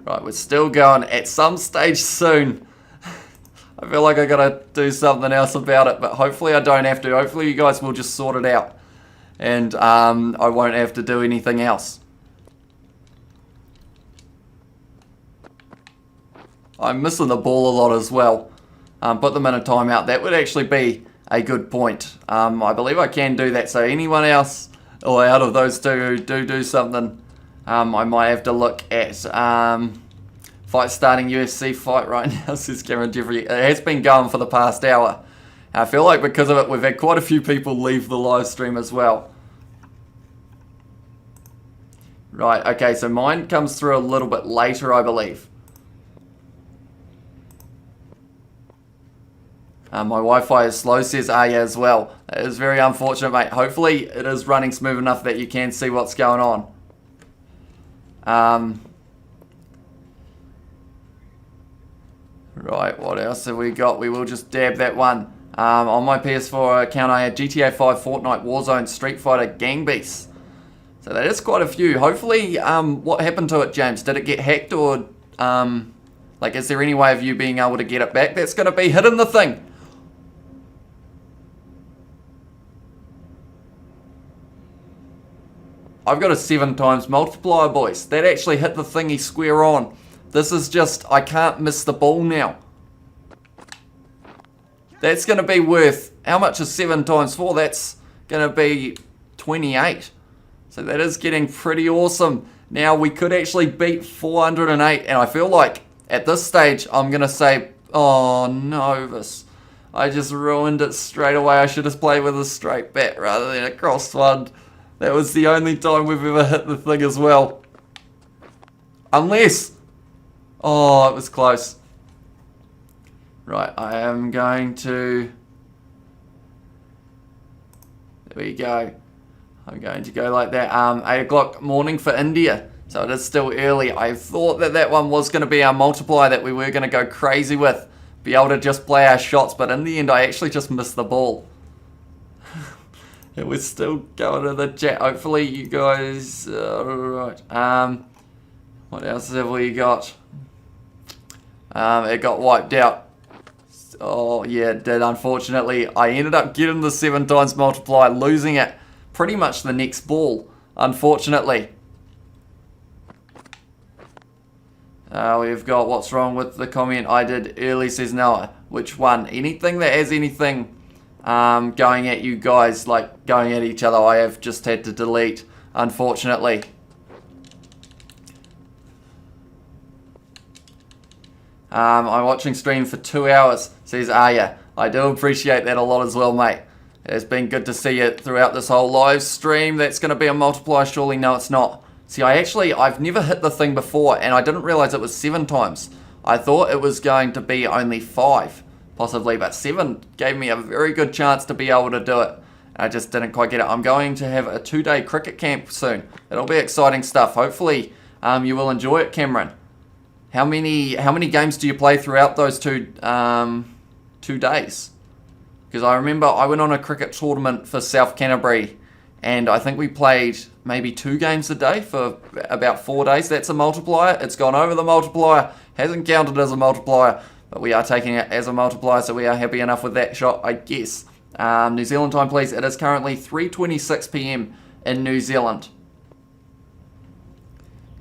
Speaker 1: Right, we're still going. At some stage soon, I feel like I got to do something else about it, but hopefully I don't have to. Hopefully you guys will just sort it out, and I won't have to do anything else. I'm missing the ball a lot as well. Put them in a timeout. That would actually be a good point. I believe I can do that. So anyone else, or out of those two who do something, I might have to look at fight starting UFC fight right now, says Cameron Jeffrey. It has been going for the past hour. I feel like because of it, we've had quite a few people leave the live stream as well. Right, okay, so mine comes through a little bit later, I believe. My Wi-Fi is slow, says Aya as well. It is very unfortunate, mate. Hopefully it is running smooth enough that you can see what's going on. Right, what else have we got? We will just dab that one. On my PS4 account, I had GTA 5, Fortnite, Warzone, Street Fighter, Gang Beasts. So that is quite a few. Hopefully, what happened to it, James? Did it get hacked, or like, is there any way of you being able to get it back? That's going to be hitting the thing. I've got a 7 times multiplier, boys. That actually hit the thingy square on. This is just, I can't miss the ball now. That's going to be worth, how much is 7 times 4? That's going to be 28. So that is getting pretty awesome. Now we could actually beat 408, and I feel like at this stage I'm going to say, oh, Novus. I just ruined it straight away. I should have played with a straight bat rather than a crossed one. That was the only time we've ever hit the thing as well. Unless... Oh, it was close. Right, I am going to... There we go. I'm going to go like that. 8 o'clock morning for India, So it is still early. I thought that that one was going to be our multiplier that we were going to go crazy with. Be able to just play our shots, but in the end I actually just missed the ball. It was still going to the chat. Hopefully you guys... Alright. What else have we got? It got wiped out. Oh yeah, it did, unfortunately. I ended up getting the 7 times multiplier, losing it pretty much the next ball, unfortunately. We've got what's wrong with the comment I did early, says Noah. Which one? Anything that has anything going at you guys, like going at each other, I have just had to delete, unfortunately. I'm watching stream for 2 hours, says Aya. I do appreciate that a lot as well, mate. It's been good to see it throughout this whole live stream. That's going to be a multiplier, surely? No, it's not. See, I've never hit the thing before, and I didn't realize it was 7 times. I thought it was going to be only 5, possibly, but 7 gave me a very good chance to be able to do it. I just didn't quite get it. I'm going to have a 2-day cricket camp soon. It'll be exciting stuff. Hopefully, you will enjoy it, Cameron. How many games do you play throughout those 2 days? Because I remember I went on a cricket tournament for South Canterbury, and I think we played maybe 2 games a day for about 4 days. That's a multiplier. It's gone over the multiplier. Hasn't counted as a multiplier, but we are taking it as a multiplier, so we are happy enough with that shot, I guess. New Zealand time, please. It is currently 3:26 p.m. in New Zealand.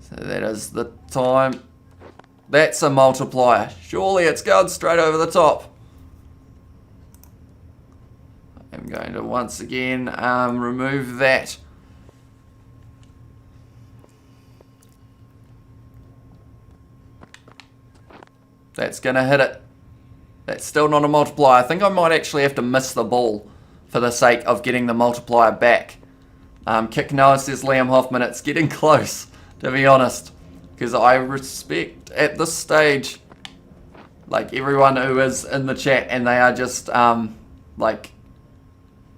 Speaker 1: So that is the time. That's a multiplier. Surely it's going straight over the top. I'm going to once again remove that. That's going to hit it. That's still not a multiplier. I think I might actually have to miss the ball for the sake of getting the multiplier back. Kick Noah, says Liam Hoffman. It's getting close, to be honest. Because I respect, at this stage, like, everyone who is in the chat, and they are just,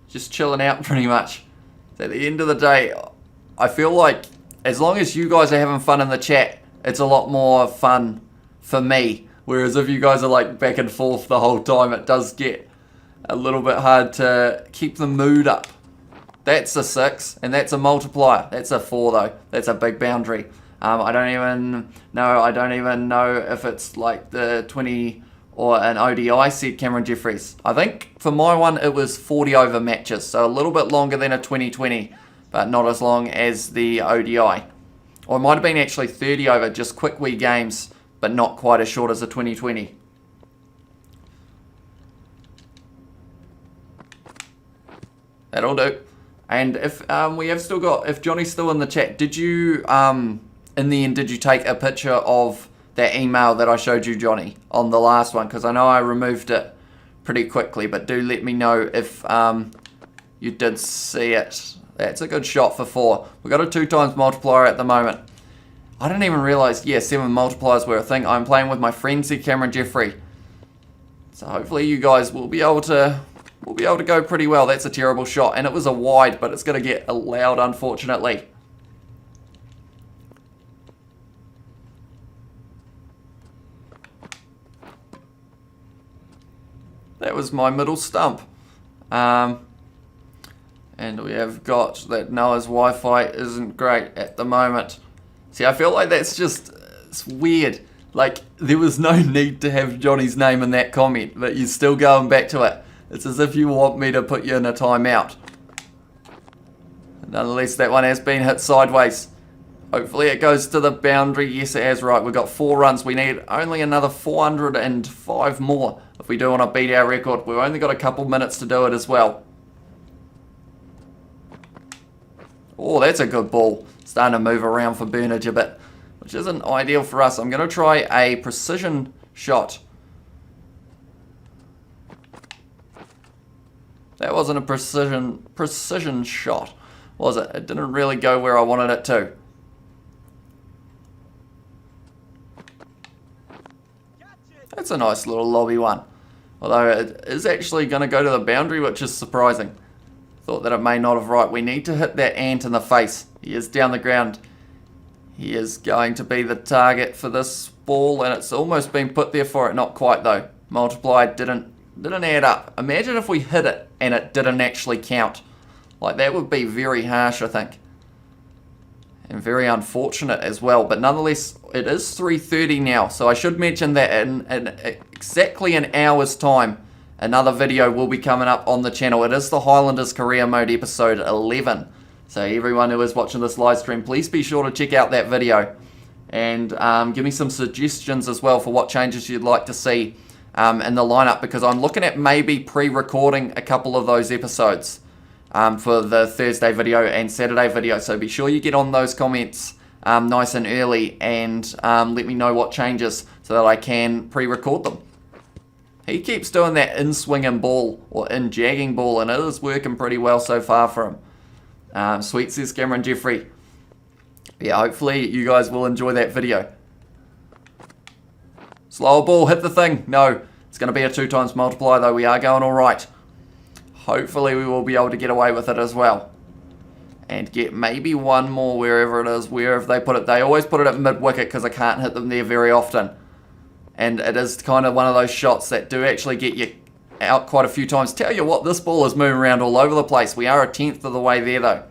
Speaker 1: just chilling out pretty much. So at the end of the day, I feel like as long as you guys are having fun in the chat, it's a lot more fun for me. Whereas if you guys are like back and forth the whole time, it does get a little bit hard to keep the mood up. That's a 6, and that's a multiplier. That's a 4 though. That's a big boundary. I don't even know if it's like the 20 or an ODI, said Cameron Jeffries. I think for my one it was 40 over matches, so a little bit longer than a 2020, but not as long as the ODI. Or it might have been actually 30 over, just quick wee games, but not quite as short as a 2020. That'll do. And if we have still got, if Johnny's still in the chat, did you, in the end, did you take a picture of that email that I showed you, Johnny, on the last one? Because I know I removed it pretty quickly, but do let me know if you did see it. That's a good shot for 4. We've got a 2 times multiplier at the moment. I didn't even realise, yeah, 7 multipliers were a thing. I'm playing with my friend, said Cameron Jeffrey. So hopefully you guys will be able to go pretty well. That's a terrible shot, and it was a wide, but it's going to get allowed, unfortunately. That was my middle stump. And we have got that Noah's Wi-Fi isn't great at the moment. See, I feel like that's just, it's weird. Like, there was no need to have Johnny's name in that comment, but you're still going back to it. It's as if you want me to put you in a timeout. Nonetheless, that one has been hit sideways. Hopefully it goes to the boundary. Yes, it has. Right, we've got 4 runs. We need only another 405 more if we do want to beat our record. We've only got a couple minutes to do it as well. Oh, that's a good ball. Starting to move around for Burnage a bit, which isn't ideal for us. I'm going to try a precision shot. That wasn't a precision shot, was it? It didn't really go where I wanted it to. That's a nice little lobby one. Although it is actually going to go to the boundary, which is surprising. Thought that it may not have. Right, we need to hit that ant in the face. He is down the ground. He is going to be the target for this ball, and it's almost been put there for it. Not quite though. Multiply didn't add up. Imagine if we hit it and it didn't actually count. Like, that would be very harsh, I think. And very unfortunate as well. But nonetheless, it is 3:30 now. So I should mention that in exactly an hour's time, another video will be coming up on the channel. It is the Highlanders Career Mode episode 11. So everyone who is watching this live stream, please be sure to check out that video. And give me some suggestions as well for what changes you'd like to see in the lineup. Because I'm looking at maybe pre-recording a couple of those episodes for the Thursday video and Saturday video. So be sure you get on those comments nice and early and let me know what changes so that I can pre-record them. He keeps doing that in-swinging ball or in-jagging ball, and it is working pretty well so far for him. Sweet, says Cameron Jeffrey. Yeah, hopefully you guys will enjoy that video. Slower ball, hit the thing. No, it's going to be a 2 times multiply though. We are going all right. Hopefully we will be able to get away with it as well. And get maybe one more wherever it is. Wherever they put it. They always put it at mid-wicket because I can't hit them there very often. And it is kind of one of those shots that do actually get you out quite a few times. Tell you what, this ball is moving around all over the place. We are a 10th of the way there though.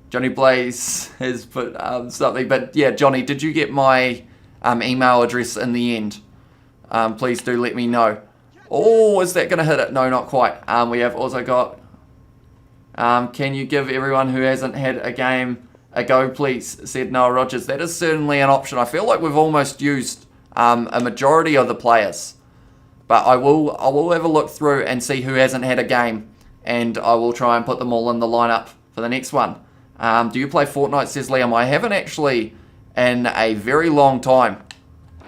Speaker 1: Johnny Blaze has put something. But yeah, Johnny, did you get my email address in the end? Please do let me know. Oh, is that going to hit it? No, not quite. We have also got... can you give everyone who hasn't had a game a go, please? Said Noah Rogers. That is certainly an option. I feel like we've almost used a majority of the players. But I will have a look through and see who hasn't had a game. And I will try and put them all in the lineup for the next one. Do you play Fortnite, says Liam? I haven't actually in a very long time.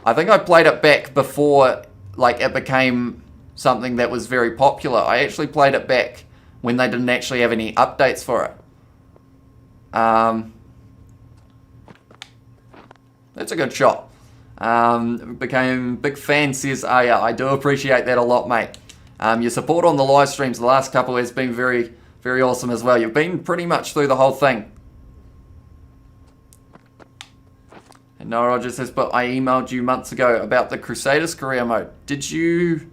Speaker 1: I think I played it back before like it became something that was very popular. I actually played it back when they didn't actually have any updates for it. That's a good shot. Became big fan, says Aya. I do appreciate that a lot, mate. Your support on the live streams the last couple has been very, very awesome as well. You've been pretty much through the whole thing. And Noah Rogers says, but I emailed you months ago about the Crusaders career mode. Did you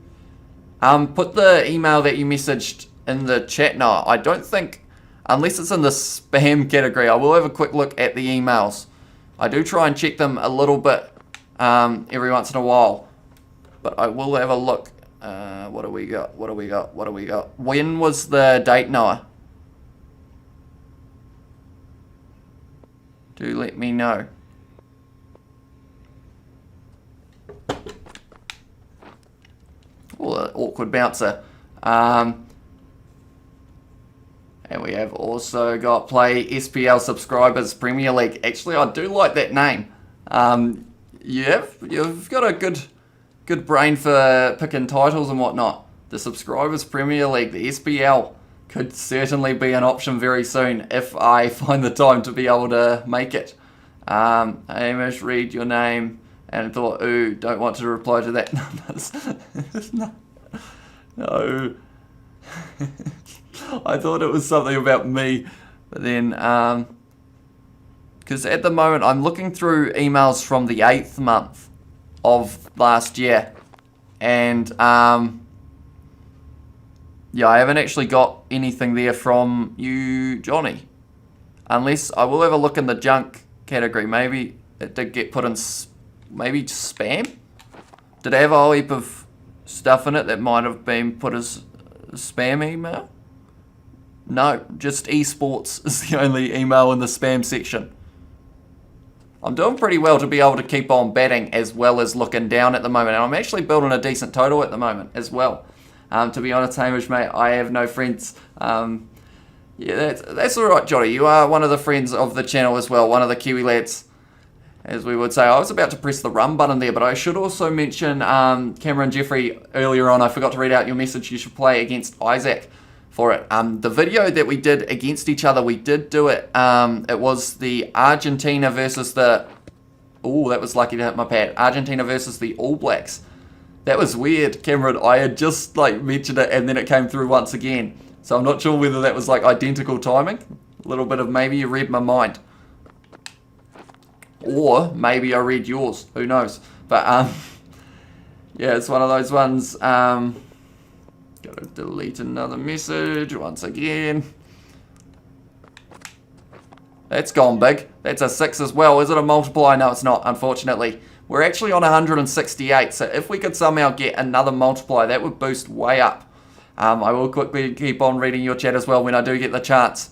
Speaker 1: put the email that you messaged in the chat? No, I don't think, unless it's in the spam category. I will have a quick look at the emails. I do try and check them a little bit every once in a while, but I will have a look. What do we got? What do we got? What do we got? When was the date, Noah? Do let me know. Oh, an awkward bouncer. And we have also got play SPL subscribers Premier League. Actually, I do like that name. You've got a good brain for picking titles and whatnot. The subscribers Premier League, the SPL, could certainly be an option very soon if I find the time to be able to make it. Hamish, read your name. And thought, ooh, don't want to reply to that. No. I thought it was something about me. But then, because at the moment I'm looking through emails from the 8th month of last year. And, yeah, I haven't actually got anything there from you, Johnny. Unless, I will have a look in the junk category. Maybe it did get put in... Maybe spam? Did it have a whole heap of stuff in it that might have been put as spam email? No, just esports is the only email in the spam section. I'm doing pretty well to be able to keep on batting as well as looking down at the moment. And I'm actually building a decent total at the moment as well. To be honest, Hamish, mate, I have no friends. Yeah, that's alright, Johnny. You are one of the friends of the channel as well, one of the Kiwi lads, as we would say. I was about to press the run button there, but I should also mention Cameron Jeffrey earlier on. I forgot to read out your message. You should play against Isaac for it. The video that we did against each other, we did do it. It was the Argentina versus the... Oh, that was lucky to hit my pad. Argentina versus the All Blacks. That was weird, Cameron. I had just mentioned it and then it came through once again. So I'm not sure whether that was identical timing. A little bit of maybe you read my mind. Or maybe I read yours. Who knows? But, yeah, it's one of those ones. Gotta delete another message once again. That's gone big. That's a 6 as well. Is it a multiply? No, it's not, unfortunately. We're actually on 168, so if we could somehow get another multiply, that would boost way up. I will quickly keep on reading your chat as well when I do get the chance.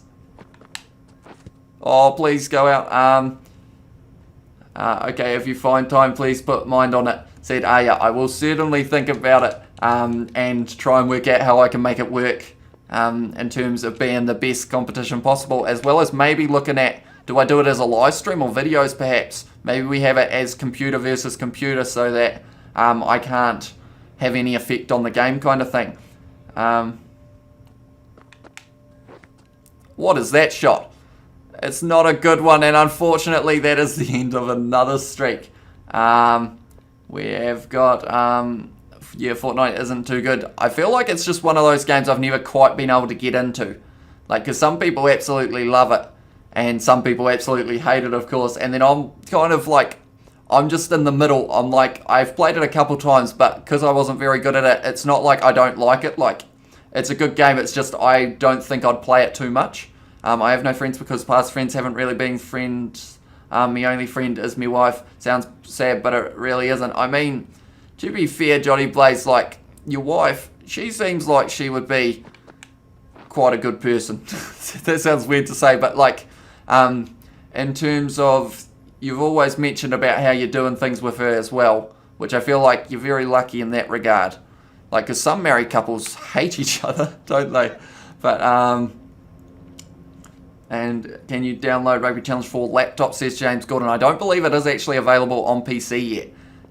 Speaker 1: Oh, please go out. Okay, if you find time, please put mind on it. Said, yeah, I will certainly think about it and try and work out how I can make it work in terms of being the best competition possible, as well as maybe looking at, do I do it as a live stream or videos perhaps? Maybe we have it as computer versus computer so that I can't have any effect on the game kind of thing. What is that shot? It's not a good one, and unfortunately that is the end of another streak. We have got, yeah, Fortnite isn't too good. I feel like it's just one of those games I've never quite been able to get into. Like, because some people absolutely love it, and some people absolutely hate it, of course, and then I'm kind of like, I'm just in the middle. I'm like, I've played it a couple times, but because I wasn't very good at it, it's not like I don't like it. Like, it's a good game, it's just I don't think I'd play it too much. I have no friends because past friends haven't really been friends. My only friend is my wife. Sounds sad, but it really isn't. I mean, to be fair, Johnny Blaze, like, your wife, she seems like she would be quite a good person. That sounds weird to say, but like, in terms of, you've always mentioned about how you're doing things with her as well, which I feel like you're very lucky in that regard. Like, because some married couples hate each other, don't they? But, and can you download Rugby Challenge for laptop, says James Gordon. I don't believe it is actually available on PC yet.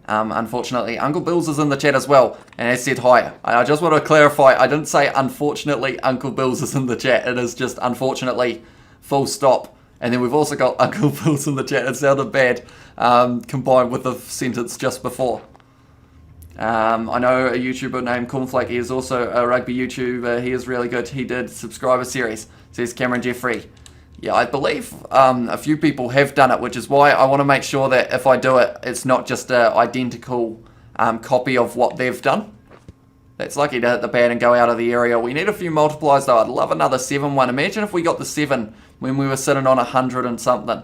Speaker 1: Unfortunately, Uncle Bill's is in the chat as well, and has said hi. I just want to clarify, I didn't say unfortunately Uncle Bill's is in the chat. It is just unfortunately, full stop. And then we've also got Uncle Bill's in the chat. It sounded bad, combined with the sentence just before. I know a YouTuber named Cornflake. He is also a rugby YouTuber. He is really good. He did subscriber series, says Cameron Jeffrey. Yeah, I believe a few people have done it, which is why I want to make sure that if I do it, it's not just an identical copy of what they've done. That's lucky to hit the pad and go out of the area. We need a few multipliers though. I'd love another 7 one. Imagine if we got the 7 when we were sitting on 100 and something.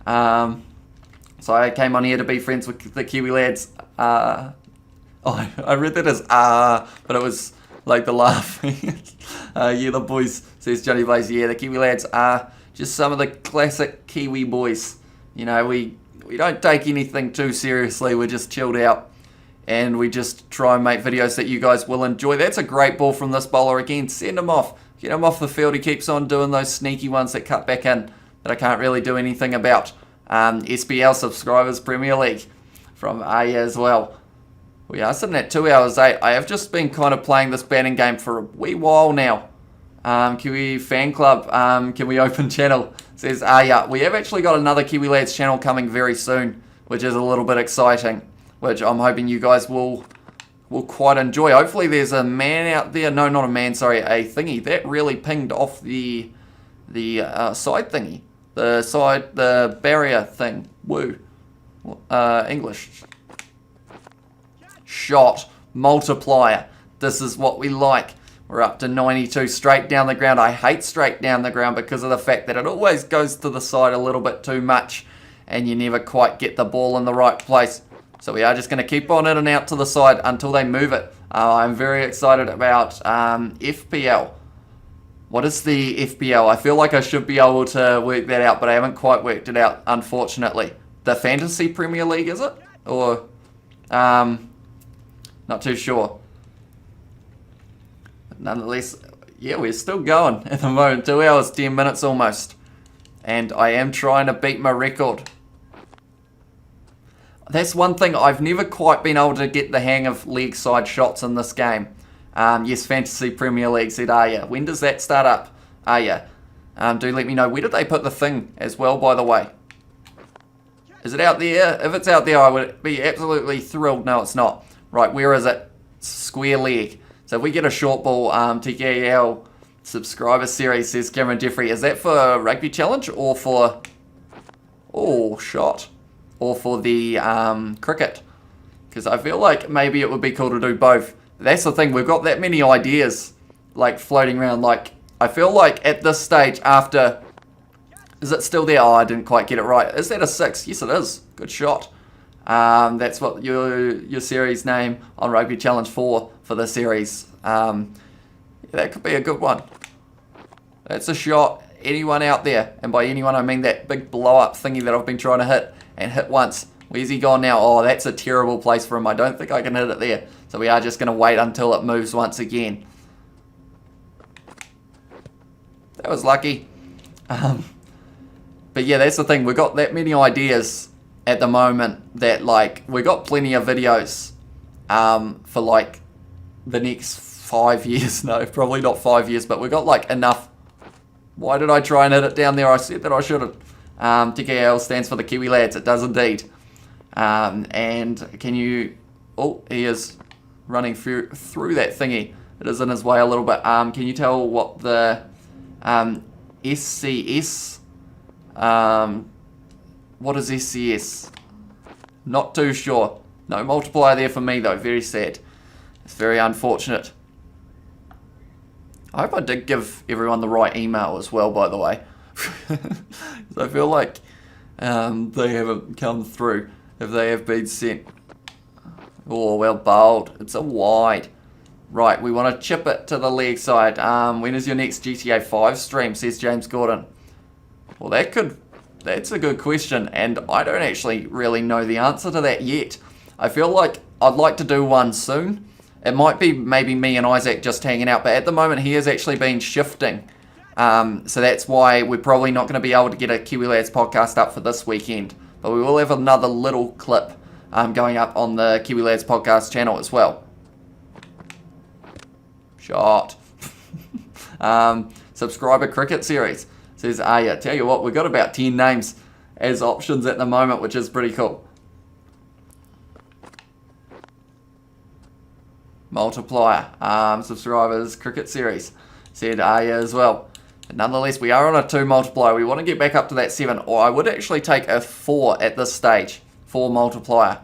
Speaker 1: So I came on here to be friends with the Kiwi lads. I read that as but it was like the laughing. Yeah, the boys, says Johnny Blaze. Yeah, the Kiwi lads are just some of the classic Kiwi boys. You know, we don't take anything too seriously. We're just chilled out. And we just try and make videos that you guys will enjoy. That's a great ball from this bowler again. Send him off. Get him off the field. He keeps on doing those sneaky ones that cut back in that I can't really do anything about. SPL subscribers, Premier League from Aya as well. We are sitting at 2 hours 8. I have just been kind of playing this batting game for a wee while now. Kiwi fan club, can we open channel? Says Aya. We have actually got another Kiwi Lads channel coming very soon, which is a little bit exciting, which I'm hoping you guys will quite enjoy. Hopefully there's a man out there. No, not a man, sorry, a thingy. That really pinged off the side thingy. The barrier thing. Woo. English. Shot. Multiplier. This is what we like. We're up to 92 straight down the ground. I hate straight down the ground because of the fact that it always goes to the side a little bit too much and you never quite get the ball in the right place. So we are just going to keep on in and out to the side until they move it. I'm very excited about FPL. What is the FPL? I feel like I should be able to work that out, but I haven't quite worked it out, unfortunately. The Fantasy Premier League, is it? Or, not too sure. But nonetheless, yeah, we're still going at the moment. 2 hours, 10 minutes almost. And I am trying to beat my record. That's one thing, I've never quite been able to get the hang of leg side shots in this game. Yes, Fantasy Premier League said, yeah. When does that start up? Yeah. Do let me know. Where did they put the thing as well, by the way? Is it out there? If it's out there, I would be absolutely thrilled. No, it's not. Right, where is it? Square leg. So if we get a short ball, TKL subscriber series, says Cameron Jeffrey. Is that for Rugby Challenge or for Oh, shot. Or for the cricket. Because I feel like maybe it would be cool to do both. That's the thing, we've got that many ideas like floating around. Like, I feel like at this stage after... Is it still there? Oh, I didn't quite get it right. Is that a 6? Yes, it is. Good shot. That's what your series name on Rugby Challenge 4 for the series. That could be a good one. That's a shot. Anyone out there, and by anyone I mean that big blow up thingy that I've been trying to hit and hit once. Where's he gone now? Oh, that's a terrible place for him. I don't think I can hit it there. So we are just going to wait until it moves once again. That was lucky. But yeah, that's the thing. We've got that many ideas at the moment that, like, we've got plenty of videos for, like, the next 5 years. No, probably not 5 years, but we've got, like, enough. Why did I try and hit it down there? I said that I shouldn't. TKL stands for the Kiwi lads. It does indeed. And can you... Oh, he is running through that thingy. It is in his way a little bit. Can you tell what the SCS... what is SCS? Not too sure. No multiplier there for me though. Very sad. It's very unfortunate. I hope I did give everyone the right email as well, by the way. I feel like they haven't come through if they have been sent. Oh, well bowled. It's a wide. Right, we want to chip it to the leg side. When is your next GTA 5 stream, says James Gordon. Well, that's a good question, and I don't actually really know the answer to that yet. I feel like I'd like to do one soon. It might be maybe me and Isaac just hanging out, but at the moment he has actually been shifting. So that's why we're probably not going to be able to get a Kiwi Lads podcast up for this weekend. But we will have another little clip going up on the Kiwi Lads podcast channel as well. Shot. Subscriber cricket series. Says Aya. Tell you what, we've got about 10 names as options at the moment, which is pretty cool. Multiplier. Subscribers cricket series. Said Aya as well. But nonetheless, we are on a 2 multiplier. We want to get back up to that 7, or I would actually take a 4 at this stage. 4 multiplier.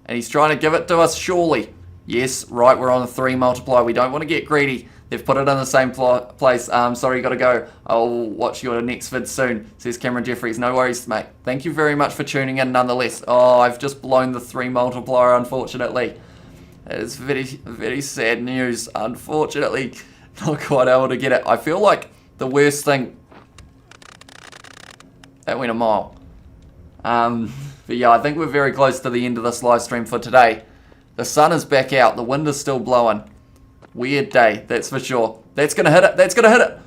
Speaker 1: And he's trying to give it to us, surely. Yes, right, we're on a 3 multiplier. We don't want to get greedy. They've put it in the same place. Sorry, gotta go. I'll watch your next vid soon, says Cameron Jeffries. No worries, mate. Thank you very much for tuning in nonetheless. Oh, I've just blown the 3 multiplier, unfortunately. It's very, very sad news. Unfortunately, not quite able to get it. I feel like the worst thing... That went a mile. But yeah, I think we're very close to the end of this live stream for today. The sun is back out. The wind is still blowing. Weird day, that's for sure. That's going to hit it. That's going to hit it.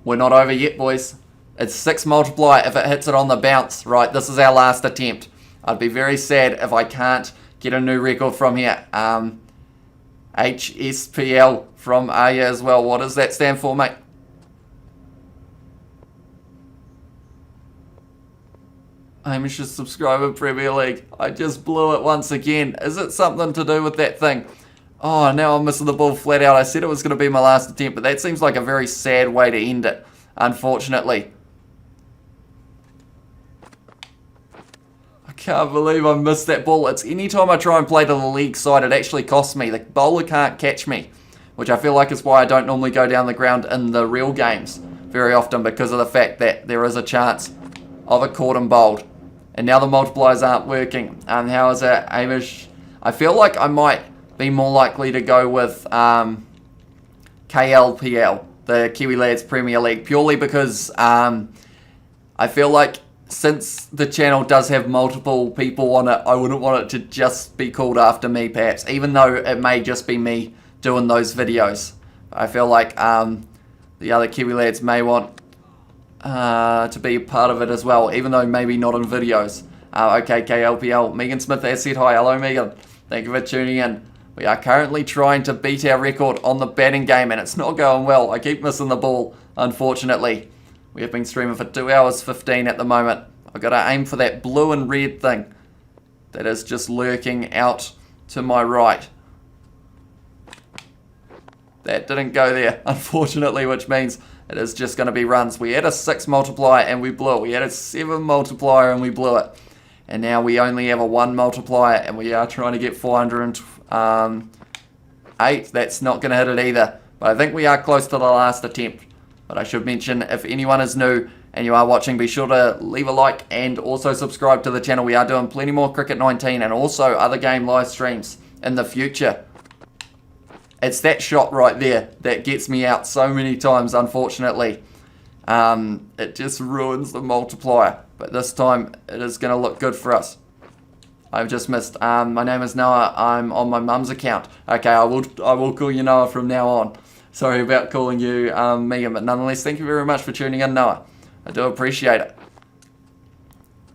Speaker 1: We're not over yet, boys. It's 6 multiplier if it hits it on the bounce. Right, this is our last attempt. I'd be very sad if I can't get a new record from here. HSPL from Aya as well. What does that stand for, mate? Hamish's subscriber Premier League. I just blew it once again. Is it something to do with that thing? Oh, now I'm missing the ball flat out. I said it was going to be my last attempt, but that seems like a very sad way to end it, unfortunately. I can't believe I missed that ball. It's any time I try and play to the leg side, it actually costs me. The bowler can't catch me, which I feel like is why I don't normally go down the ground in the real games very often, because of the fact that there is a chance of a caught and bowled. And now the multipliers aren't working. How is that, Amish? I feel like I might be more likely to go with KLPL, the Kiwi Lads Premier League, purely because I feel like since the channel does have multiple people on it, I wouldn't want it to just be called after me, perhaps, even though it may just be me doing those videos. I feel like the other Kiwi Lads may want to be a part of it as well, even though maybe not in videos. Okay, KLPL. Megan Smith has said hi. Hello, Megan. Thank you for tuning in. We are currently trying to beat our record on the batting game, and it's not going well. I keep missing the ball, unfortunately. We have been streaming for 2 hours 15 at the moment. I've got to aim for that blue and red thing that is just lurking out to my right. That didn't go there, unfortunately, which means It is just going to be runs. We had a 6 multiplier and we blew it. We had a 7 multiplier and we blew it. And now we only have a 1 multiplier and we are trying to get 408. That's not going to hit it either. But I think we are close to the last attempt. But I should mention, if anyone is new and you are watching, be sure to leave a like and also subscribe to the channel. We are doing plenty more Cricket 19 and also other game live streams in the future. It's that shot right there that gets me out so many times, unfortunately. It just ruins the multiplier. But this time, it is going to look good for us. I've just missed. My name is Noah. I'm on my mum's account. Okay, I will call you Noah from now on. Sorry about calling you Megan, but nonetheless, thank you very much for tuning in, Noah. I do appreciate it.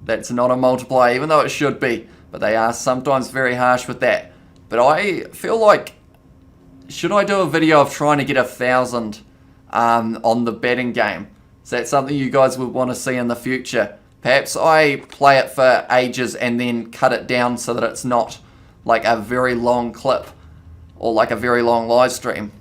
Speaker 1: That's not a multiplier, even though it should be. But they are sometimes very harsh with that. But I feel like, should I do a video of trying to get 1,000 on the betting game? Is that something you guys would want to see in the future? Perhaps I play it for ages and then cut it down so that it's not like a very long clip or like a very long live stream.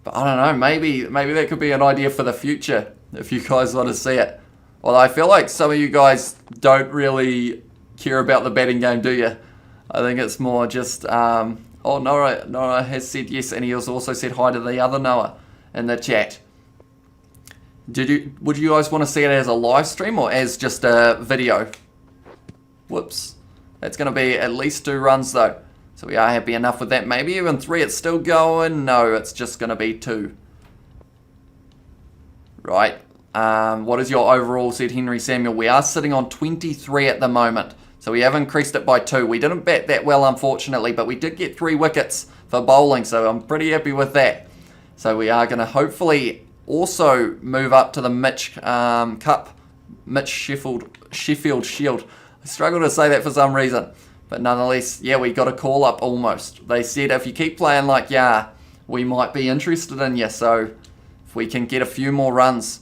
Speaker 1: But I don't know, maybe that could be an idea for the future if you guys want to see it. Although I feel like some of you guys don't really care about the betting game, do you? I think it's more just, oh, Noah has said yes, and he has also said hi to the other Noah in the chat. Would you guys want to see it as a live stream or as just a video? Whoops. That's going to be at least 2 runs though. So we are happy enough with that. Maybe even 3. It's still going. No, it's just going to be 2. Right. What is your overall, said Henry Samuel? We are sitting on 23 at the moment. So we have increased it by 2. We didn't bat that well, unfortunately, but we did get 3 wickets for bowling. So I'm pretty happy with that. So we are going to hopefully also move up to the Mitch Cup, Mitch Sheffield Shield. I struggle to say that for some reason, but nonetheless, yeah, we got a call up almost. They said if you keep playing like we might be interested in you. So if we can get a few more runs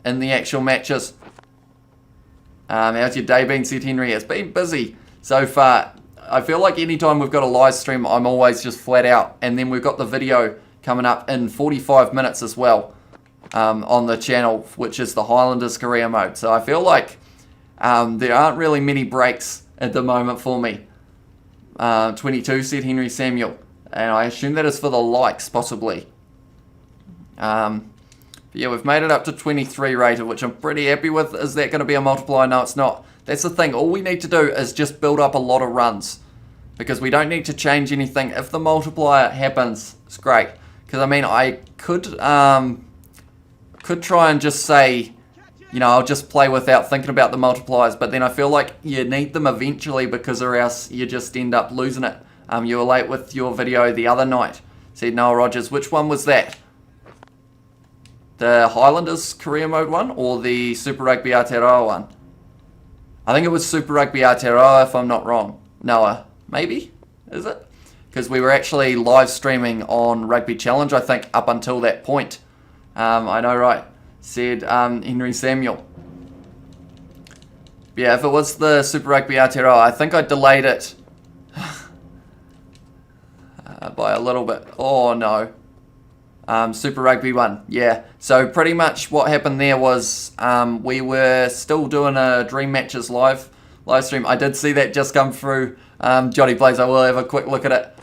Speaker 1: in the actual matches. How's your day been, said Henry? It's been busy so far. I feel like anytime we've got a live stream, I'm always just flat out, and then we've got the video coming up in 45 minutes as well. On the channel, which is the Highlanders career mode. So I feel like there aren't really many breaks at the moment for me. 22, said Henry Samuel. And I assume that is for the likes, possibly. But yeah, we've made it up to 23 rated, which I'm pretty happy with. Is that going to be a multiplier? No, it's not. That's the thing. All we need to do is just build up a lot of runs. Because we don't need to change anything. If the multiplier happens, it's great. Because, I mean, I could try and just say, you know, I'll just play without thinking about the multipliers, but then I feel like you need them eventually because or else you just end up losing it. You were late with your video the other night, said Noel Rogers. Which one was that? The Highlanders career mode one or the Super Rugby Aotearoa one? I think it was Super Rugby Aotearoa if I'm not wrong. Noah, maybe? Is it? Because we were actually live streaming on Rugby Challenge, I think, up until that point. I know, right? Said Henry Samuel. Yeah, if it was the Super Rugby Aotearoa, I think I delayed it by a little bit. Oh, no. Super Rugby one, yeah. So pretty much what happened there was we were still doing a Dream Matches live stream. I did see that just come through. Johnny Plays, I will have a quick look at it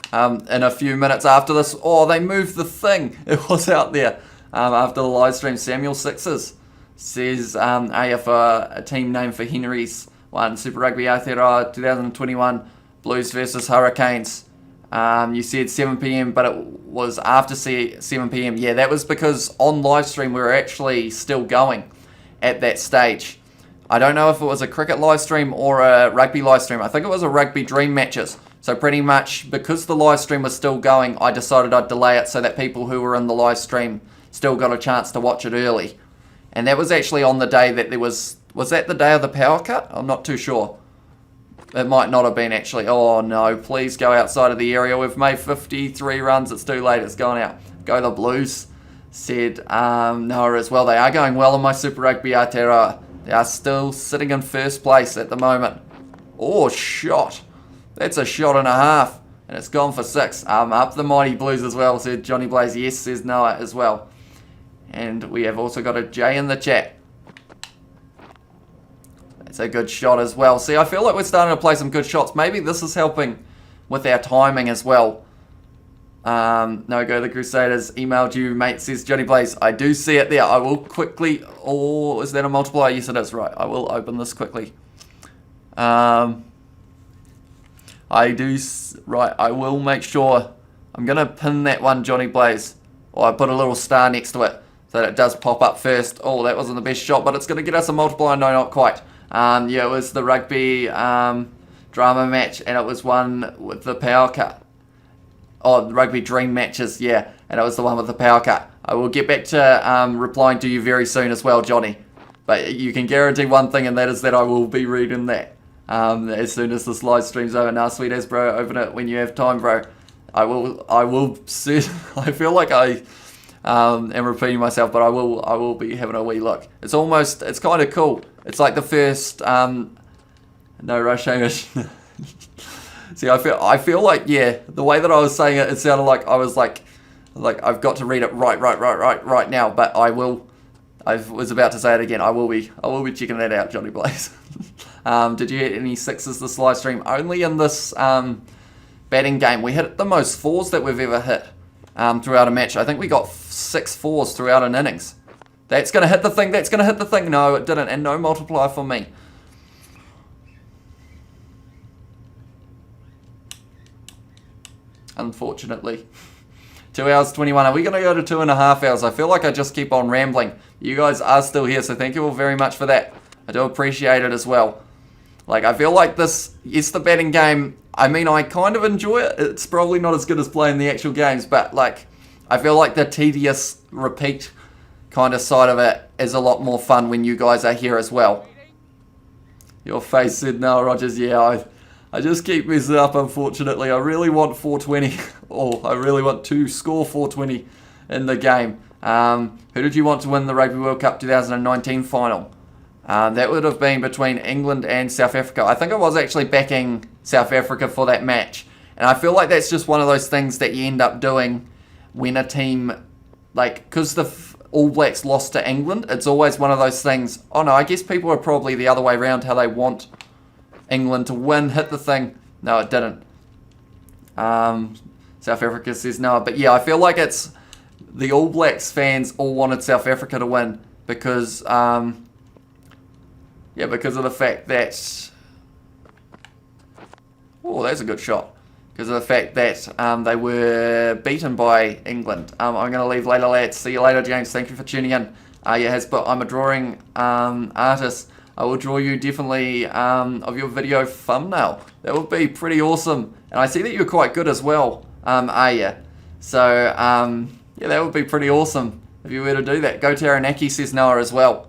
Speaker 1: in a few minutes after this. Oh, they moved the thing. It was out there. After the live stream, Samuel Sixes says AFR, a team name for Henry's one, Super Rugby Aotearoa 2021, Blues versus Hurricanes. You said 7 PM, but it was after 7 PM. Yeah, that was because on live stream we were actually still going at that stage. I don't know if it was a cricket live stream or a rugby live stream. I think it was a rugby dream matches. So pretty much because the live stream was still going, I decided I'd delay it so that people who were in the live stream still got a chance to watch it early. And that was actually on the day that there was that the day of the power cut? I'm not too sure. It might not have been actually. Oh no, please go outside of the area. We've made 53 runs. It's too late. It's gone out. Go the Blues, said Noah as well. They are going well in my Super Rugby Aotearoa. They are still sitting in first place at the moment. Oh, shot. That's a shot and a half. And it's gone for 6. Up the mighty Blues as well, said Johnny Blaze. Yes, says Noah as well. And we have also got a J in the chat. That's a good shot as well. See, I feel like we're starting to play some good shots. Maybe this is helping with our timing as well. No go the Crusaders. Emailed you, mate, says Johnny Blaze. I do see it there. I will quickly... Oh, is that a multiplier? Yes, it is. Right, I will open this quickly. I will make sure. I'm going to pin that one, Johnny Blaze. Or I put a little star next to it so that it does pop up first. Oh, that wasn't the best shot, but it's going to get us a multiplier. No, not quite. Yeah, it was the rugby drama match, and it was one with the power cut. Oh, the rugby dream matches, yeah, and it was the one with the power cut. I will get back to replying to you very soon as well, Johnny. But you can guarantee one thing, and that is that I will be reading that as soon as this live stream's over. Now, sweet as bro, open it when you have time, bro. I will. I feel like I am repeating myself, but I will be having a wee look. It's kind of cool. It's like the first no rush Hamish. See, I feel like, yeah, the way that I was saying it, it sounded like I was like I've got to read it right now. But I was about to say it again. I will be checking that out, Johnny Blaze. Did you hit any sixes this live stream? Only in this batting game. We hit the most fours that we've ever hit throughout a match. I think we got 6 fours throughout an innings. That's going to hit the thing. That's going to hit the thing. No, it didn't. And no multiplier for me. Unfortunately. 2 hours 21. Are we going to go to 2.5 hours? I feel like I just keep on rambling. You guys are still here, so thank you all very much for that. I do appreciate it as well. Like, I feel like this is the batting game. I mean, I kind of enjoy it. It's probably not as good as playing the actual games, but like, I feel like the tedious repeat kind of side of it is a lot more fun when you guys are here as well. Your face said no, Rogers. Yeah, I just keep messing up, unfortunately. I really want 420, or I really want to score 420 in the game. Who did you want to win the Rugby World Cup 2019 final? That would have been between England and South Africa. I think I was actually backing South Africa for that match. And I feel like that's just one of those things that you end up doing when a team, like, because the All Blacks lost to England, it's always one of those things. Oh no, I guess people are probably the other way around, how they want England to win, hit the thing. No, it didn't. South Africa says no. But yeah, I feel like it's the All Blacks fans all wanted South Africa to win because, because of the fact that... Oh, that's a good shot. Because of the fact that they were beaten by England. I'm going to leave later, lads. See you later, James. Thank you for tuning in. But I'm a drawing artist. I will draw you definitely of your video thumbnail. That would be pretty awesome. And I see that you're quite good as well, So, that would be pretty awesome if you were to do that. Go Taranaki, says Noah as well.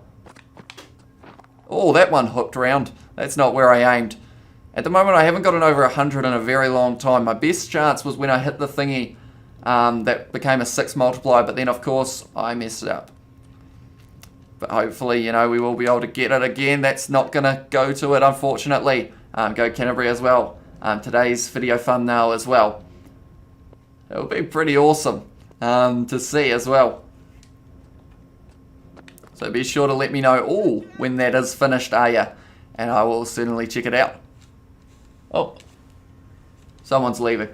Speaker 1: Oh, that one hooked around. That's not where I aimed. At the moment, I haven't gotten over 100 in a very long time. My best chance was when I hit the thingy that became a 6 multiplier, but then, of course, I messed it up. But hopefully, we will be able to get it again. That's not going to go to it, unfortunately. Go Canterbury as well. Today's video thumbnail as well. It will be pretty awesome to see as well. So be sure to let me know when that is finished, and I will certainly check it out. Oh, someone's leaving.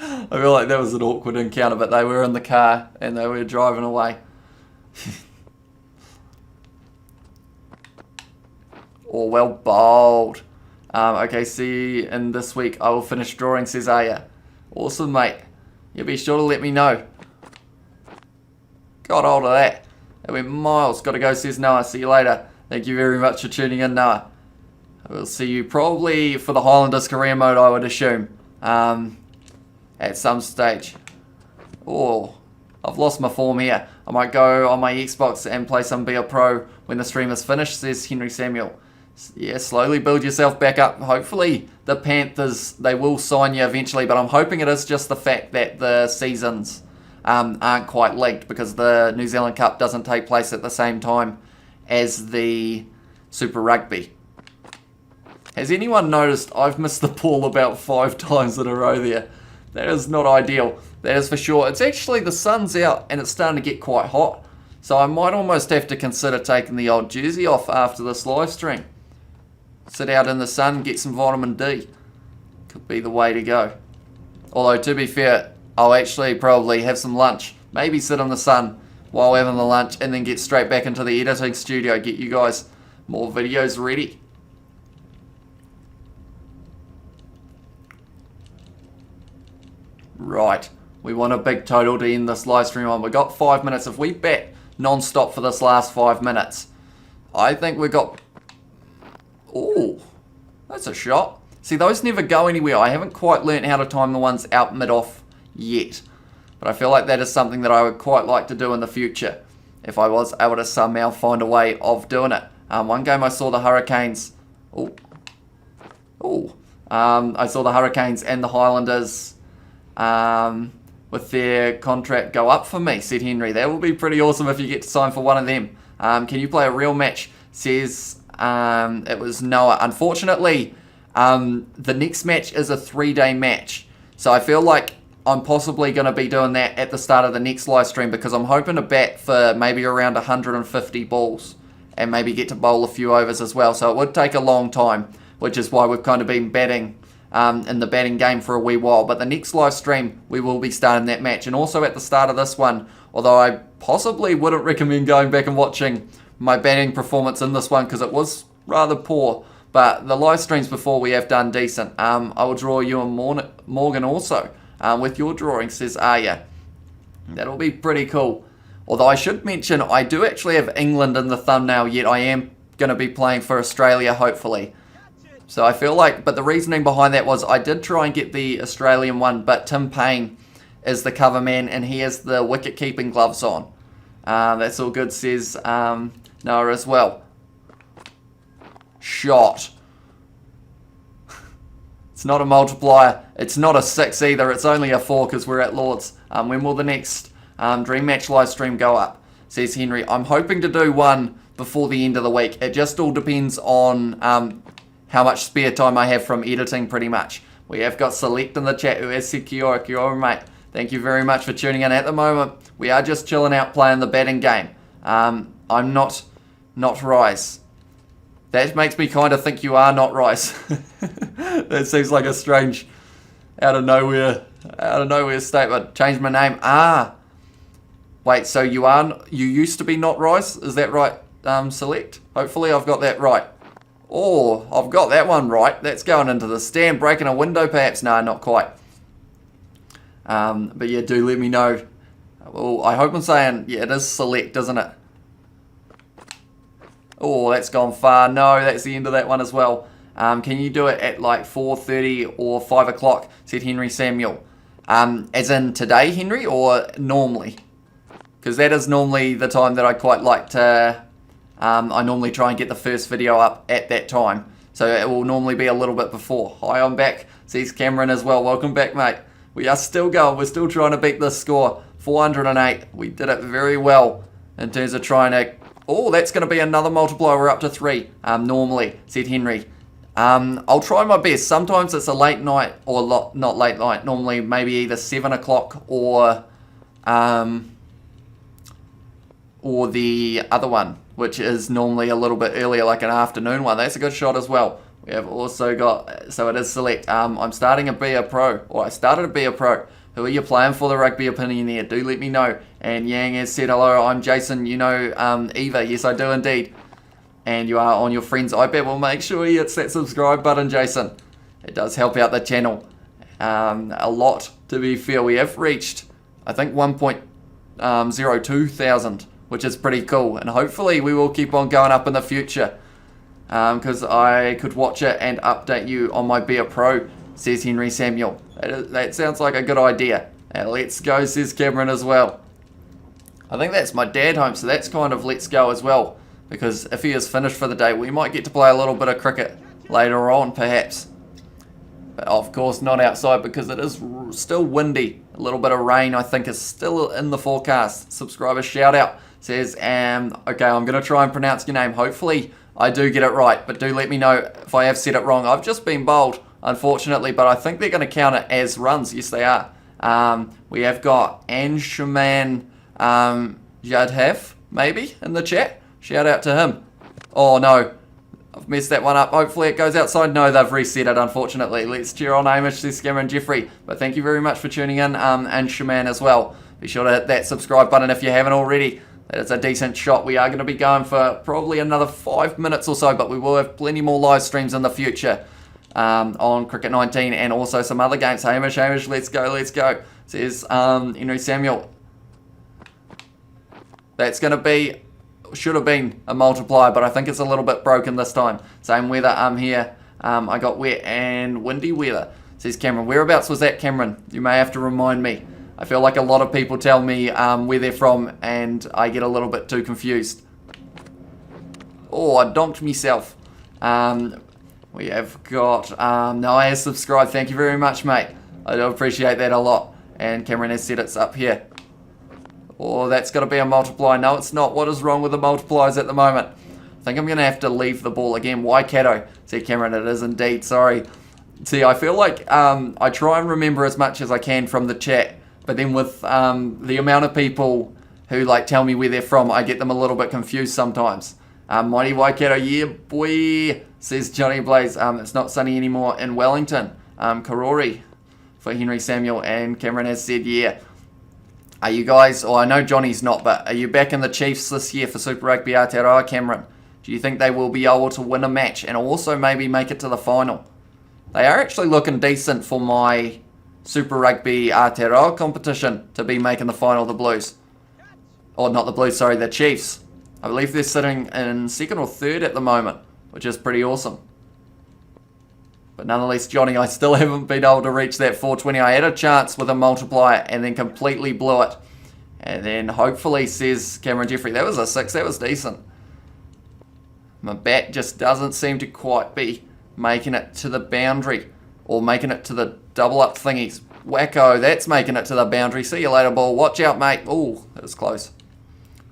Speaker 1: I feel like that was an awkward encounter, but they were in the car and they were driving away. Oh, well bowled. Okay, see you in this week. I will finish drawing, says Aya. Awesome, mate. Yeah, be sure to let me know. Got hold of that. That went miles. Got to go, says Noah. See you later. Thank you very much for tuning in, Noah. I will see you probably for the Highlanders career mode, I would assume, at some stage. Oh, I've lost my form here. I might go on my Xbox and play some BL Pro when the stream is finished, says Henry Samuel. Yeah, slowly build yourself back up. Hopefully the Panthers, they will sign you eventually, but I'm hoping it is just the fact that the seasons aren't quite linked because the New Zealand Cup doesn't take place at the same time as the Super Rugby. Has anyone noticed I've missed the ball about 5 times in a row there? That is not ideal. That is for sure. It's actually, the sun's out and it's starting to get quite hot. So I might almost have to consider taking the old jersey off after this live stream. Sit out in the sun, get some vitamin D. Could be the way to go. Although, to be fair, I'll actually probably have some lunch. Maybe sit in the sun while having the lunch and then get straight back into the editing studio. Get you guys more videos ready. Right. We want a big total to end this live stream on. We've got 5 minutes. If we bet non-stop for this last 5 minutes, I think we've got... Oh, that's a shot. See, those never go anywhere. I haven't quite learnt how to time the ones out mid-off yet. But I feel like that is something that I would quite like to do in the future, if I was able to somehow find a way of doing it. One game I saw the Hurricanes... I saw the Hurricanes and the Highlanders with their contract go up for me, said Henry. That will be pretty awesome if you get to sign for one of them. Can you play a real match? Says it was Noah. Unfortunately, the next match is a 3-day match. So I feel like I'm possibly going to be doing that at the start of the next live stream, because I'm hoping to bat for maybe around 150 balls and maybe get to bowl a few overs as well. So it would take a long time, which is why we've kind of been batting in the batting game for a wee while. But the next live stream, we will be starting that match. And also at the start of this one, although I possibly wouldn't recommend going back and watching my batting performance in this one because it was rather poor. But the live streams before we have done decent. I will draw you and Morgan also with your drawing, says Arya. That'll be pretty cool. Although I should mention, I do actually have England in the thumbnail, yet I am going to be playing for Australia, hopefully. So I feel like, but the reasoning behind that was I did try and get the Australian one, but Tim Payne is the cover man and he has the wicket-keeping gloves on. That's all good, says Noah as well. Shot. It's not a multiplier. It's not a 6 either. It's only a 4 because we're at Lords. When will the next Dream Match live stream go up? Says Henry. I'm hoping to do one before the end of the week. It just all depends on how much spare time I have from editing, pretty much. We have got Select in the chat who has said Kia ora, mate. Thank you very much for tuning in. At the moment, we are just chilling out playing the batting game. I'm not Rice. That makes me kind of think you are not Rice. That seems like a strange, out of nowhere statement. Change my name. Wait. So you used to be not Rice? Is that right? Select. Hopefully, I've got that right. Oh, I've got that one right. That's going into the stand, breaking a window perhaps. No, not quite. But yeah, do let me know. Well, I hope I'm saying, yeah, it is Select, isn't it? Oh, that's gone far. No, that's the end of that one as well. Can you do it at like 4:30 or 5 o'clock, said Henry Samuel. As in today, Henry, or normally? Because that is normally the time that I quite like to... I normally try and get the first video up at that time. So it will normally be a little bit before. Hi, I'm back. Sees Cameron as well. Welcome back, mate. We are still going. We're still trying to beat this score. 408. We did it very well in terms of trying to... Oh, that's going to be another multiplier. We're up to 3. Normally, said Henry. I'll try my best. Sometimes it's a late night or not late night. Normally maybe either 7 o'clock or the other one, which is normally a little bit earlier, like an afternoon one. That's a good shot as well. We have also got, so it is Select. I'm starting to be a pro, or I started to be a pro. Who are you playing for, the rugby opinion there? Do let me know. And Yang has said, hello, I'm Jason. You know Eva. Yes, I do indeed. And you are on your friend's iPad. Well, make sure you hit that subscribe button, Jason. It does help out the channel a lot, to be fair. We have reached, I think, 1.02 thousand, which is pretty cool. And hopefully we will keep on going up in the future, because I could watch it and update you on my Be A Pro, says Henry Samuel. That sounds like a good idea. Let's go, says Cameron as well. I think that's my dad home, so that's kind of let's go as well. Because if he is finished for the day, we might get to play a little bit of cricket later on, perhaps. But of course not outside because it is still windy. A little bit of rain, I think, is still in the forecast. Subscriber shout out says, okay, I'm going to try and pronounce your name. Hopefully I do get it right, but do let me know if I have said it wrong. I've just been bowled, unfortunately, but I think they're going to count it as runs. Yes, they are. We have got Anshuman Yadhaf, maybe, in the chat. Shout out to him. Oh no, I've messed that one up. Hopefully it goes outside. No, they've reset it, unfortunately. Let's cheer on Amish, says Cameron Jeffrey. But thank you very much for tuning in, Anshuman as well. Be sure to hit that subscribe button if you haven't already. That is a decent shot. We are going to be going for probably another 5 minutes or so, but we will have plenty more live streams in the future on Cricket 19 and also some other games. Hamish, let's go. Says Henry Samuel. That's going to be, should have been a multiplier, but I think it's a little bit broken this time. Same weather here. I got wet and windy weather. Says Cameron. Whereabouts was that, Cameron? You may have to remind me. I feel like a lot of people tell me where they're from and I get a little bit too confused. Oh, I donked myself. We have got Noah has subscribed. Thank you very much, mate. I do appreciate that a lot. And Cameron has said it's up here. Oh, that's got to be a multiplier. No, it's not. What is wrong with the multipliers at the moment? I think I'm going to have to leave the ball again. Waikato. See, Cameron, it is indeed. Sorry. See, I feel like I try and remember as much as I can from the chat. But then with the amount of people who like tell me where they're from, I get them a little bit confused sometimes. Mighty Waikato, yeah, boy, says Johnny Blaze. It's not sunny anymore in Wellington. Karori for Henry Samuel, and Cameron has said, yeah. Are you guys, or I know Johnny's not, but are you back in the Chiefs this year for Super Rugby Aotearoa, Cameron? Do you think they will be able to win a match and also maybe make it to the final? They are actually looking decent for my Super Rugby Aotearoa competition to be making the final, the Blues. Or not the Blues, sorry, the Chiefs. I believe they're sitting in second or third at the moment, which is pretty awesome. But nonetheless, Johnny, I still haven't been able to reach that 420. I had a chance with a multiplier and then completely blew it. And then hopefully, says Cameron Jeffrey, that was a 6, that was decent. My bat just doesn't seem to quite be making it to the boundary or making it to the double up thingies. Wacko, that's making it to the boundary. See you later, ball. Watch out, mate. Ooh, that was close.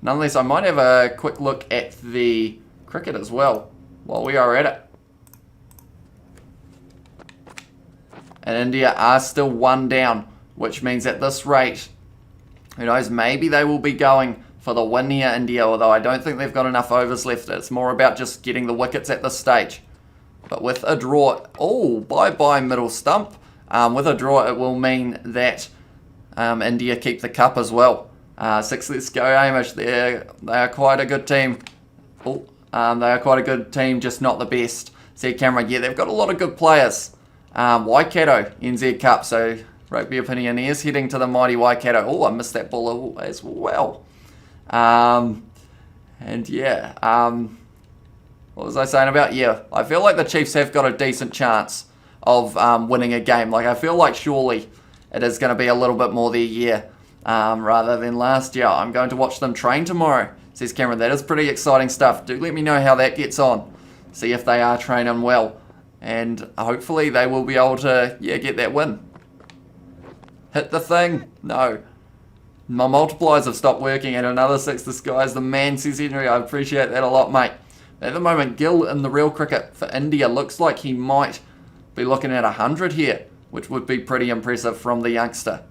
Speaker 1: Nonetheless, I might have a quick look at the cricket as well while we are at it. And India are still 1 down, which means at this rate, who knows, maybe they will be going for the win here, India, although I don't think they've got enough overs left. It's more about just getting the wickets at this stage. But with a draw, oh, bye-bye middle stump. With a draw, it will mean that India keep the cup as well. 6, let's go, Amish. They are quite a good team. Oh, they are quite a good team, just not the best. See, Cameron, yeah, they've got a lot of good players. Waikato, NZ Cup, so Rugby Opinion is heading to the mighty Waikato. Oh, I missed that ball as well. And yeah, what was I saying about? Yeah, I feel like the Chiefs have got a decent chance of winning a game. Like, I feel like surely it is going to be a little bit more their year rather than last year. I'm going to watch them train tomorrow, says Cameron. That is pretty exciting stuff. Do let me know how that gets on. See if they are training well. And hopefully they will be able to, yeah, get that win. Hit the thing. No. My multipliers have stopped working and another 6. This guy's the man, says Henry. I appreciate that a lot, mate. At the moment, Gill in the real cricket for India looks like he might be looking at 100 here, which would be pretty impressive from the youngster.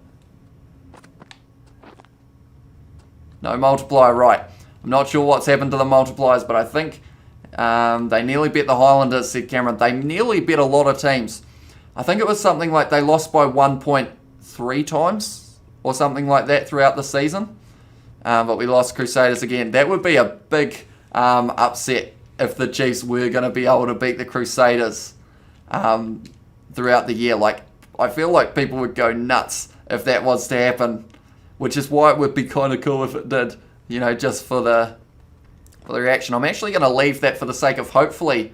Speaker 1: No multiplier, right. I'm not sure what's happened to the multipliers, but I think they nearly beat the Highlanders, said Cameron. They nearly beat a lot of teams. I think it was something like they lost by 1.3 times or something like that throughout the season. But we lost Crusaders again. That would be a big upset if the Chiefs were going to be able to beat the Crusaders throughout the year. Like, I feel like people would go nuts if that was to happen, which is why it would be kind of cool if it did, you know, just for the reaction. I'm actually going to leave that for the sake of hopefully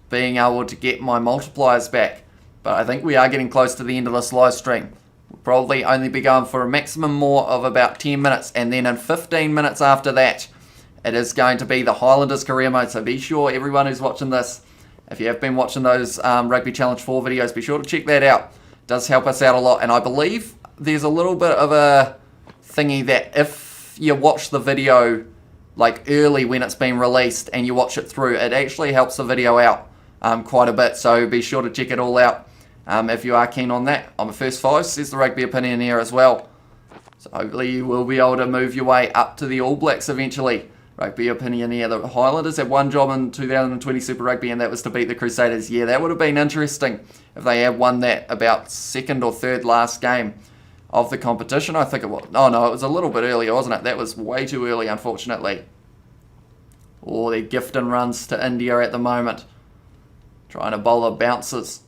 Speaker 1: being able to get my multipliers back. But I think we are getting close to the end of this live stream. We'll probably only be going for a maximum more of about 10 minutes. And then in 15 minutes after that, it is going to be the Highlanders career mode. So be sure, everyone who's watching this, if you have been watching those Rugby Challenge 4 videos, be sure to check that out. It does help us out a lot. And I believe there's a little bit of a thingy that if you watch the video like early when it's been released and you watch it through, it actually helps the video out quite a bit. So be sure to check it all out if you are keen on that. I'm a first 5, says the Rugby Opinion here as well. So hopefully you will be able to move your way up to the All Blacks eventually. Rugby Opinion here. The Highlanders had one job in 2020 Super Rugby, and that was to beat the Crusaders. Yeah, that would have been interesting if they had won that about second or third last game of the competition. I think it was. Oh no, it was a little bit earlier, wasn't it? That was way too early, unfortunately. Oh, they're gifting runs to India at the moment. Trying to bowl the bounces.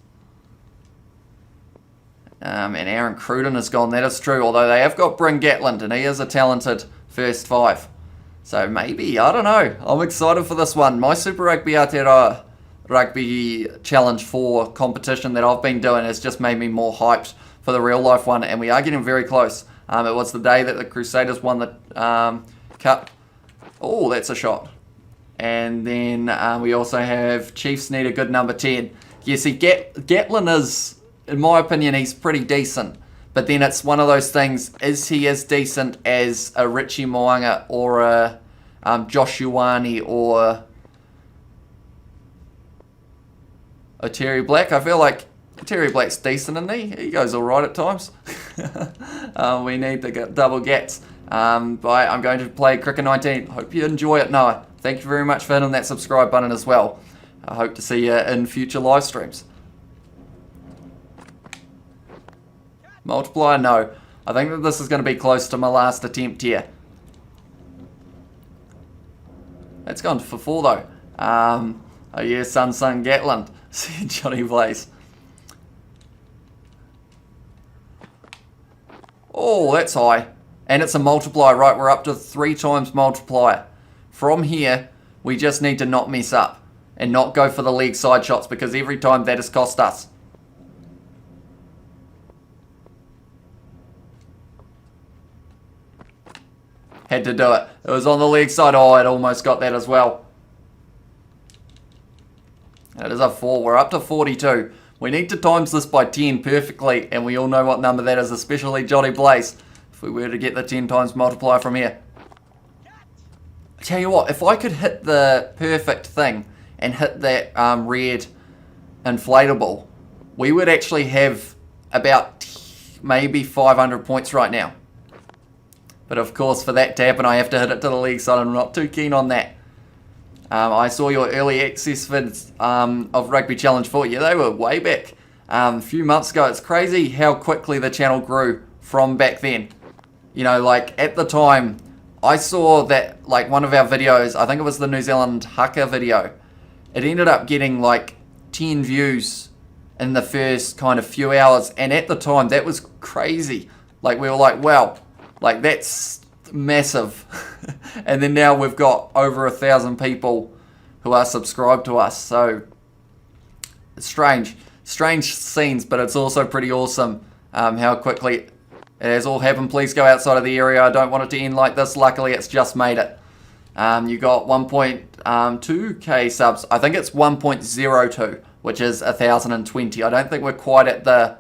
Speaker 1: And Aaron Cruden has gone, that is true. Although they have got Bryn Gatland, and he is a talented first 5. So maybe, I don't know. I'm excited for this one. My Super Rugby Aotearoa Rugby Challenge 4 competition that I've been doing has just made me more hyped for the real life one. And we are getting very close. It was the day that the Crusaders won the Cup. Oh, that's a shot. And then we also have Chiefs need a good number 10. Yeah, see, Gatland is, in my opinion, he's pretty decent. But then it's one of those things, is he as decent as a Richie Mo'unga or a Josh Ioane or a Terry Black? I feel like Terry Black's decent, isn't he? He goes alright at times. We need to get double gats. But I'm going to play Cricket 19. Hope you enjoy it, Noah. Thank you very much for hitting that subscribe button as well. I hope to see you in future live streams. Multiplier, no. I think that this is going to be close to my last attempt here. It's gone for 4 though. Oh yeah, Sun Gatland. See Johnny Blaze. Oh, that's high. And it's a multiplier, right? We're up to 3 times multiplier. From here, we just need to not mess up and not go for the leg side shots, because every time that has cost us. Had to do it. It was on the leg side. Oh, it almost got that as well. It is a 4. We're up to 42. We need to times this by 10 perfectly, and we all know what number that is, especially Johnny Blaze, if we were to get the 10 times multiplier from here. I tell you what, if I could hit the perfect thing and hit that red inflatable, we would actually have about maybe 500 points right now. But of course, for that to happen, I have to hit it to the leg side. I'm not too keen on that. I saw your early access vids of Rugby Challenge 4. Yeah, they were way back. A few months ago. It's crazy how quickly the channel grew from back then. You know, like at the time, I saw that like one of our videos, I think it was the New Zealand haka video, it ended up getting like 10 views in the first kind of few hours. And at the time, that was crazy. Like we were like, wow. Like, that's massive. And then now we've got over 1,000 people who are subscribed to us. So, it's strange. Strange scenes, but it's also pretty awesome how quickly it has all happened. Please go outside of the area. I don't want it to end like this. Luckily, it's just made it. You got 1.2k subs. I think it's 1.02, which is 1,020. I don't think we're quite at the...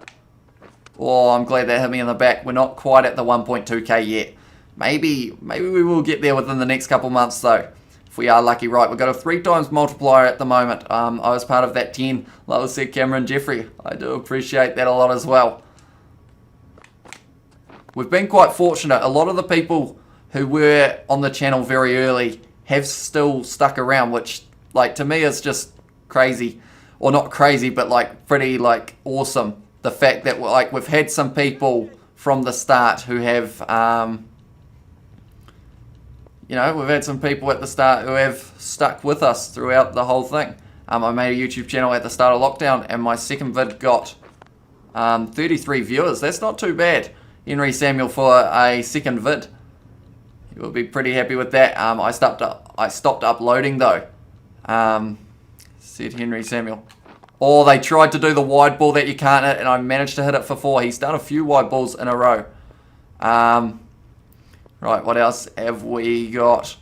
Speaker 1: Oh, I'm glad that hit me in the back. We're not quite at the 1.2k yet. Maybe we will get there within the next couple months though. If we are lucky, right. We've got a 3 times multiplier at the moment. I was part of that 10. Like said, Cameron Jeffrey. I do appreciate that a lot as well. We've been quite fortunate. A lot of the people who were on the channel very early have still stuck around, which like to me is just crazy. Or not crazy, but like pretty like awesome. The fact that like we've had some people from the start who have, you know, we've had some people at the start who have stuck with us throughout the whole thing. I made a YouTube channel at the start of lockdown, and my second vid got 33 viewers. That's not too bad, Henry Samuel, for a second vid. You will be pretty happy with that. I stopped uploading though. Said Henry Samuel. Or they tried to do the wide ball that you can't hit, and I managed to hit it for 4. He's done a few wide balls in a row. Right, what else have we got?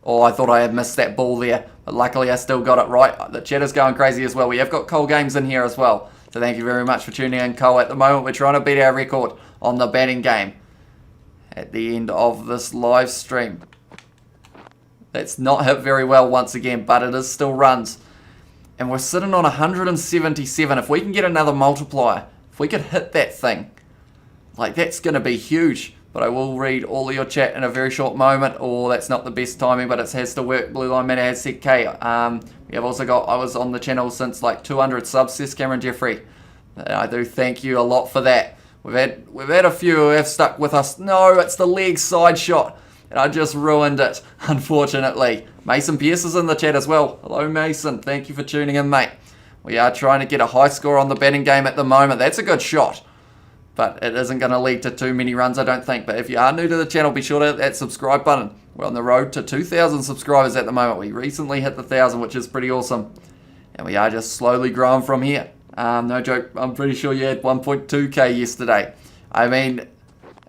Speaker 1: Oh, I thought I had missed that ball there, but luckily I still got it right. The chat is going crazy as well. We have got Cole Games in here as well. So thank you very much for tuning in, Cole. At the moment, we're trying to beat our record on the batting game at the end of this live stream. That's not hit very well once again, but it is still runs. And we're sitting on 177. If we can get another multiplier, if we could hit that thing, like that's going to be huge. But I will read all of your chat in a very short moment. Or that's not the best timing, but it has to work. Blue Line Matter has said K. We have also got, I was on the channel since like 200 subs, says Cameron Jeffrey. I do thank you a lot for that. We've had a few who have stuck with us. No, it's the leg side shot. And I just ruined it, unfortunately. Mason Pierce is in the chat as well. Hello, Mason. Thank you for tuning in, mate. We are trying to get a high score on the batting game at the moment. That's a good shot. But it isn't going to lead to too many runs, I don't think. But if you are new to the channel, be sure to hit that subscribe button. We're on the road to 2,000 subscribers at the moment. We recently hit the 1,000, which is pretty awesome. And we are just slowly growing from here. No joke, I'm pretty sure you had 1.2k yesterday. I mean,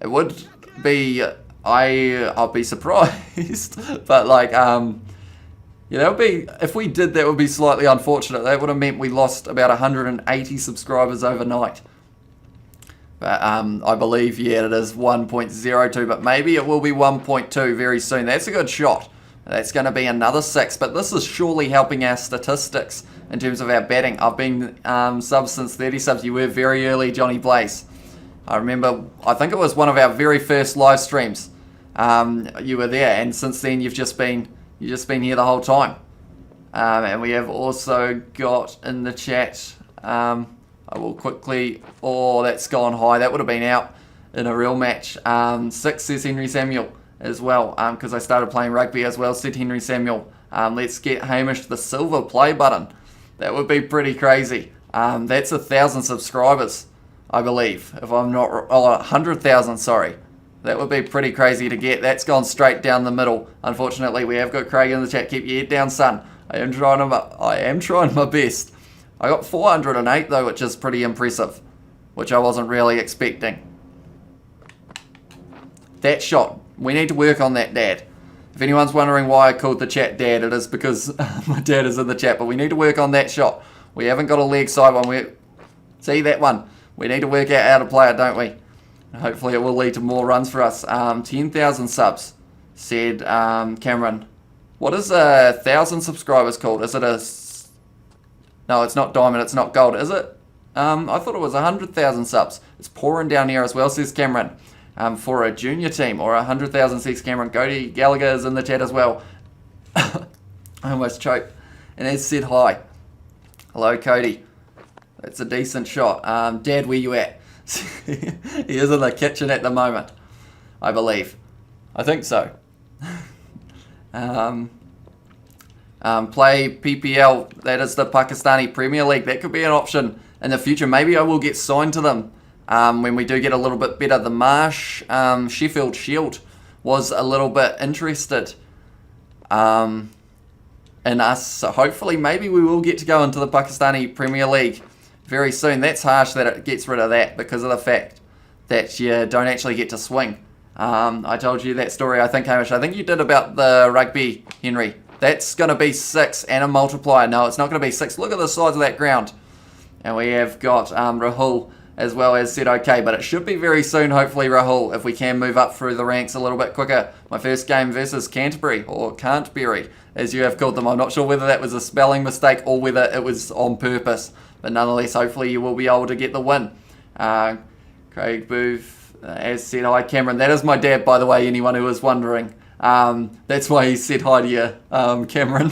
Speaker 1: it would be... I'll be surprised, but like, yeah, that would be, if we did that would be slightly unfortunate. That would have meant we lost about 180 subscribers overnight. But I believe, yeah, it is 1.02, but maybe it will be 1.2 very soon. That's a good shot. That's going to be another 6, but this is surely helping our statistics in terms of our batting. I've been subs since 30 subs. You were very early, Johnny Blaze. I remember, I think it was one of our very first live streams. You were there, and since then you've just been here the whole time. And we have also got in the chat, I will quickly, oh, that's gone high. That would have been out in a real match. 6 says Henry Samuel as well, because I started playing rugby as well, said Henry Samuel. Let's get Hamish the silver play button. That would be pretty crazy. That's 1,000 subscribers, I believe, if I'm not, 100,000, sorry. That would be pretty crazy to get. That's gone straight down the middle. Unfortunately, we have got Craig in the chat. Keep your head down, son. I am trying my best. I got 408 though, which is pretty impressive, which I wasn't really expecting. That shot, we need to work on that, Dad. If anyone's wondering why I called the chat Dad, it is because my dad is in the chat, but we need to work on that shot. We haven't got a leg side one. See that one? We need to work out how to play it, don't we? Hopefully it will lead to more runs for us. 10,000 subs, said Cameron. What is 1,000 subscribers called? Is it a... No, it's not diamond, it's not gold, is it? I thought it was 100,000 subs. It's pouring down here as well, says Cameron. For a junior team, or 100,000, says Cameron. Cody Gallagher is in the chat as well. I almost choked. And has said hi. Hello, Cody. That's a decent shot. Dad, where you at? He is in the kitchen at the moment, I believe. I think so. Play PPL, that is the Pakistani Premier League. That could be an option in the future. Maybe I will get signed to them when we do get a little bit better. The Marsh Sheffield Shield was a little bit interested in us. So hopefully maybe we will get to go into the Pakistani Premier League very soon. That's harsh that it gets rid of that because of the fact that you don't actually get to swing. I told you that story, I think, Hamish. I think you did about the rugby, Henry. That's going to be 6 and a multiplier. No, it's not going to be 6. Look at the size of that ground. And we have got Rahul as well as said okay, but it should be very soon, hopefully, Rahul, if we can move up through the ranks a little bit quicker. My first game versus Canterbury, or Canterbury, as you have called them. I'm not sure whether that was a spelling mistake or whether it was on purpose. But nonetheless, hopefully you will be able to get the win. Craig Booth, as said hi, Cameron. That is my dad, by the way, anyone who was wondering. That's why he said hi to you, Cameron.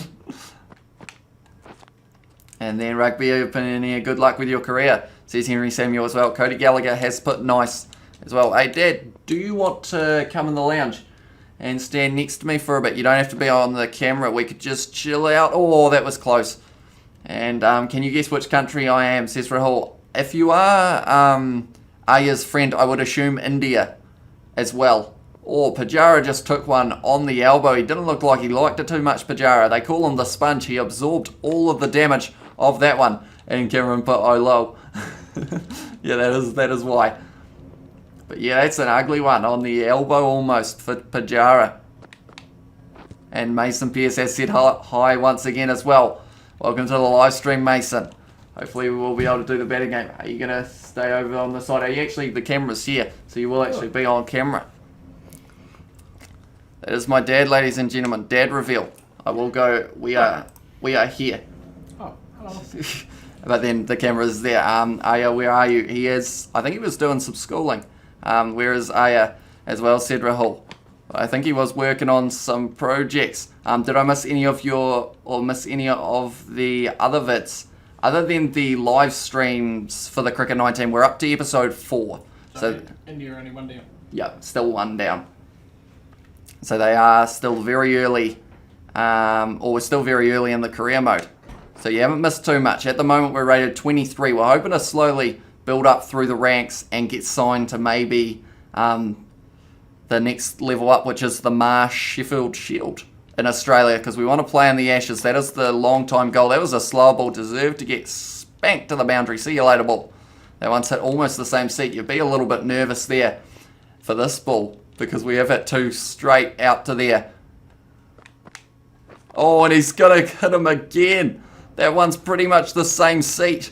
Speaker 1: And then Rugby Open here, good luck with your career, says Henry Samuel as well. Cody Gallagher has put nice as well. Hey, Dad, do you want to come in the lounge and stand next to me for a bit? You don't have to be on the camera. We could just chill out. Oh, that was close. And can you guess which country I am, says Rahul. If you are Aya's friend, I would assume India as well. Oh, Pajara just took one on the elbow. He didn't look like he liked it too much, Pajara. They call him the sponge. He absorbed all of the damage of that one. And Cameron put, oh, low. Yeah, that is why. But yeah, that's an ugly one on the elbow almost for Pajara. And Mason Pierce has said hi once again as well. Welcome to the live stream, Mason. Hopefully we will be able to do the batting game. Are you going to stay over on the side? Are you actually, the camera's here, so you will actually be on camera. That is my dad, ladies and gentlemen. Dad reveal. I will go, we are here.
Speaker 3: Oh,
Speaker 1: But then the camera's there. Aya, where are you? He is, I think he was doing some schooling. Where is Aya as well, said Rahul. I think he was working on some projects. Did I miss any of miss any of the other vids? Other than the live streams for the Cricket 19, we're up to episode 4. So
Speaker 3: India only one down.
Speaker 1: Yeah, still 1 down. So they are still very early, or we're still very early in the career mode. So you haven't missed too much. At the moment we're rated 23. We're hoping to slowly build up through the ranks and get signed to maybe the next level up, which is the Marsh Sheffield Shield in Australia, because we want to play in the Ashes. That is the long time goal. That was a slower ball, deserved to get spanked to the boundary. See you later, ball. That one's hit almost the same seat. You'd be a little bit nervous there for this ball, because we have hit 2 straight out to there. Oh, and he's going to hit him again. That one's pretty much the same seat.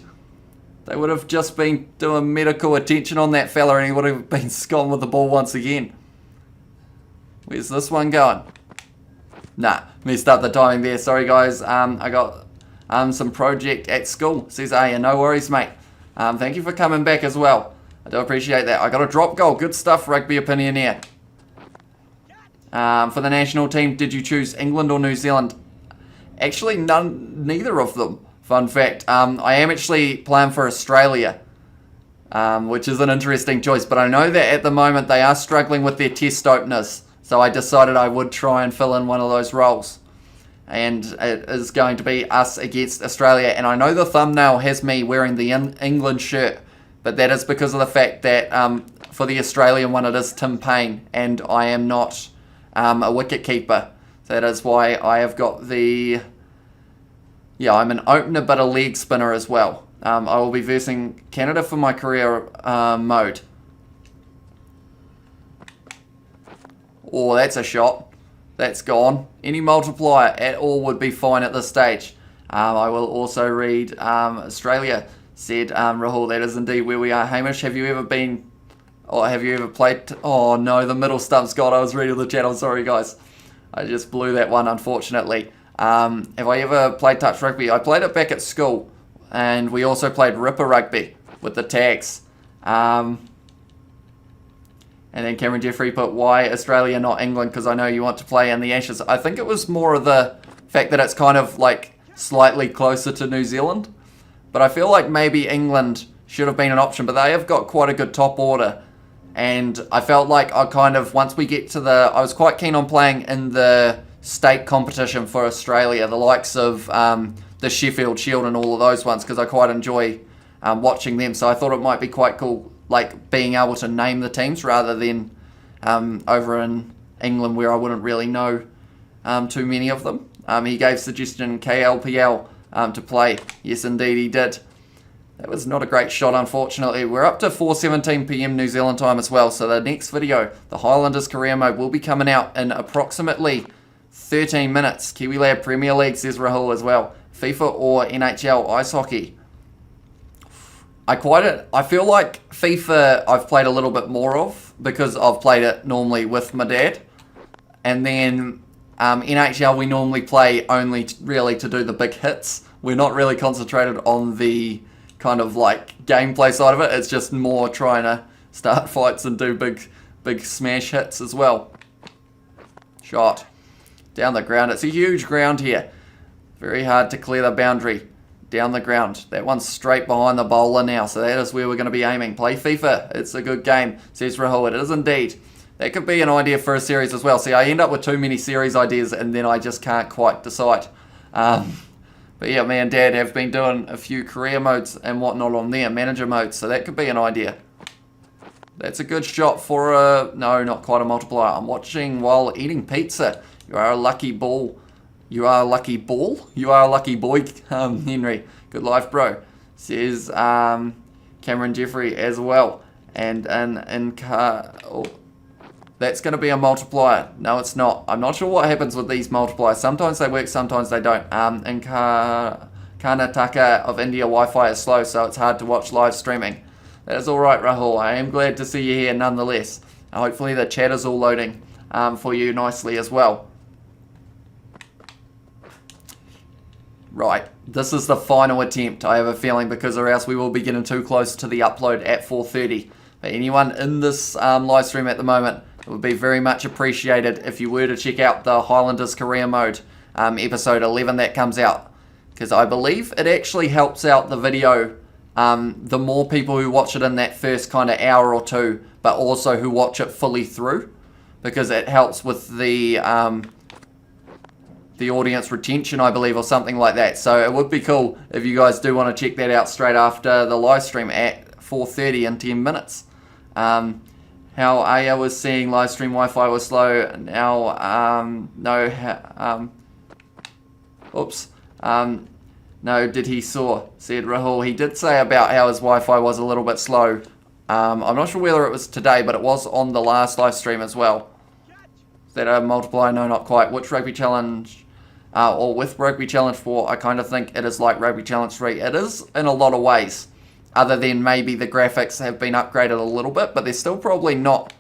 Speaker 1: They would have just been doing medical attention on that fella and he would have been gone with the ball once again. Where's this one going? Nah, messed up the timing there. Sorry guys, I got some project at school. Says Aya, no worries mate. Thank you for coming back as well. I do appreciate that. I got a drop goal. Good stuff, Rugby Opinionaire. For the national team, did you choose England or New Zealand? Actually, neither of them. Fun fact. I am actually playing for Australia, which is an interesting choice. But I know that at the moment they are struggling with their test openers. So I decided I would try and fill in one of those roles. And it is going to be us against Australia. And I know the thumbnail has me wearing the England shirt. But that is because of the fact that for the Australian one it is Tim Payne. And I am not a wicket keeper. So that is why I have got the... Yeah, I'm an opener but a leg spinner as well. I will be versing Canada for my career mode. Oh, that's a shot. That's gone. Any multiplier at all would be fine at this stage. I will also read Australia, said Rahul. That is indeed where we are. Hamish, have you ever been... Or have you ever played... Oh no, the middle stump's gone. I was reading the chat. I'm sorry guys. I just blew that one unfortunately. Have I ever played touch rugby? I played it back at school. And we also played ripper rugby with the tags. And then Cameron Jeffrey put, why Australia, not England? Because I know you want to play in the Ashes. I think it was more of the fact that it's kind of like slightly closer to New Zealand. But I feel like maybe England should have been an option. But they have got quite a good top order. And I felt like I kind of, once we get to the... I was quite keen on playing in the state competition for Australia. The likes of the Sheffield Shield and all of those ones. Because I quite enjoy watching them. So I thought it might be quite cool, like being able to name the teams rather than over in England where I wouldn't really know too many of them. He gave suggestion KLPL to play. Yes, indeed he did. That was not a great shot, unfortunately. We're up to 4:17 PM New Zealand time as well. So the next video, the Highlanders career mode, will be coming out in approximately 13 minutes. Kiwi Lab Premier League, says Rahul as well. FIFA or NHL ice hockey. I feel like FIFA I've played a little bit more of because I've played it normally with my dad. And then NHL we normally play only really to do the big hits. We're not really concentrated on the kind of like gameplay side of it. It's just more trying to start fights and do big smash hits as well. Shot. Down the ground. It's a huge ground here. Very hard to clear the boundary. Down the ground. That one's straight behind the bowler now, so that is where we're going to be aiming. Play FIFA. It's a good game, says Rahul. It is indeed. That could be an idea for a series as well. See, I end up with too many series ideas and then I just can't quite decide. But yeah, me and Dad have been doing a few career modes and whatnot on there, manager modes, so that could be an idea. That's a good shot for a... No, not quite a multiplier. I'm watching while eating pizza. You are a lucky ball. You are a lucky ball? You are a lucky boy, Henry. Good life, bro. Says Cameron Jeffrey as well. And that's going to be a multiplier. No, it's not. I'm not sure what happens with these multipliers. Sometimes they work, sometimes they don't. In Karnataka of India, Wi-Fi is slow, so it's hard to watch live streaming. That is all right, Rahul. I am glad to see you here nonetheless. Hopefully the chat is all loading for you nicely as well. right, this is the final attempt, I have a feeling, because or else we will be getting too close to the upload at 4:30. But anyone in this live stream at the moment, it would be very much appreciated if you were to check out the Highlanders Career Mode episode 11 that comes out. Because I believe it actually helps out the video, the more people who watch it in that first kind of hour or two, but also who watch it fully through. Because it helps with the audience retention, I believe, or something like that. So it would be cool if you guys do want to check that out straight after the live stream at 4:30 in 10 minutes. How Aya was seeing live stream Wi-Fi was slow. Now, no, did he saw, said Rahul. He did say about how his Wi-Fi was a little bit slow. I'm not sure whether it was today, but it was on the last live stream as well. Is that a multiplier? No, not quite. Which Rugby Challenge, or with Rugby Challenge 4, I kind of think it is like Rugby Challenge 3. It is in a lot of ways, other than maybe the graphics have been upgraded a little bit, but they're still probably not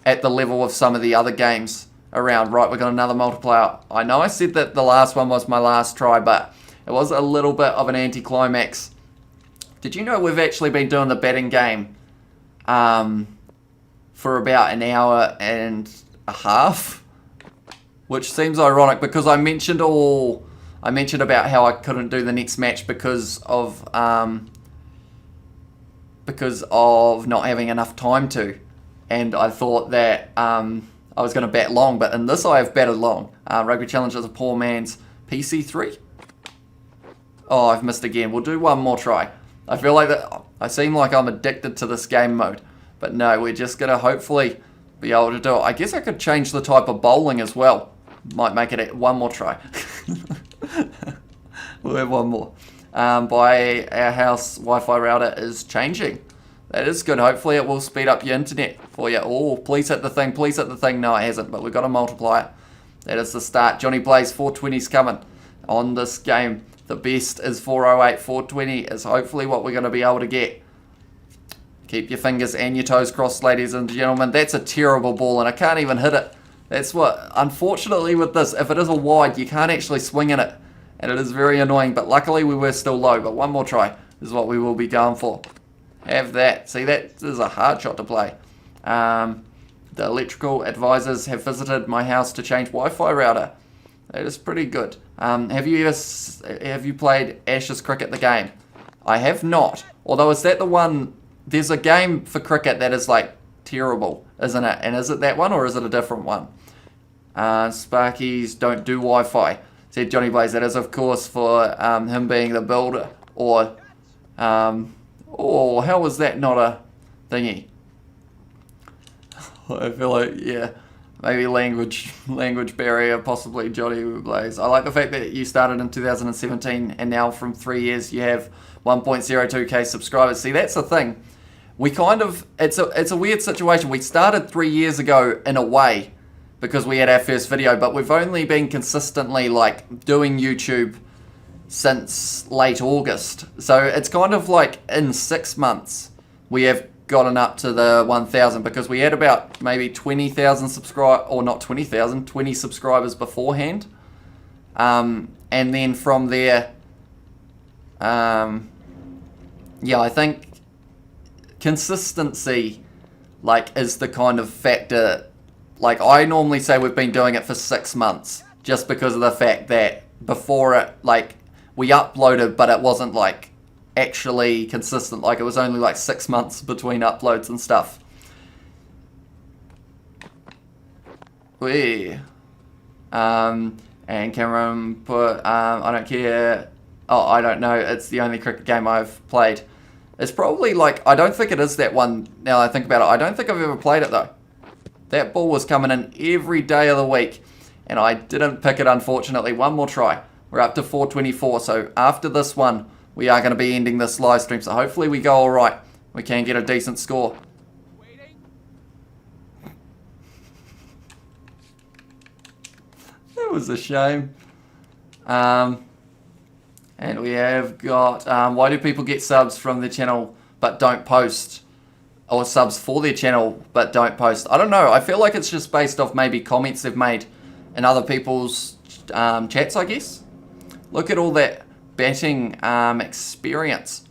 Speaker 1: at the level of some of the other games around. Right, we got another multiplier. I know I said that the last one was my last try, but it was a little bit of an anticlimax. Did you know we've actually been doing the betting game for about an hour and a half? Which seems ironic because I mentioned about how I couldn't do the next match because of not having enough time to, and I thought that I was going to bet long, but in this I have betted long. Rugby Challenge is a poor man's PC3. Oh, I've missed again. We'll do one more try. I feel like that. I seem like I'm addicted to this game mode, but no, we're just going to hopefully be able to do it. I guess I could change the type of bowling as well. Might make it one more try. We'll have one more. By our house Wi-Fi router is changing. That is good. Hopefully it will speed up your internet for you. Oh, please hit the thing. Please hit the thing. No, it hasn't, but we've got a multiplier. That is the start. Johnny Blaze 420's coming on this game. The best is 408. 420 is hopefully what we're going to be able to get. Keep your fingers and your toes crossed, ladies and gentlemen. That's a terrible ball, and I can't even hit it. That's what, unfortunately with this, if it is a wide, you can't actually swing in it. And it is very annoying, but luckily we were still low. But one more try is what we will be going for. Have that. See, that is a hard shot to play. The electrical advisors have visited my house to change Wi-Fi router. That is pretty good. Have you played Ashes Cricket the game? I have not. Although is that the one? There's a game for cricket that is like terrible, isn't it? And is it that one or is it a different one? Sparkies don't do Wi-Fi, said Johnny Blaze. That is of course for him being the builder. Or oh, how was that not a thingy? I feel like, yeah, maybe language barrier, possibly Johnny Blaze. I like the fact that you started in 2017 and now from 3 years you have 1.02k subscribers. See, that's the thing. We kind of, it's a weird situation. We started 3 years ago in a way because we had our first video, but we've only been consistently like doing YouTube since late August. So it's kind of like in 6 months we have gotten up to the 1,000 because we had about maybe 20,000 or not 20,000, 20 subscribers beforehand. And then from there, yeah, I think consistency like is the kind of factor. Like I normally say we've been doing it for 6 months just because of the fact that before it, like we uploaded, but it wasn't like actually consistent. Like it was only like 6 months between uploads and stuff. And Cameron put, I don't care. Oh, I don't know. It's the only cricket game I've played. It's probably like, I don't think it is that one now that I think about it. I don't think I've ever played it though. That ball was coming in every day of the week and I didn't pick it, unfortunately. One more try. We're up to 424. So after this one, we are going to be ending this live stream. So hopefully we go all right. We can get a decent score. That was a shame. And we have got, why do people get subs from their channel but don't post? Or subs for their channel but don't post? I don't know. I feel like it's just based off maybe comments they've made in other people's chats, I guess. Look at all that batting experience.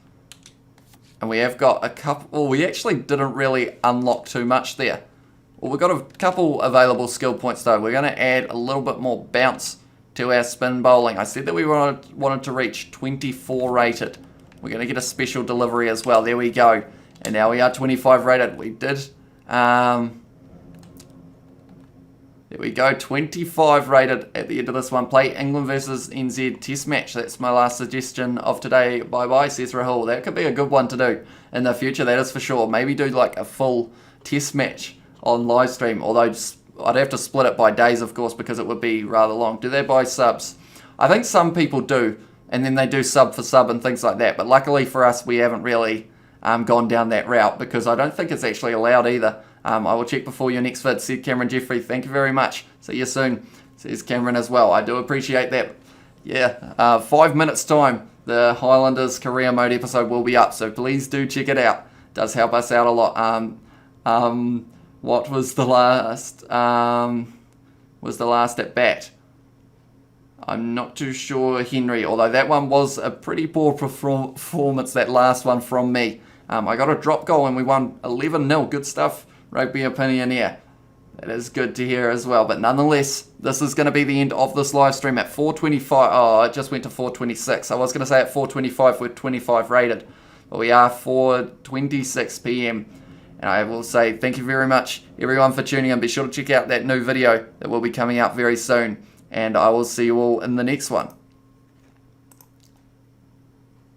Speaker 1: And we have got a couple, well, we actually didn't really unlock too much there. Well, we've got a couple available skill points though. We're going to add a little bit more bounce to our spin bowling. I said that we wanted to reach 24 rated. We're going to get a special delivery as well. There we go. And now we are 25 rated. We did, there we go, 25 rated at the end of this one. Play England versus NZ Test match. That's my last suggestion of today. Bye-bye, says Rahul. That could be a good one to do in the future, that is for sure. Maybe do like a full Test match on live stream, although I'd have to split it by days, of course, because it would be rather long. Do they buy subs? I think some people do, and then they do sub for sub and things like that. But luckily for us, we haven't really gone down that route, because I don't think it's actually allowed either. I will check before your next vid, said Cameron Jeffrey. Thank you very much. See you soon, says Cameron as well. I do appreciate that. Yeah, 5 minutes time, the Highlanders Career Mode episode will be up, so please do check it out. It does help us out a lot. What was the last? Was the last at bat? I'm not too sure, Henry. Although that one was a pretty poor performance, that last one from me. I got a drop goal and we won 11-0. Good stuff, Rugby Opinioneer. That is good to hear as well. But nonetheless, this is going to be the end of this live stream at 4:25. Oh, it just went to 4:26. I was going to say at 4:25 we're 25 rated, but we are 4:26 p.m. And I will say thank you very much, everyone, for tuning in. Be sure to check out that new video that will be coming out very soon. And I will see you all in the next one.